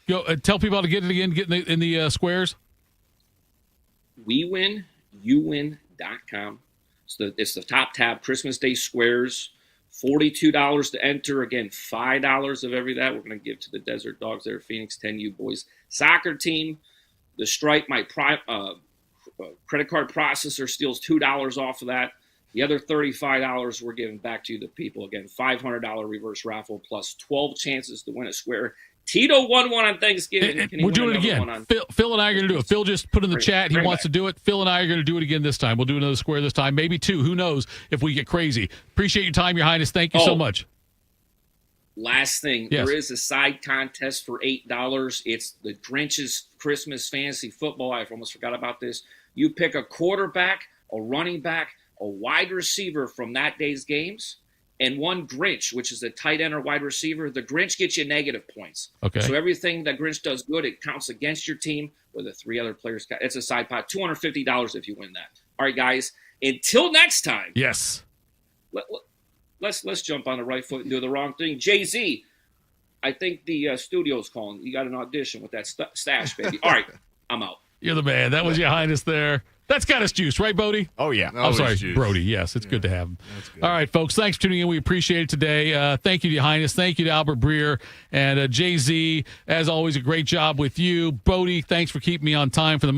Go tell people how to get it again. Get in the squares. WeWinYouWin.com. It's the top tab. Christmas Day squares. $42 to enter. Again, $5 of every that we're going to give to the Desert Dogs there, Phoenix 10U boys soccer team. The Stripe, my credit card processor, steals $2 off of that. The other $35 we're giving back to the people. Again, $500 reverse raffle plus 12 chances to win a square. Tito won one on Thanksgiving. We're doing it again. Phil and I are going to do it. Phil just put in the chat he wants to do it. Phil and I are going to do it again this time. We'll do another square this time, maybe 2. Who knows if we get crazy. Appreciate your time, Your Highness. Thank you so much. Last thing, There is a side contest for $8. It's the Grinch's Christmas Fantasy Football. I almost forgot about this. You pick a quarterback, a running back, a wide receiver from that day's games, and one Grinch, which is a tight end or wide receiver. The Grinch gets you negative points. Okay. So everything that Grinch does good, it counts against your team, where the 3 other players. It's a side pot. $250 if you win that. All right, guys. Until next time. Yes. Let's jump on the right foot and do the wrong thing. Jay-Z, I think the studio's calling. You got an audition with that stash, baby. All right, I'm out. You're the man. That was Your Highness there. That's got us juiced, right, Bodie? Oh, yeah. I'm sorry, Brody. Yes, it's good to have him. All right, folks. Thanks for tuning in. We appreciate it today. Thank you to Your Highness. Thank you to Albert Breer. And Jay-Z, as always, a great job with you. Bodie, thanks for keeping me on time for the